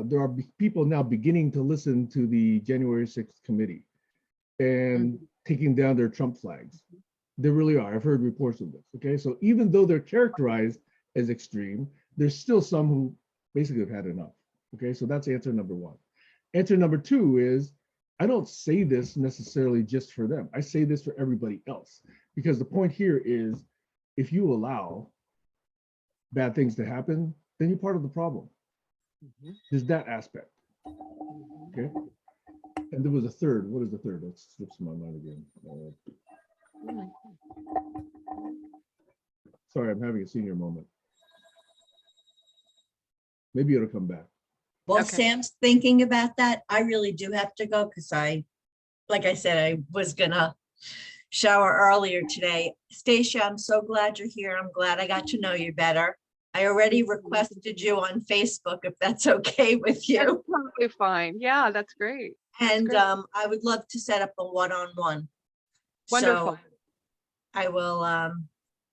there are people now beginning to listen to the January 6th committee and taking down their Trump flags. There really are. I've heard reports of this. Okay. So even though they're characterized as extreme, there's still some who basically have had enough. Okay. So that's answer number one. Answer number two is I don't say this necessarily just for them. I say this for everybody else because the point here is if you allow bad things to happen, then you're part of the problem.
Mhm.
There's that aspect. Okay. And there was a third. What is the third? That slips my mind again. Sorry, I'm having a senior moment. Maybe it'll come back.
While
Okay.
Sam's thinking about that, I really do have to go because like I said, I was gonna shower earlier today. Stacia, I'm so glad you're here. I'm glad I got to know you better. I already requested you on Facebook if that's okay with
That's
you.
totally fine. Yeah, that's great.
And
great.
I would love to set up a one-on-one.
Wonderful.
So I will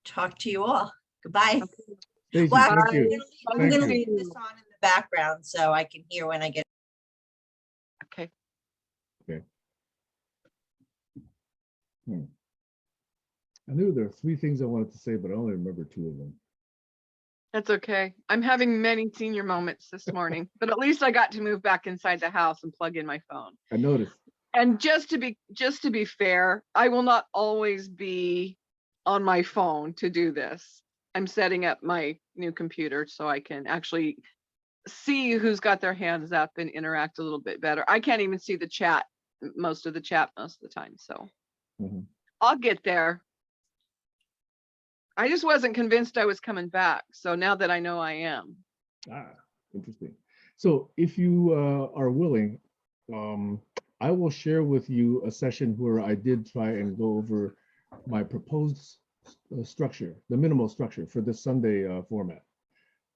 talk to you all. Goodbye.
Okay.
Stacey,
Well,
thank
Bye.
you.
I'm
Thank
gonna
you.
leave this on in the background so I can hear when I get.
Okay.
I knew there were three things I wanted to say, but I only remember two of them.
That's okay. I'm having many senior moments this morning, but at least I got to move back inside the house and plug in my phone.
I noticed.
And just to be fair, I will not always be on my phone to do this. I'm setting up my new computer so I can actually see who's got their hands up and interact a little bit better. I can't even see the chat, most of the time. So
Mhm.
I'll get there. I just wasn't convinced I was coming back. So now that I know I am.
Ah, interesting. So if you are willing, I will share with you a session where I did try and go over my proposed structure, the minimal structure for this Sunday format.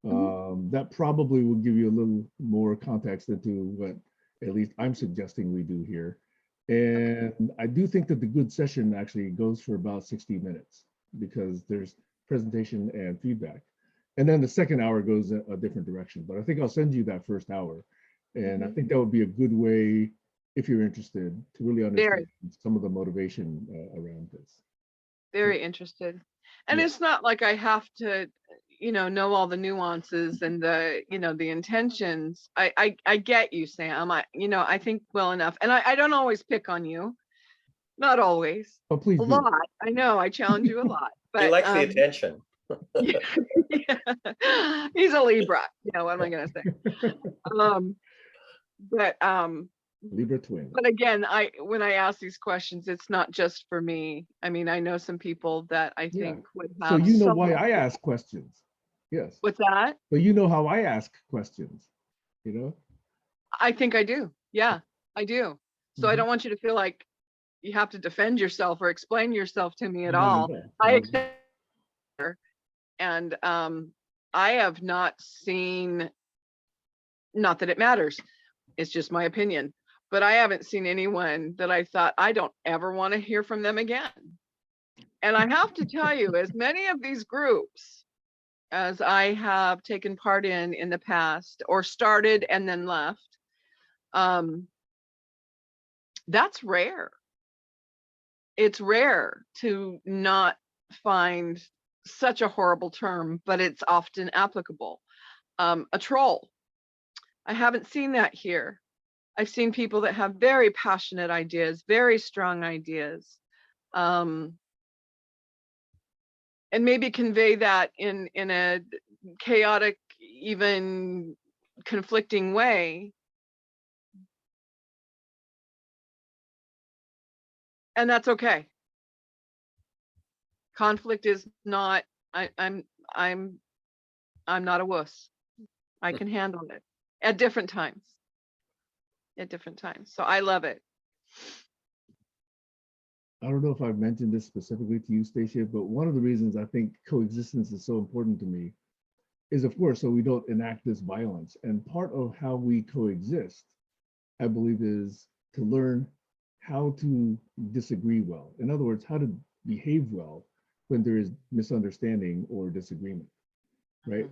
That probably will give you a little more context into what at least I'm suggesting we do here. And I do think that the good session actually goes for about 60 minutes because there's presentation and feedback. And then the second hour goes a different direction. But I think I'll send you that first hour. And I think that would be a good way, if you're interested, to really understand some of the motivation around this.
Very interested. And
Yeah.
it's not like I have to, know all the nuances and the intentions. I get you, Sam. I think well enough. And I don't always pick on you. Not always.
Oh, please
A
do.
lot. I know I challenge you a lot. But
He likes the attention.
He's a Libra. What am I gonna say? But
Libra twin.
But again, when I ask these questions, it's not just for me. I mean, I know some people that I
Yeah.
think would
So
have
you know
so
why
much-
I ask questions. Yes.
What's that?
But you know how I ask questions, you know?
I think I do. Yeah, I do. So I
Mhm.
don't want you to feel like you have to defend yourself or explain yourself to me at
Not
all.
all.
I
Not at all.
accept and I have not seen, not that it matters, it's just my opinion, but I haven't seen anyone that I thought I don't ever want to hear from them again. And I have to tell you, as many of these groups as I have taken part in the past or started and then left, that's rare. It's rare to not find such a horrible term, but it's often applicable. A troll. I haven't seen that here. I've seen people that have very passionate ideas, very strong ideas, and maybe convey that in a chaotic, even conflicting way. And that's okay. Conflict is not, I'm not a wuss. I can handle it at different times. At different times. So I love it.
I don't know if I've mentioned this specifically to you, Stacia, but one of the reasons I think coexistence is so important to me is, of course, so we don't enact this violence. And part of how we coexist, I believe, is to learn how to disagree well. In other words, how to behave well when there is misunderstanding or disagreement, right?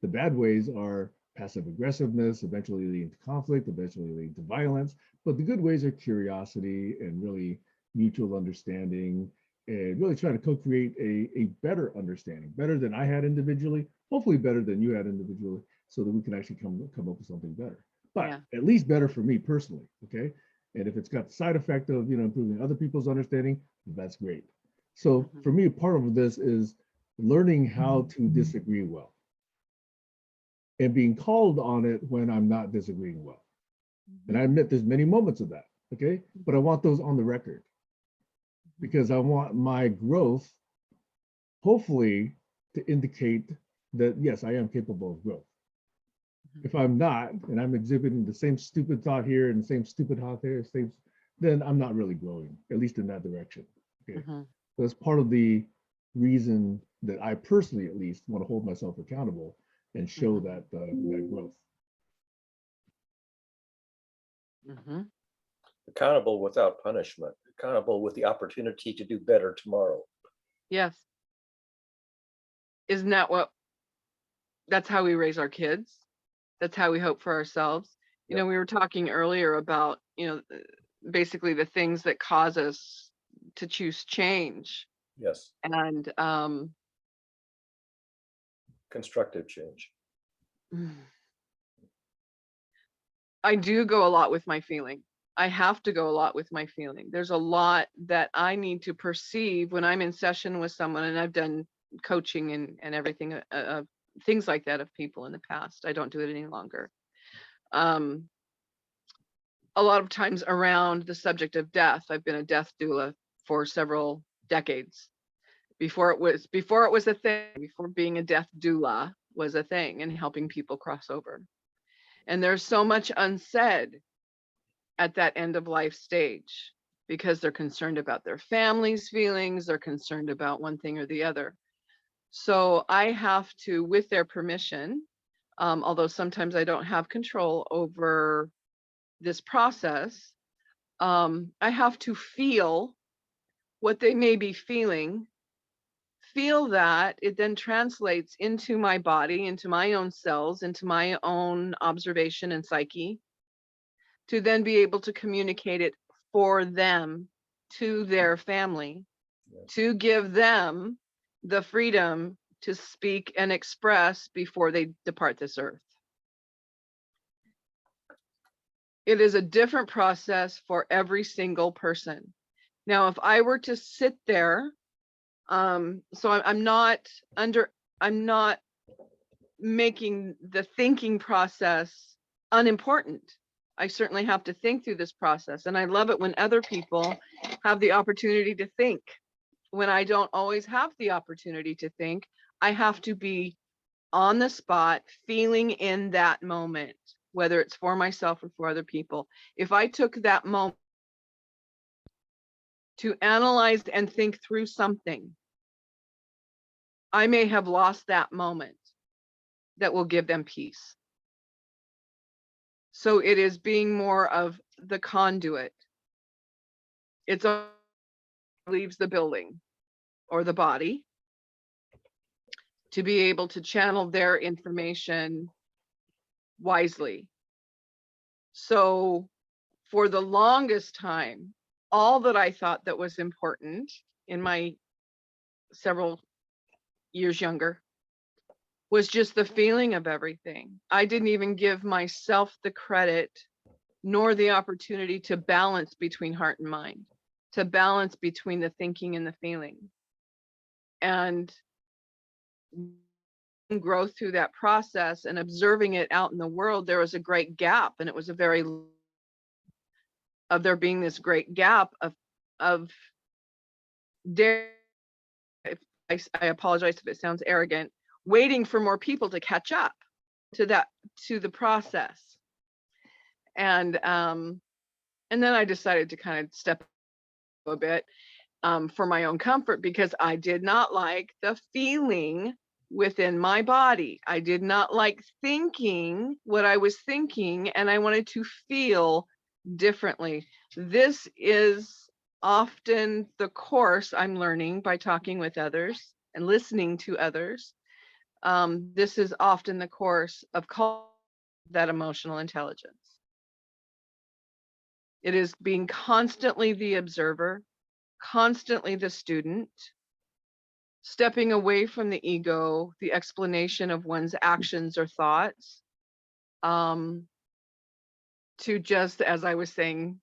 The bad ways are passive aggressiveness, eventually leading to conflict, eventually leading to violence. But the good ways are curiosity and really mutual understanding and really trying to co-create a better understanding, better than I had individually, hopefully better than you had individually, so that we can actually come up with something better. But
Yeah.
at least better for me personally, okay? And if it's got the side effect of, improving other people's understanding, that's great. So for me, part of this is learning how to disagree well and being called on it when I'm not disagreeing well. And I admit there's many moments of that, okay? But I want those on the record because I want my growth, hopefully, to indicate that, yes, I am capable of growth. If I'm not, and I'm exhibiting the same stupid thought here and the same stupid thought there, then I'm not really growing, at least in that direction, okay? So that's part of the reason that I personally, at least, want to hold myself accountable and show that growth.
Accountable without punishment, accountable with the opportunity to do better tomorrow.
Yes. Isn't that that's how we raise our kids? That's how we hope for ourselves. You know, we were talking earlier about, basically the things that cause us to choose change.
Yes.
And
Constructive change.
I do go a lot with my feeling. I have to go a lot with my feeling. There's a lot that I need to perceive when I'm in session with someone, and I've done coaching and everything, things like that of people in the past. I don't do it any longer. A lot of times around the subject of death. I've been a death doula for several decades. Before it was a thing, before being a death doula was a thing and helping people cross over. And there's so much unsaid at that end of life stage because they're concerned about their family's feelings, they're concerned about one thing or the other. So I have to, with their permission, although sometimes I don't have control over this process, I have to feel what they may be feeling, feel that it then translates into my body, into my own cells, into my own observation and psyche, to then be able to communicate it for them to their family, to give them the freedom to speak and express before they depart this earth. It is a different process for every single person. Now, if I were to sit there, so I'm not making the thinking process unimportant. I certainly have to think through this process. And I love it when other people have the opportunity to think. When I don't always have the opportunity to think, I have to be on the spot, feeling in that moment, whether it's for myself or for other people. If I took that moment to analyze and think through something, I may have lost that moment that will give them peace. So it is being more of the conduit. It's leaves the building or the body to be able to channel their information wisely. So for the longest time, all that I thought that was important in my several years younger was just the feeling of everything. I didn't even give myself the credit nor the opportunity to balance between heart and mind, to balance between the thinking and the feeling. And growth through that process and observing it out in the world, there was a great gap, and it was a very of there being this great gap of dare, if I apologize if it sounds arrogant, waiting for more people to catch up to the process. And then I decided to kind of step a bit for my own comfort, because I did not like the feeling within my body. I did not like thinking what I was thinking, and I wanted to feel differently. This is often the course I'm learning by talking with others and listening to others. This is often the course of that emotional intelligence. It is being constantly the observer, constantly the student, stepping away from the ego, the explanation of one's actions or thoughts, to just, as I was saying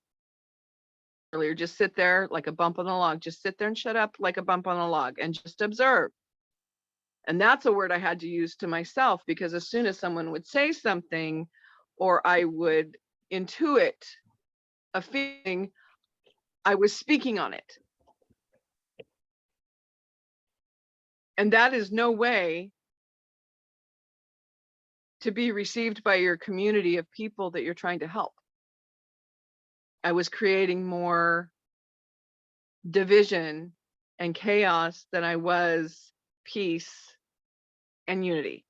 earlier, just sit there like a bump on a log, just sit there and shut up like a bump on a log and just observe. And that's a word I had to use to myself, because as soon as someone would say something or I would intuit a feeling, I was speaking on it. And that is no way to be received by your community of people that you're trying to help. I was creating more division and chaos than I was peace and unity.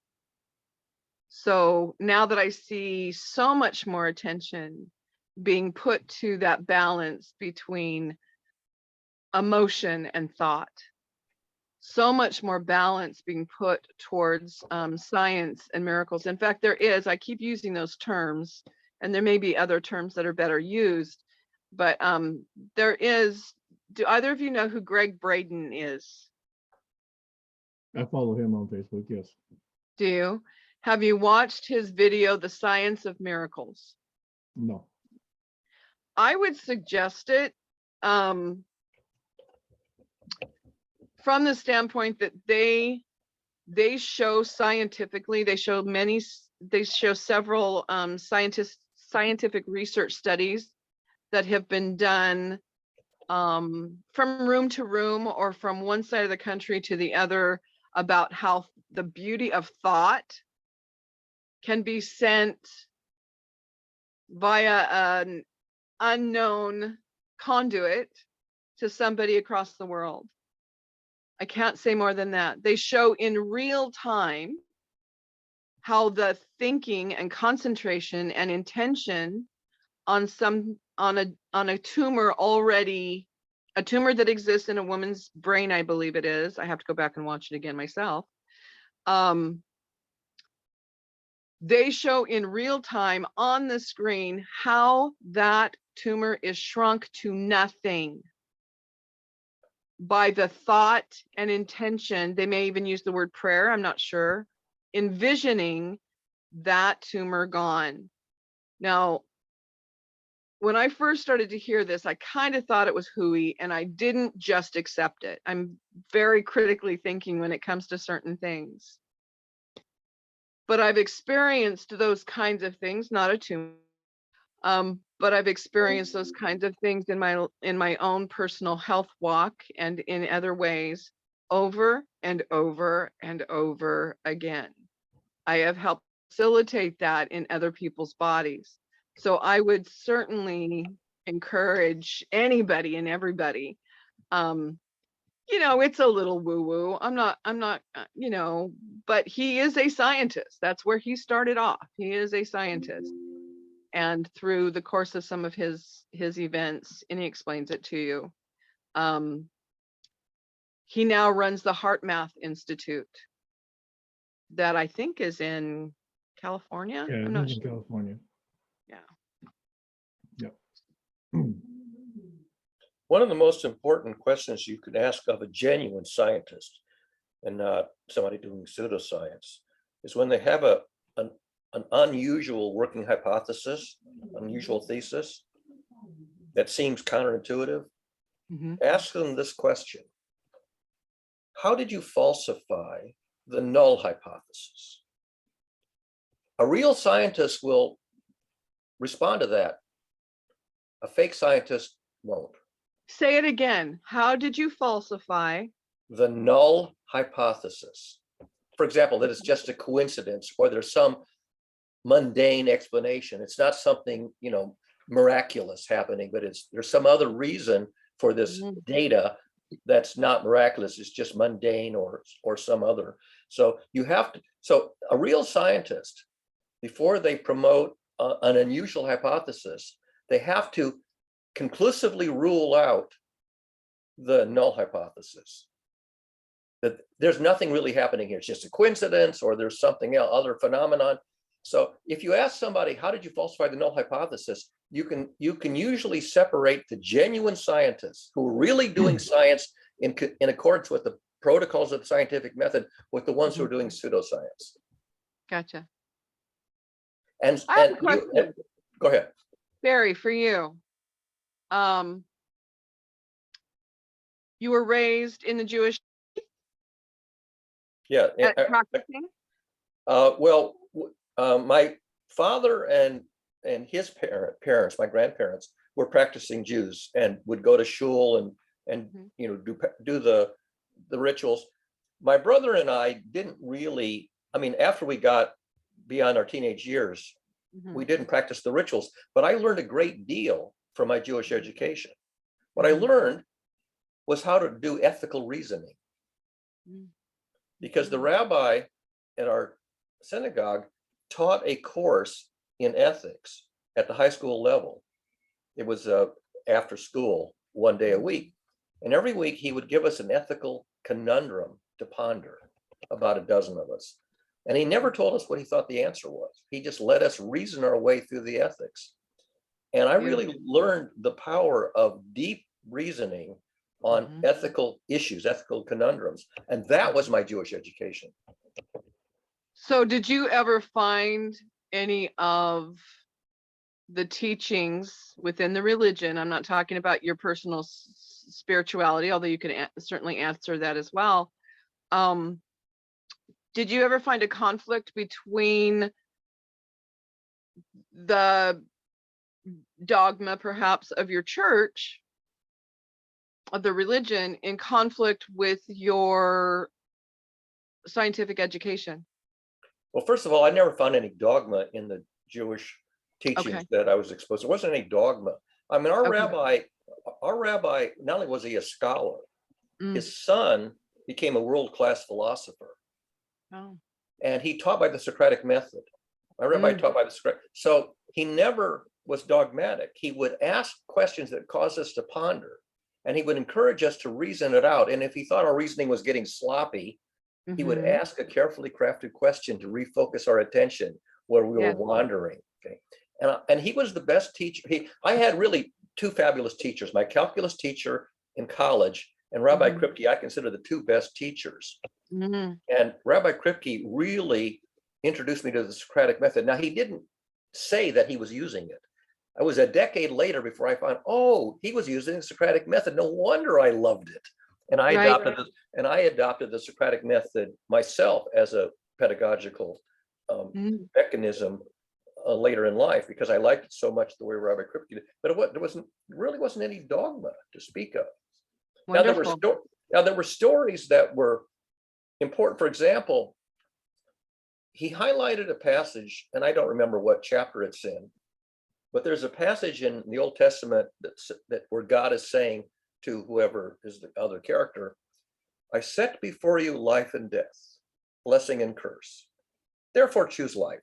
So now that I see so much more attention being put to that balance between emotion and thought, so much more balance being put towards science and miracles. In fact, I keep using those terms, and there may be other terms that are better used, but do either of you know who Greg Braden is?
I follow him on Facebook, yes.
Do you? Have you watched his video, The Science of Miracles?
No.
I would suggest it from the standpoint that they show scientifically, they show several scientific research studies that have been done from room to room or from one side of the country to the other, about how the beauty of thought can be sent via an unknown conduit to somebody across the world. I can't say more than that. They show in real time how the thinking and concentration and intention on a tumor already, a tumor that exists in a woman's brain, I believe it is. I have to go back and watch it again myself. They show in real time on the screen how that tumor is shrunk to nothing by the thought and intention. They may even use the word prayer, I'm not sure, envisioning that tumor gone. Now, when I first started to hear this, I kind of thought it was hooey, and I didn't just accept it. I'm very critically thinking when it comes to certain things. But I've experienced those kinds of things, not a tumor, But I've experienced those kinds of things in my own personal health walk and in other ways over and over and over again. I have helped facilitate that in other people's bodies. So I would certainly encourage anybody and everybody. You know, it's a little woo-woo. I'm not, you know, but he is a scientist. That's where he started off. He is a scientist. And through the course of some of his events, and he explains it to you, he now runs the Heart Math Institute that I think is in California.
Yeah,
I'm
it
not
is in
sure.
California.
Yeah.
Yep.
One of the most important questions you could ask of a genuine scientist and not somebody doing pseudoscience is when they have an unusual working hypothesis, unusual thesis that seems counterintuitive,
Mhm.
ask them this question: how did you falsify the null hypothesis? A real scientist will respond to that. A fake scientist won't.
Say it again. How did you falsify?
The null hypothesis. For example, that it's just a coincidence or there's some mundane explanation. It's not something, you know, miraculous happening, but there's some other reason for this
Mhm.
data that's not miraculous. It's just mundane or some other. So you have to, so a real scientist, before they promote an unusual hypothesis, they have to conclusively rule out the null hypothesis. That there's nothing really happening here. It's just a coincidence or there's something else, other phenomenon. So if you ask somebody, how did you falsify the null hypothesis? You can usually separate the genuine scientists who are really doing science in accordance with the protocols of the scientific method with the ones who are doing pseudoscience.
Gotcha.
And,
I have a
and
question,
go ahead.
Barry, for you. You were raised in the Jewish
Yeah.
practicing?
Well, my father and his parents, my grandparents, were practicing Jews and would go to shul and you know do the rituals. My brother and I didn't really. I mean, after we got beyond our teenage years, we didn't practice the rituals. But I learned a great deal from my Jewish education. What I learned was how to do ethical reasoning, because the rabbi at our synagogue taught a course in ethics at the high school level. It was after school, one day a week. And every week he would give us an ethical conundrum to ponder, about a dozen of us. And he never told us what he thought the answer was. He just let us reason our way through the ethics. And I really learned the power of deep reasoning on ethical issues, ethical conundrums. And that was my Jewish education.
So did you ever find any of the teachings within the religion? I'm not talking about your personal spirituality, although you can certainly answer that as well. Did you ever find a conflict between the dogma, perhaps, of your church, of the religion, in conflict with your scientific education? Well,
first of all, I never found any dogma in the Jewish teachings that I was exposed to. There wasn't any dogma. I mean, our rabbi, not only was he a scholar, his son became a world-class philosopher.
Oh.
And he taught by the Socratic method. My rabbi taught by the Socratic. So he never was dogmatic. He would ask questions that caused us to ponder, and he would encourage us to reason it out. And if he thought our reasoning was getting sloppy, he would ask a carefully crafted question to refocus our attention where we were wandering. Okay. And he was the best teacher. I had really two fabulous teachers, my calculus teacher in college and Rabbi Kripke. I consider the two best teachers. And Rabbi Kripke really introduced me to the Socratic method. Now, he didn't say that he was using it. It was a decade later before I found, oh, he was using the Socratic method. No wonder I loved it. And I adopted the Socratic method myself as a pedagogical mechanism later in life because I liked it so much the way Rabbi Kripke did. But there really wasn't any dogma to speak of.
Wonderful.
Now there were stories that were important. For example, he highlighted a passage, and I don't remember what chapter it's in, but there's a passage in the Old Testament that where God is saying to whoever is the other character, I set before you life and death, blessing and curse. Therefore choose life.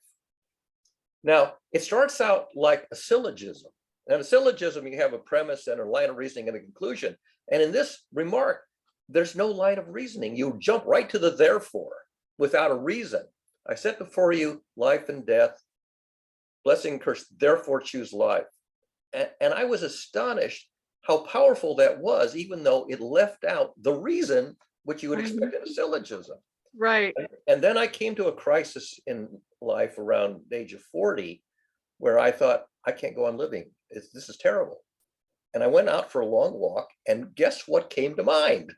Now, it starts out like a syllogism. And a syllogism, you have a premise and a line of reasoning and a conclusion. And in this remark, there's no line of reasoning. You jump right to the therefore without a reason. I set before you life and death, blessing and curse, therefore choose life. And I was astonished how powerful that was, even though it left out the reason which you would expect in a syllogism.
Right.
And then I came to a crisis in life around the age of 40, where I thought, I can't go on living. This is terrible. And I went out for a long walk, and guess what came to mind?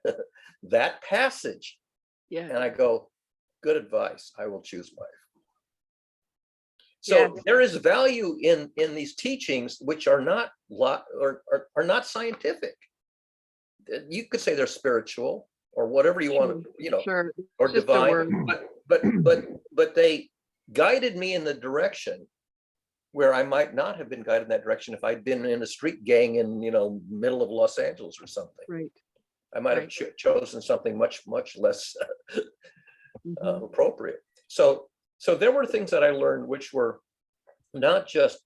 That passage.
Yeah.
And I go, good advice. I will choose life. So
Yes.
there is value in these teachings, which are not are not scientific. You could say they're spiritual or whatever you want to,
Sure.
or
Just a word.
divine. But they guided me in the direction where I might not have been guided in that direction if I'd been in a street gang in middle of Los Angeles or something.
Right.
I might have chosen something much less appropriate. So there were things that I learned which were not just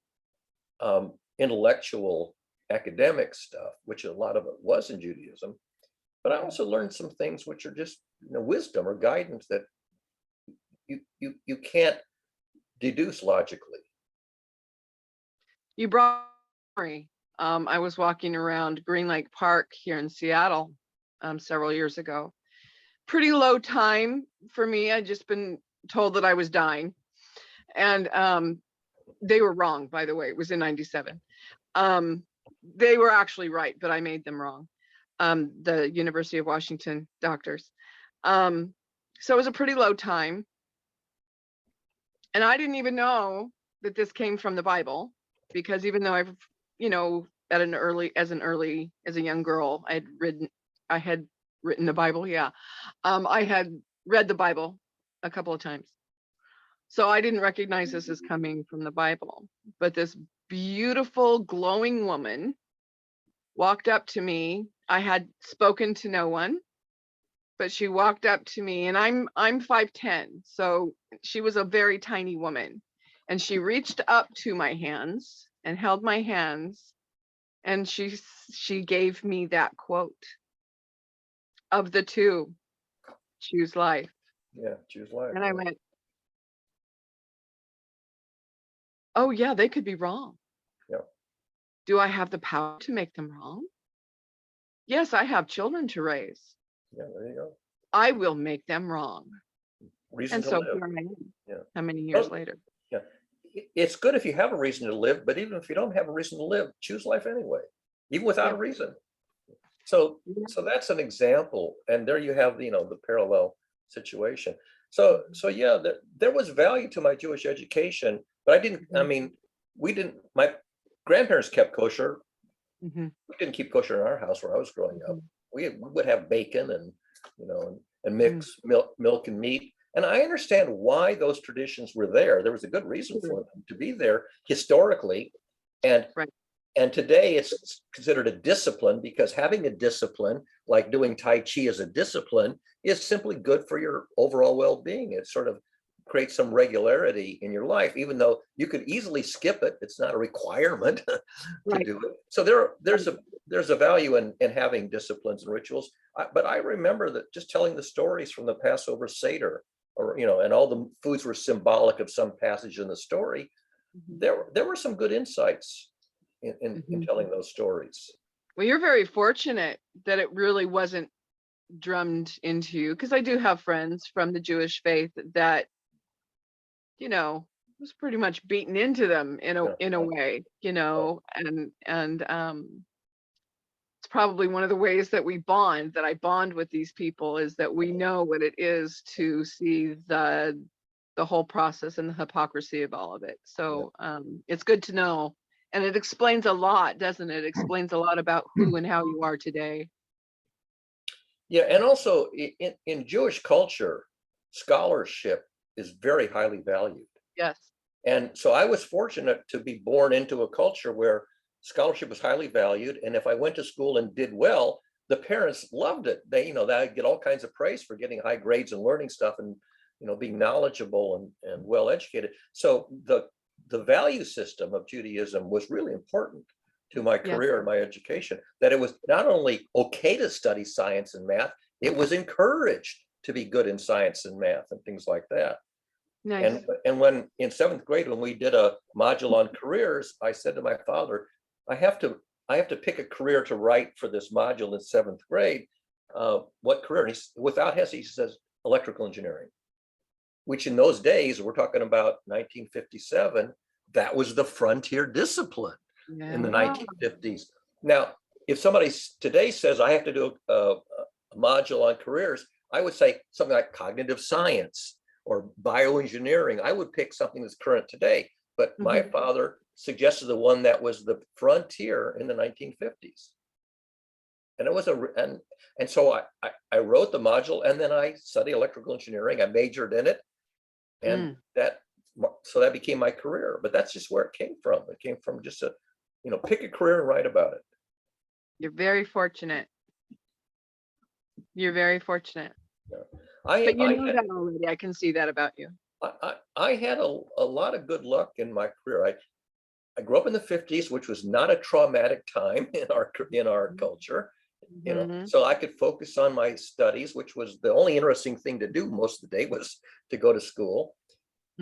intellectual academic stuff, which a lot of it was in Judaism, but I also learned some things which are just wisdom or guidance that you can't deduce logically.
You brought memory. I was walking around Green Lake Park here in Seattle several years ago. Pretty low time for me. I'd just been told that I was dying. And they were wrong, by the way. It was in 97. They were actually right, but I made them wrong. The University of Washington doctors. So it was a pretty low time. And I didn't even know that this came from the Bible, because even though I've, as a young girl, I had written the Bible. Yeah. I had read the Bible a couple of times. So I didn't recognize this as coming from the Bible, but this beautiful glowing woman walked up to me. I had spoken to no one, but she walked up to me, and I'm 5'10", so she was a very tiny woman, and she reached up to my hands and held my hands, and she gave me that quote, of the two, choose life.
Yeah, choose life.
And I went, oh yeah, they could be wrong.
Yeah.
Do I have the power to make them wrong? Yes, I have children to raise.
Yeah, there you go.
I will make them wrong.
Reason
And
to
so
live.
here I am.
Yeah.
How many years later?
Yeah. It's good if you have a reason to live, but even if you don't have a reason to live, choose life anyway, even without a reason. So that's an example. And there you have, the parallel situation. So yeah, there was value to my Jewish education, but I didn't, my grandparents kept kosher.
Mhm.
We didn't keep kosher in our house where I was growing up. We would have bacon and, and mix milk and meat. And I understand why those traditions were there. There was a good reason for them to be there historically. And today it's considered a discipline, because having a discipline, like doing Tai Chi as a discipline, is simply good for your overall well-being. It sort of creates some regularity in your life, even though you could easily skip it. It's not a requirement to do it. So there's a value in having disciplines and rituals. But I remember that just telling the stories from the Passover Seder, or and all the foods were symbolic of some passage in the story. There were some good insights in telling those stories.
Well, you're very fortunate that it really wasn't drummed into you, because I do have friends from the Jewish faith that, was pretty much beaten into them in a way, and it's probably one of the ways that I bond with these people, is that we know what it is to see the the whole process and the hypocrisy of all of it. So it's good to know. And it explains a lot, doesn't it? It explains a lot about who and how you are today.
Yeah, and also in Jewish culture, scholarship is very highly valued.
Yes.
And so I was fortunate to be born into a culture where scholarship was highly valued. And if I went to school and did well, the parents loved it. They, they get all kinds of praise for getting high grades and learning stuff and, being knowledgeable and well educated. So the value system of Judaism was really important to my career and my education, that it was not only okay to study science and math, it was encouraged to be good in science and math and things like that.
Nice.
And when in 7th grade, when we did a module on careers, I said to my father, I have to pick a career to write for this module in 7th grade. What career? And without hesitation, he says electrical engineering, which in those days, we're talking about 1957, that was the frontier discipline in the 1950s. Now, if somebody today says I have to do a module on careers, I would say something like cognitive science or bioengineering. I would pick something that's current today. But my father suggested the one that was the frontier in the 1950s. And it was and so I wrote the module, and then I studied electrical engineering. I majored in it. And so that became my career. But that's just where it came from. It came from just pick a career and write about it.
You're very fortunate. You're very fortunate.
Yeah.
But you know that already. I can see that about you.
I had a lot of good luck in my career. I grew up in the 50s, which was not a traumatic time in our culture, so I could focus on my studies, which was the only interesting thing to do most of the day was to go to school.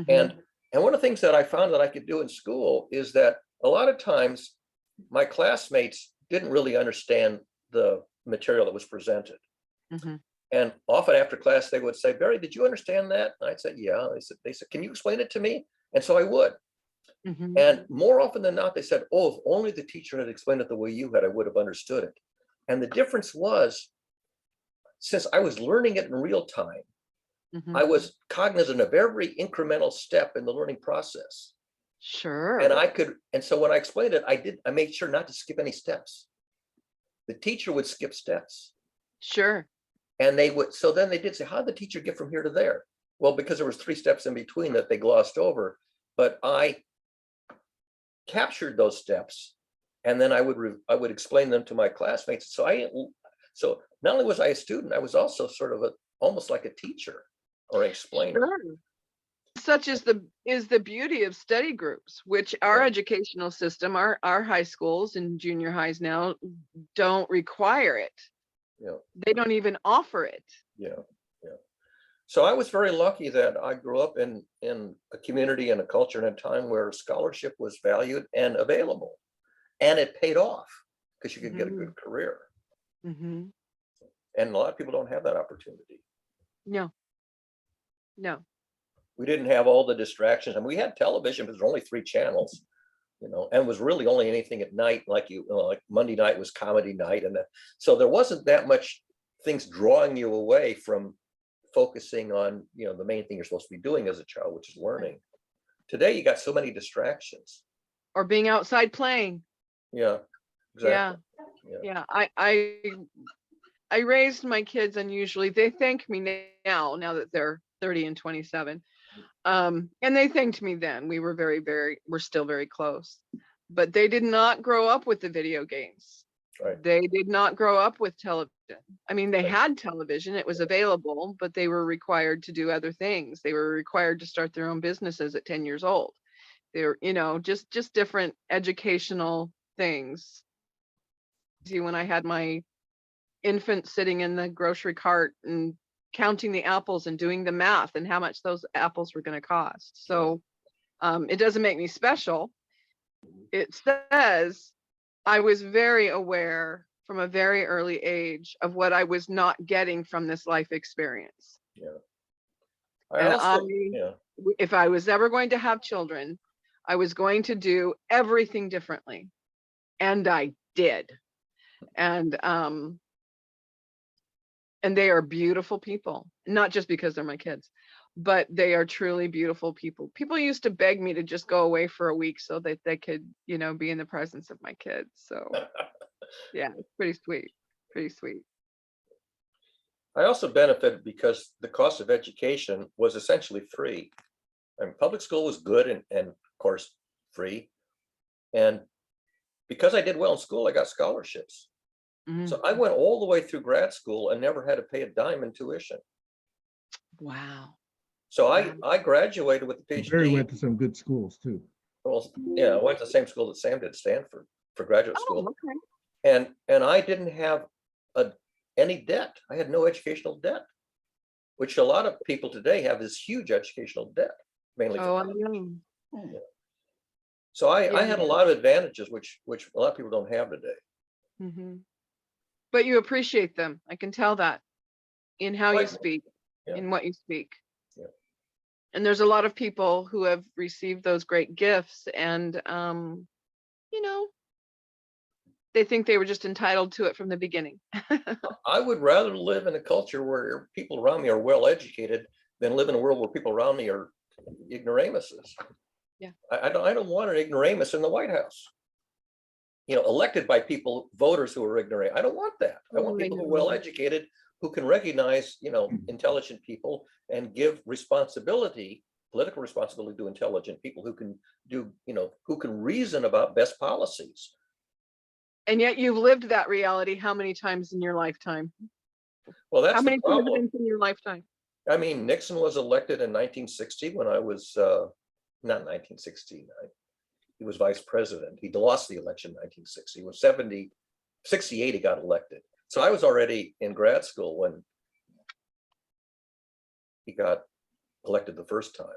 And one of the things that I found that I could do in school is that a lot of times my classmates didn't really understand the material that was presented. And often after class, they would say, Barry, did you understand that? And I'd say, yeah. They said, can you explain it to me? And so I would. And more often than not, they said, oh, if only the teacher had explained it the way you had, I would have understood it. And the difference was, since I was learning it in real time, I was cognizant of every incremental step in the learning process.
Sure.
And so when I explained it, I made sure not to skip any steps. The teacher would skip steps.
Sure.
And so then they did say, how did the teacher get from here to there? Well, because there was 3 steps in between that they glossed over, but I captured those steps, and then I would explain them to my classmates. So not only was I a student, I was also sort of almost like a teacher or an explainer.
Sure. Such is the beauty of study groups, which our educational system, our high schools and junior highs now don't require it. They don't even offer it.
So I was very lucky that I grew up in a community and a culture and a time where scholarship was valued and available, and it paid off because you could get a good career. And a lot of people don't have that opportunity. No. We didn't have all the distractions, and we had television, but there were only 3 channels. And was really only anything at night, like Monday night was comedy night, and so there wasn't that much things drawing you away from focusing on the main thing you're supposed to be doing as a child, which is learning. Today you got so many distractions.
Or being outside playing.
Yeah, exactly.
Yeah. I raised my kids unusually. They thank me now that they're 30 and 27. And they thanked me then. We were we're still very close, but they did not grow up with the video games.
Right.
They did not grow up with television. I mean, they had television, it was available, but they were required to do other things. They were required to start their own businesses at 10 years old. They were, just different educational things. See, when I had my infant sitting in the grocery cart and counting the apples and doing the math and how much those apples were going to cost. So it doesn't make me special. It says I was very aware from a very early age of what I was not getting from this life experience. If I was ever going to have children, I was going to do everything differently. And I did. And they are beautiful people, not just because they're my kids, but they are truly beautiful people. People used to beg me to just go away for a week so that they could, you know, be in the presence of my kids. So yeah, it's pretty sweet, pretty sweet.
I also benefited because the cost of education was essentially free. I mean, public school was good and of course free. And because I did well in school, I got scholarships.
Mhm.
So I went all the way through grad school and never had to pay a dime in tuition.
Wow.
So
Wow.
I graduated with a
Barry
PhD.
went to some good schools too.
Well, yeah, I went to the same school that Sam did, Stanford, for graduate
Oh,
school.
okay.
And I didn't have any debt. I had no educational debt, which a lot of people today have this huge educational debt, mainly
Oh, I
for
know.
So I
Yeah.
had a lot of advantages, which a lot of people don't have today.
Mhm. But you appreciate them. I can tell that in how you
Right.
speak,
Yeah.
in what you speak.
Yeah.
And there's a lot of people who have received those great gifts and, you know, they think they were just entitled to it from the beginning.
I would rather live in a culture where people around me are well educated than live in a world where people around me are ignoramuses.
Yeah.
I don't want an ignoramus in the White House. You know, elected by people, voters who are ignorant. I don't want that. I want
Oh, I
people who are
know.
well educated, who can recognize, you know, intelligent people and give responsibility, political responsibility to intelligent people who can do, you know, who can reason about best policies.
And yet you've lived that reality how many times in your lifetime?
Well,
How
that's
many
the problem.
presidents in your lifetime?
I mean, Nixon was elected in 1960 when I was, not 1960, he was vice president. He lost the election in 1960. He was 68, he got elected. So I was already in grad school when he got elected the first time.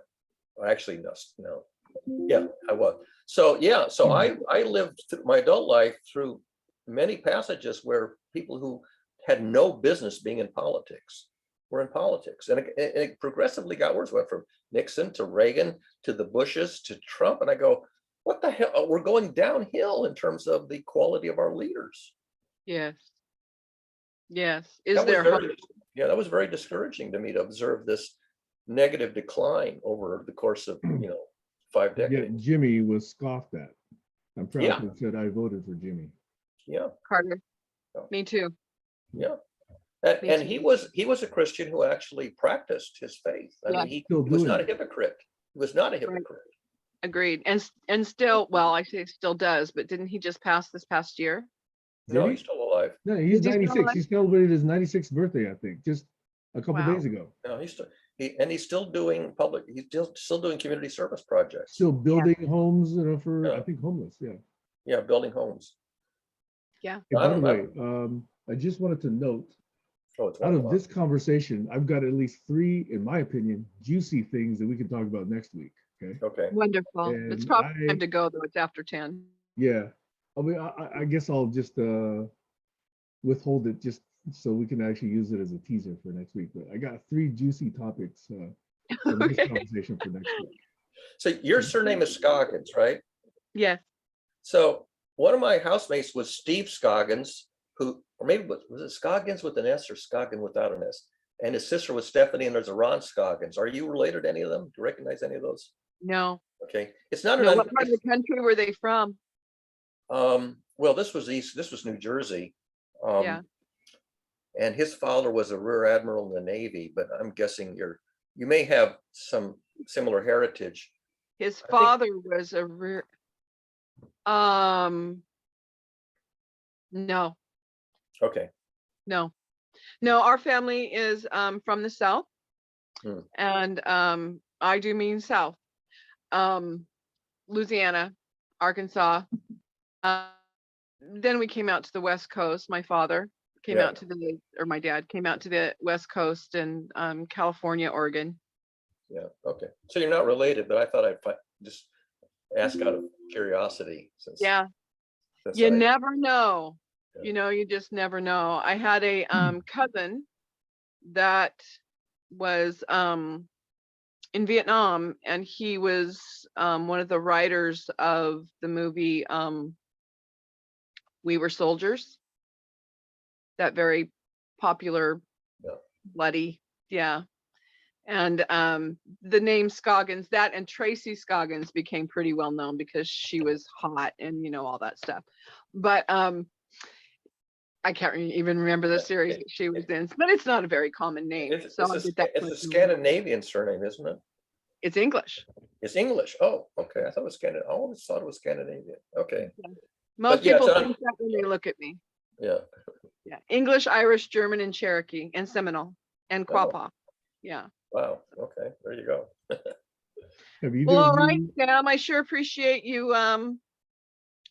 Actually, no. Yeah, I was. So yeah, so I lived through my adult life through many passages where people who had no business being in politics were in politics. And it progressively got worse. Went from Nixon to Reagan to the Bushes to Trump. And I go, what the hell? We're going downhill in terms of the quality of our leaders.
Yes. Yes. Is
That was
there
very,
hope?
yeah, that was very discouraging to me to observe this negative decline over the course of, you know, 5
Yet
decades.
Jimmy was scoffed at. I'm proud
Yeah.
to have said I voted for Jimmy.
Yeah,
Carter?
Yeah.
Me too.
yeah.
Me
And
too.
he was a Christian who actually practiced his faith. I
Yeah.
mean, he
Still
was
doing
not a
it.
hypocrite. He was not a hypocrite.
Agreed. And still, well, I say still does, but didn't he just pass this past year?
No,
Did
he's
he?
still alive.
No, he's
Is he still
96.
alive?
He celebrated his 96th birthday, I think, just a couple
Wow.
days ago.
No, he's still he's still doing public. He's still doing community service projects.
Still building homes, you know, for
Yeah.
I think homeless. Yeah.
Yeah, building homes.
Yeah.
Hey,
I
by the
don't-
way, I just wanted to note,
Oh, it's
out of
1
this conversation, I've got at least 3, in my opinion, juicy things that we can talk about next week. Okay.
Okay.
Wonderful. It's
And
probably time to go though. It's after 10.
Yeah. I mean, I guess I'll just withhold it just so we can actually use it as a teaser for next week. But I got 3 juicy topics from this
Okay.
conversation for next week.
So your surname is Scoggins, right?
Yes.
So one of my housemates was Steve Scoggins, who, or maybe was it Scoggins with an S or Scoggin without an S? And his sister was Stephanie, and there's a Ron Scoggins. Are you related to any of them? Do you recognize any of those?
No.
Okay, it's not
No.
an.
What part of the country were they from?
Well, this was New Jersey.
Yeah.
And his father was a rear admiral in the Navy, but I'm guessing you may have some similar heritage.
His
think-
father was a rear. No.
Okay,
No. No, our family is from the South.
Hmm.
And I do mean South. Louisiana, Arkansas. Then we came out to the West Coast. My father came
Yeah.
out to my dad came out to the West Coast and California, Oregon.
yeah, okay. So you're not related, but I thought I'd just ask out of curiosity since.
Yeah,
since
you
I-
never know.
Yeah.
You know, you just never know. I had a cousin that was in Vietnam, and he was one of the writers of the movie We Were Soldiers. That very popular,
Yeah.
bloody, yeah. And the name Scoggins, that and Tracy Scoggins became pretty well known because she was hot and all that stuff. But I can't even remember the series that she was in, but it's not a very common name.
It's
So I'll get that
it's a
question.
Scandinavian surname, isn't it?
It's English.
It's English. Oh, okay. I thought it was Scandinavian. I always thought it was Scandinavian. Okay.
Most
yeah,
people
it's
think that when they look at me.
Yeah.
Yeah, English, Irish, German, and Cherokee, and Seminole, and
Oh.
Quapaw. Yeah.
Wow. Okay. There you go.
Have either
Well, all
of
right,
you-
Sam. I sure appreciate you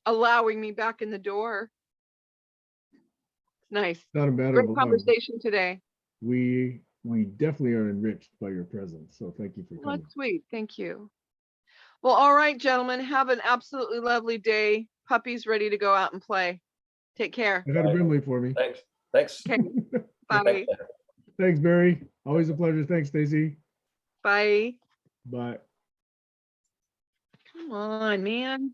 allowing me back in the door. Nice.
Not a matter
Great
of allowing.
conversation today.
We definitely are enriched by your presence. So thank you for
Well,
coming.
that's sweet. Thank you. Well, all right, gentlemen. Have an absolutely lovely day. Puppy's ready to go out and play. Take care.
I got a Brimley for me.
Thanks. Thanks.
Okay. Bye.
Thanks.
Thanks, Barry. Always a pleasure. Thanks, Stacy.
Bye.
Bye.
Come on, man.